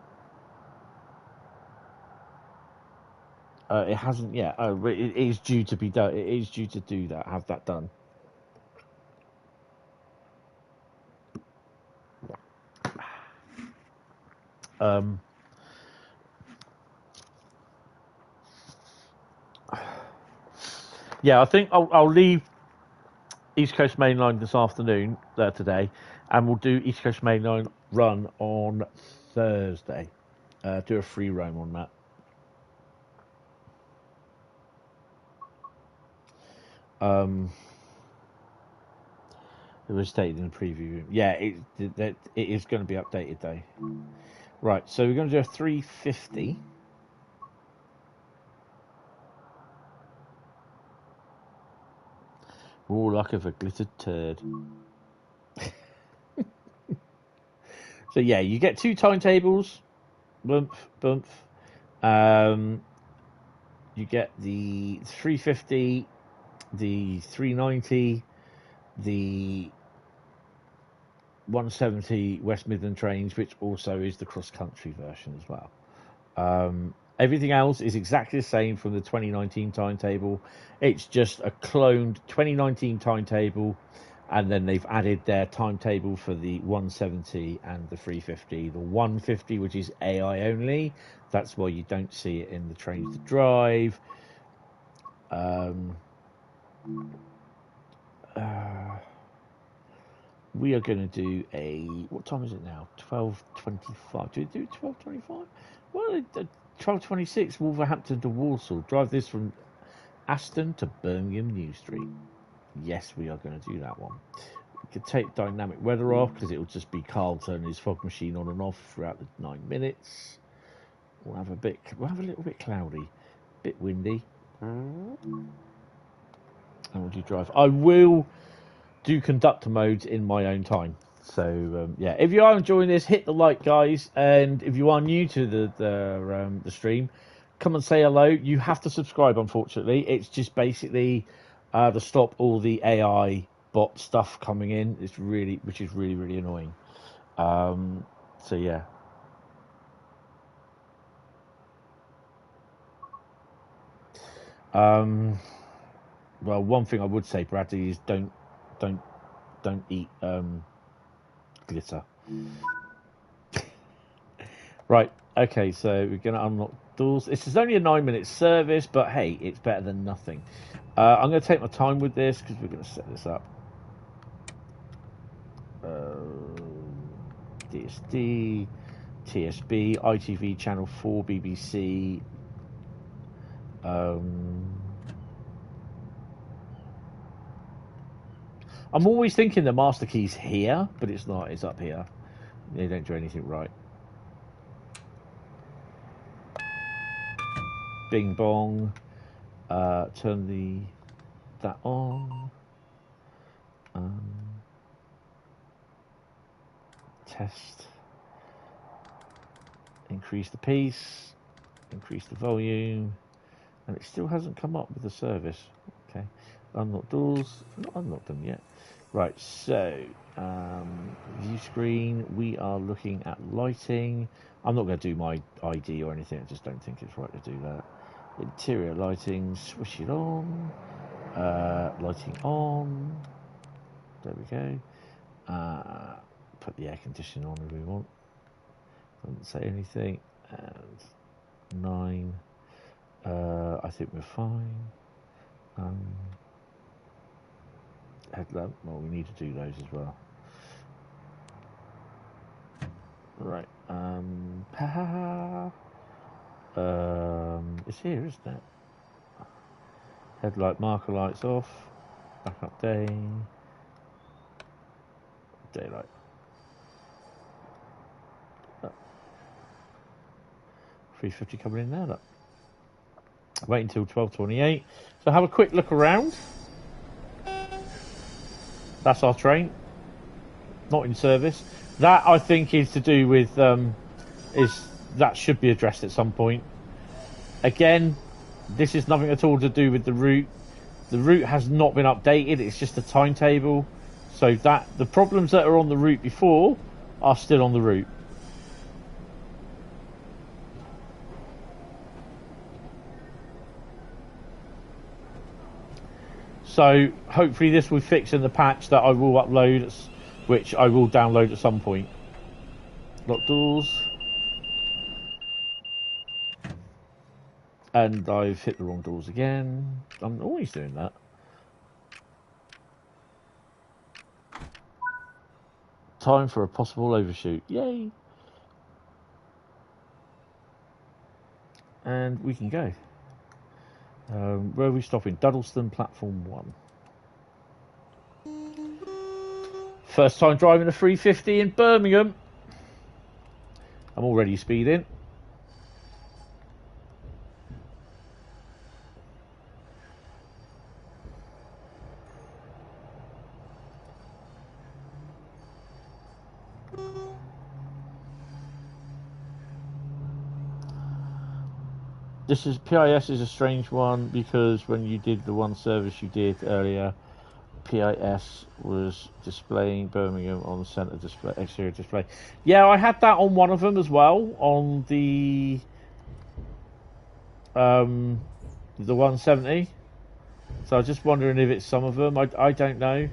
It hasn't yet. Oh, it is due to be done. It is due to do that. Have that done. Yeah, I think I'll leave East Coast Main Line this afternoon today, and we'll do East Coast Main Line run on Thursday. Do a free roam on that. It was stated in the preview. Yeah, it is going to be updated though. Right, so we're going to do a 350. More luck of a glittered turd. So yeah, you get two timetables. Bump, bump. You get the 350, the 390, the 170 West Midland trains, which also is the cross-country version as well. Everything else is exactly the same from the 2019 timetable. It's just a cloned 2019 timetable, and then they've added their timetable for the 170 and the 350. The 150, which is AI only, that's why you don't see it in the trains to drive. We are going to do a... What time is it now? 12:25. Do we do 12:25? Well, 12:26, Wolverhampton to Walsall. Drive this from Aston to Birmingham New Street. Yes, we are going to do that one. We could take dynamic weather off because it will just be Carl turning his fog machine on and off throughout the 9 minutes. We'll have a little bit cloudy, a bit windy. And we'll do drive. I will do conductor modes in my own time. So yeah, if you are enjoying this, hit the like, guys, and if you are new to the stream, come and say hello. You have to subscribe, unfortunately. It's just basically to stop all the AI bot stuff coming in. Which is really annoying. So yeah. Well, one thing I would say, Bradley, is don't eat glitter. Right, okay, so we're going to unlock doors. This is only a 9-minute service, but hey, it's better than nothing. I'm going to take my time with this because we're going to set this up. DSD, TSB, ITV Channel 4, BBC. I'm always thinking the master key's here, but it's not. It's up here. They don't do anything right. Bing bong. Turn that on. Test. Increase the pace. Increase the volume. And it still hasn't come up with the service. Okay. Unlock doors. Not unlocked them yet. Right, so view screen, we are looking at lighting. I'm not going to do my ID or anything, I just don't think it's right to do that. Interior lighting, switch it on. Lighting on. There we go. Put the air conditioning on if we want. Doesn't say anything. And 9. I think we're fine. Headlamp, well, we need to do those as well. Right. It's here, isn't it? Headlight marker lights off. Backup day. Daylight. 350 coming in now, look. Wait until 12:28. So have a quick look around. That's our train. Not in service. That I think is to do with that should be addressed at some point. Again, this is nothing at all to do with the route. The route has not been updated. It's just a timetable. So that the problems that are on the route before are still on the route. So hopefully this will fix in the patch that I will upload, which I will download at some point. Lock doors. And I've hit the wrong doors again. I'm always doing that. Time for a possible overshoot. Yay! And we can go. Where are we stopping? Dudleston, platform 1. First time driving a 350 in Birmingham. I'm already speeding. This is PIS is a strange one because when you did the one service you did earlier, PIS was displaying Birmingham on the centre display, exterior display. Yeah, I had that on one of them as well on the 170. So I was just wondering if it's some of them. I don't know.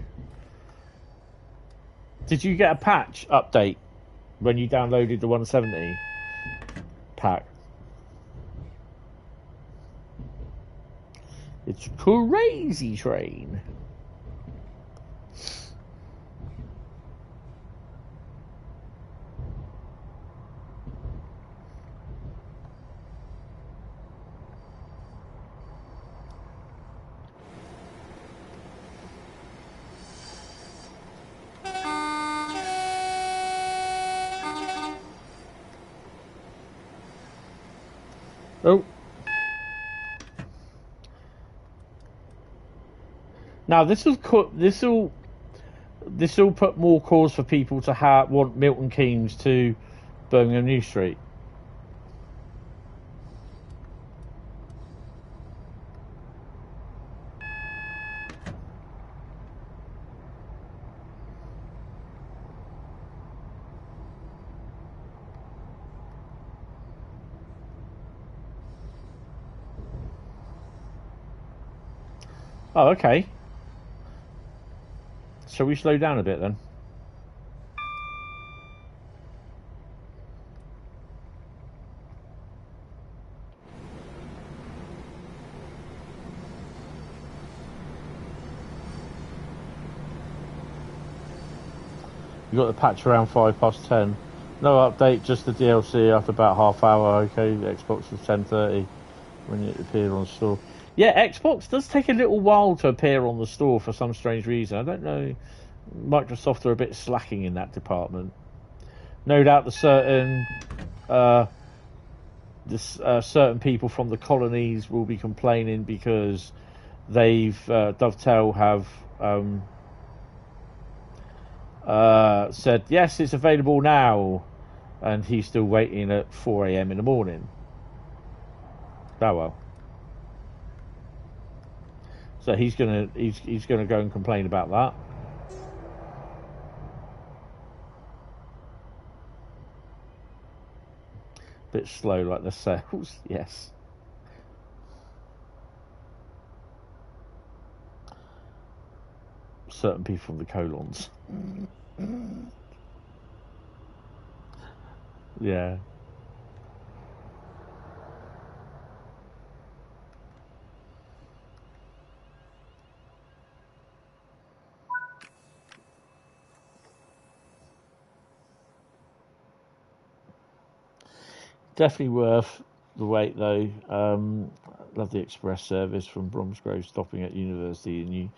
Did you get a patch update when you downloaded the 170 pack? It's crazy train. Oh. Now this will put more cause for people to want Milton Keynes to Birmingham New Street. Oh, okay. Shall we slow down a bit then? You got the patch around 10:05. No update, just the DLC after about half hour. Okay, the Xbox was 10:30 when it appeared on the store. Yeah, Xbox does take a little while to appear on the store for some strange reason. I don't know. Microsoft are a bit slacking in that department. No doubt the certain people from the colonies will be complaining because they've Dovetail have said yes, it's available now, and he's still waiting at 4 a.m. in the morning. Oh well. So he's gonna go and complain about that. Bit slow like the sales, yes. Certain people from the colons. Yeah. Definitely worth the wait though. Love the express service from Bromsgrove stopping at University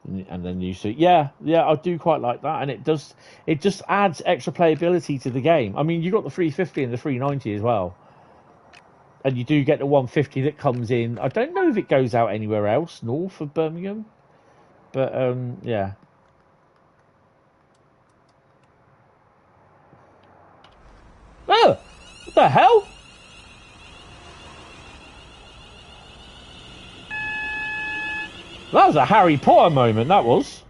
and then you see. Yeah, I do quite like that, and it just adds extra playability to the game. I mean, you got the 350 and the 390 as well, and you do get the 150 that comes in. I don't know if it goes out anywhere else north of Birmingham, but yeah. Oh, what the hell? That was a Harry Potter moment, that was.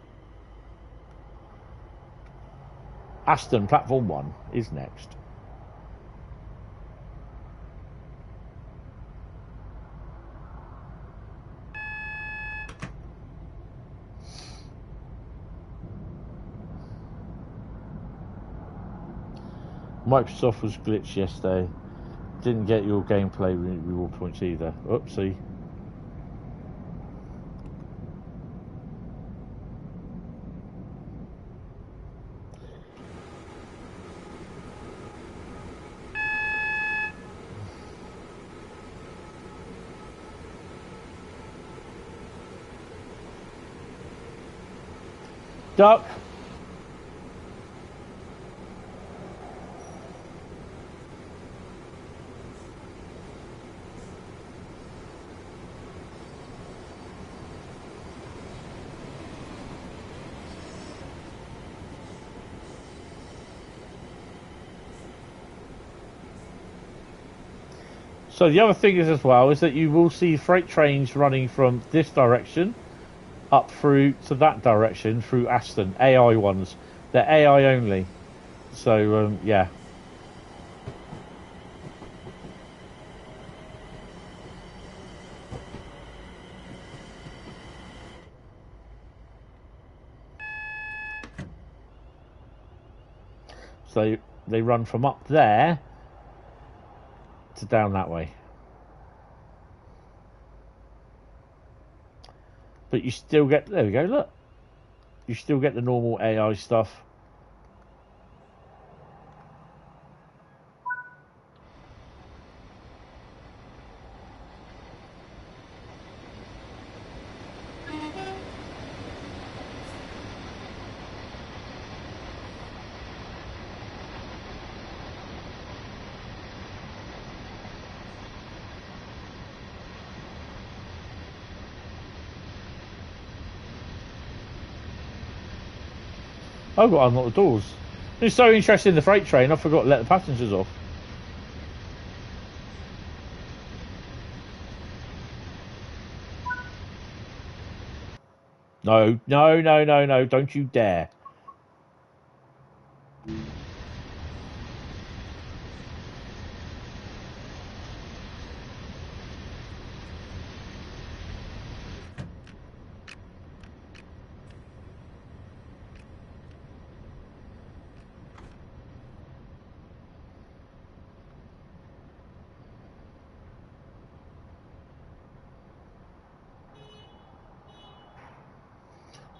Aston, platform 1 is next. Microsoft was glitched yesterday. Didn't get your gameplay reward points either. Oopsie. Duck. So the other thing is as well is that you will see freight trains running from this direction up through to that direction through Aston. AI ones. They're AI only. So yeah. So they run from up there to down that way. But you still get, there we go, look. You still get the normal AI stuff. I've got to unlock the doors. It's so interesting in the freight train, I forgot to let the passengers off. No, don't you dare.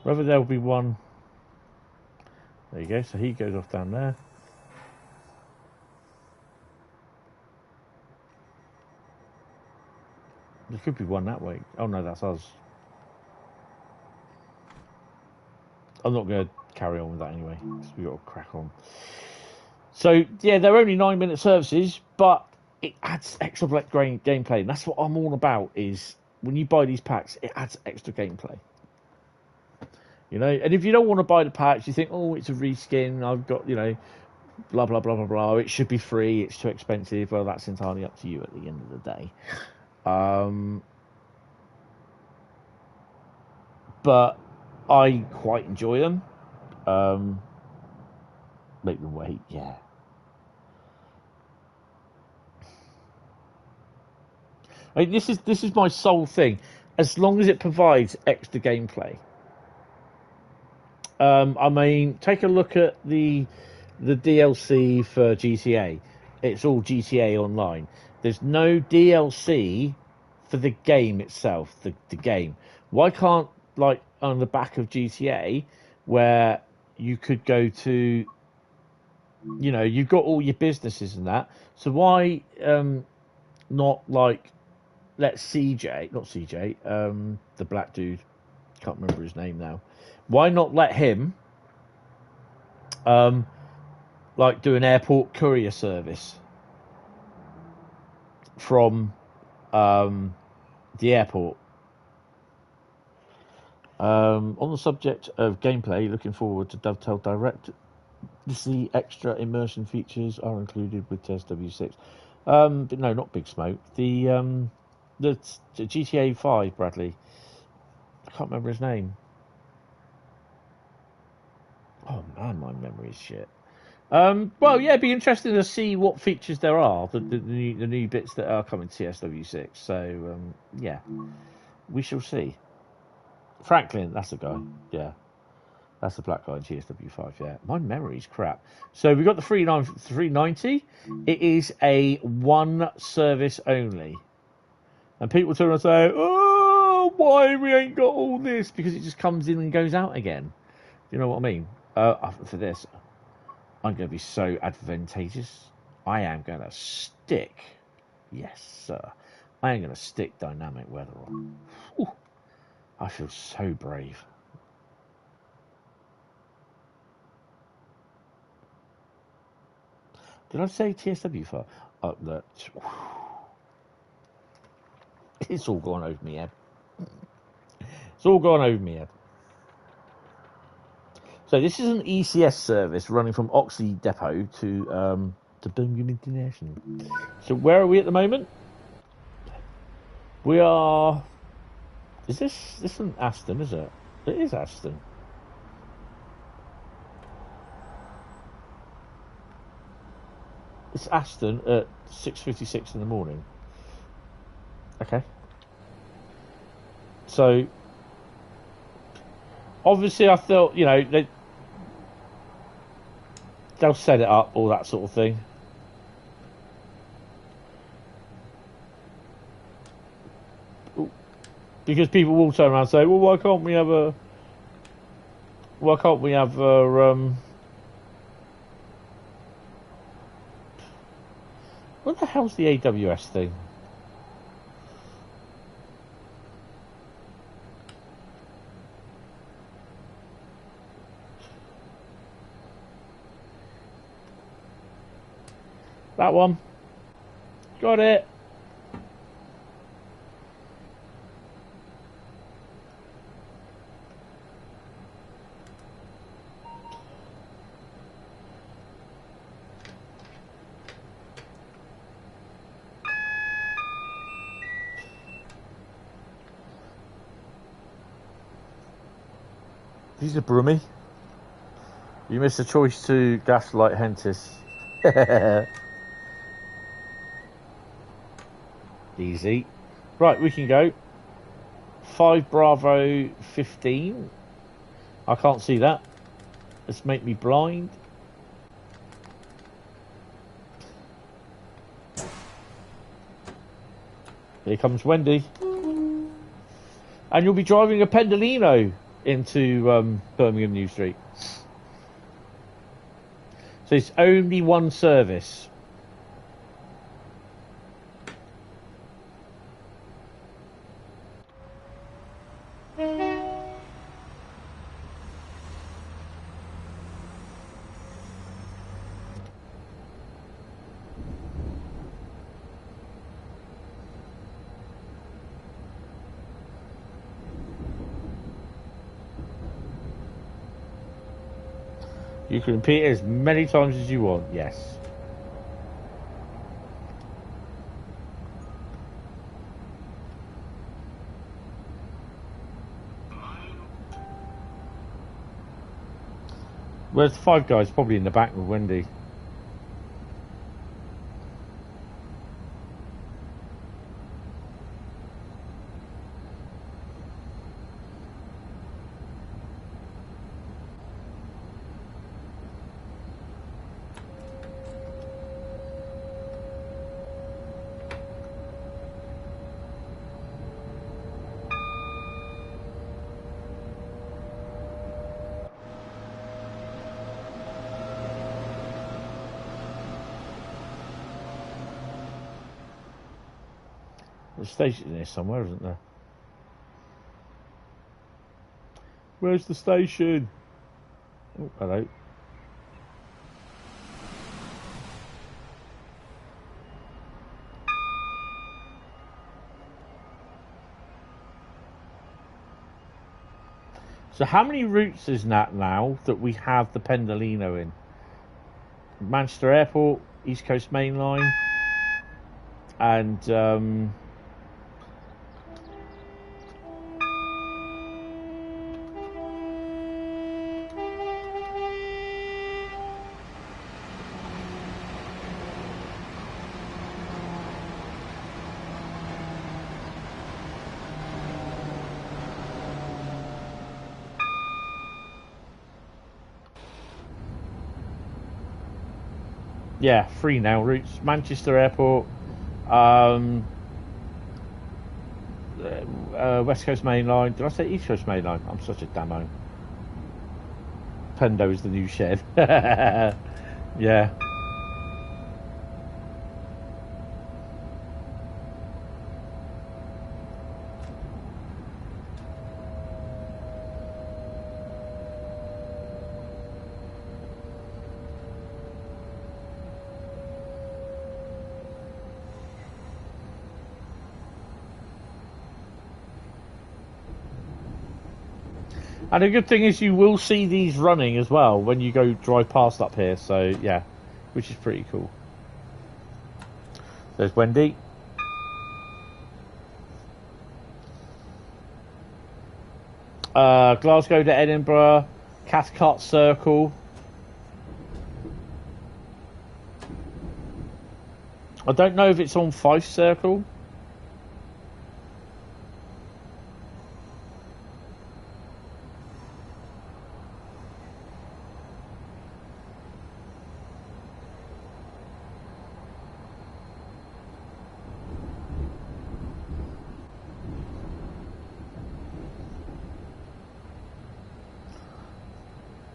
Whether there'll be one. There you go, so he goes off down there. could be one that way. Oh no, that's us. I'm not going to carry on with that anyway, because we've got to crack on. So, yeah, they're only 9-minute services, but it adds extra gameplay. And that's what I'm all about, is when you buy these packs, it adds extra gameplay. You know, and if you don't want to buy the packs, you think, oh, it's a reskin, I've got, you know, blah, blah, blah, blah, blah, it should be free, it's too expensive. Well, that's entirely up to you at the end of the day. But I quite enjoy them. Make them wait, yeah. I mean, this is my sole thing. As long as it provides extra gameplay. I mean, take a look at the DLC for GTA. It's all GTA Online. There's no DLC for the game itself. The game. Why can't, like, on the back of GTA, where you could go to, you know, you've got all your businesses and that. So why not, like, let not CJ, the black dude, can't remember his name now. Why not let him, like, do an airport courier service from the airport? On the subject of gameplay, looking forward to Dovetail Direct. The extra immersion features are included with TSW6. But no, not Big Smoke. The GTA 5, Bradley. I can't remember his name. Oh man, my memory is shit. Well, yeah, it'd be interesting to see what features there are, the new bits that are coming to TSW6. So, yeah, we shall see. Franklin, that's the guy. Yeah, that's the black guy in TSW5. Yeah, my memory's crap. So we got the 390. It is a one service only, and people turn around and say, "Oh, why we ain't got all this?" Because it just comes in and goes out again. You know what I mean? For this, I'm going to be so advantageous. I am going to stick. Yes, sir. I am going to stick dynamic weather on. Ooh, I feel so brave. Did I say TSW5? Look. It's all gone over me head. It's all gone over me head. So this is an ECS service running from Oxley Depot to Birmingham International. So where are we at the moment? We are. Is this isn't Aston, is it? It is Aston. It's Aston at 6:56 in the morning. Okay. So obviously, I thought, you know, they'll set it up, all that sort of thing. Because people will turn around and say, well, why can't we have a what the hell's the AWS thing? That one. Got it. These are Brummy. You missed a choice to gaslight Hentis. Easy. Right, we can go. 5 Bravo 15. I can't see that. Let's make me blind. Here comes Wendy. And you'll be driving a Pendolino into Birmingham New Street. So it's only one service. You can repeat it as many times as you want, yes. Where's the five guys? Probably in the back with Wendy. There's a station there somewhere, isn't there? Where's the station? Oh, hello. So how many routes is that now that we have the Pendolino in? Manchester Airport, East Coast Main Line, and yeah, 3 now routes. Manchester Airport, West Coast Main Line. Did I say East Coast Main Line? I'm such a damo. Pendo is the new shed. Yeah. And the good thing is you will see these running as well when you go drive past up here. So, yeah, which is pretty cool. There's Wendy. Glasgow to Edinburgh. Cathcart Circle. I don't know if it's on Fife Circle.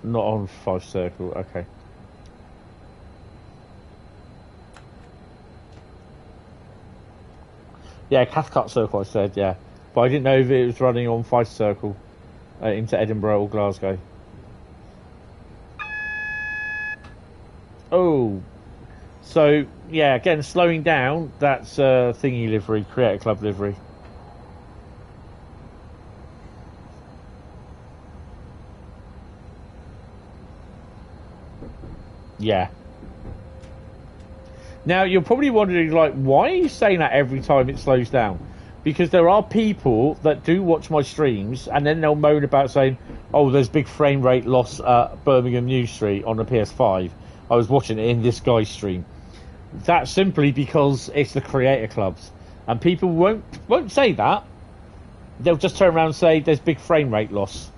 Not on Fife Circle, okay. Yeah, Cathcart Circle I said, yeah. But I didn't know if it was running on Fife Circle into Edinburgh or Glasgow. Oh. So, yeah, again, slowing down, that's thingy livery, Creator Club livery. Yeah. Now, you're probably wondering, like, why are you saying that every time it slows down? Because there are people that do watch my streams, and then they'll moan about saying, oh, there's big frame rate loss at Birmingham New Street on the PS5. I was watching it in this guy's stream. That's simply because it's the Creator Clubs. And people won't say that. They'll just turn around and say, there's big frame rate loss.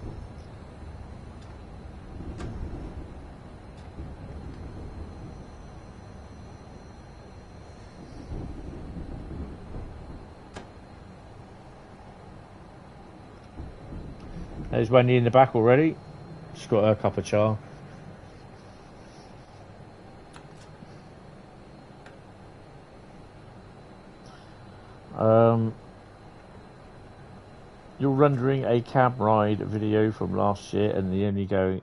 There's Wendy in the back already. She's got her cup of char. You're rendering a cab ride video from last year, and the only going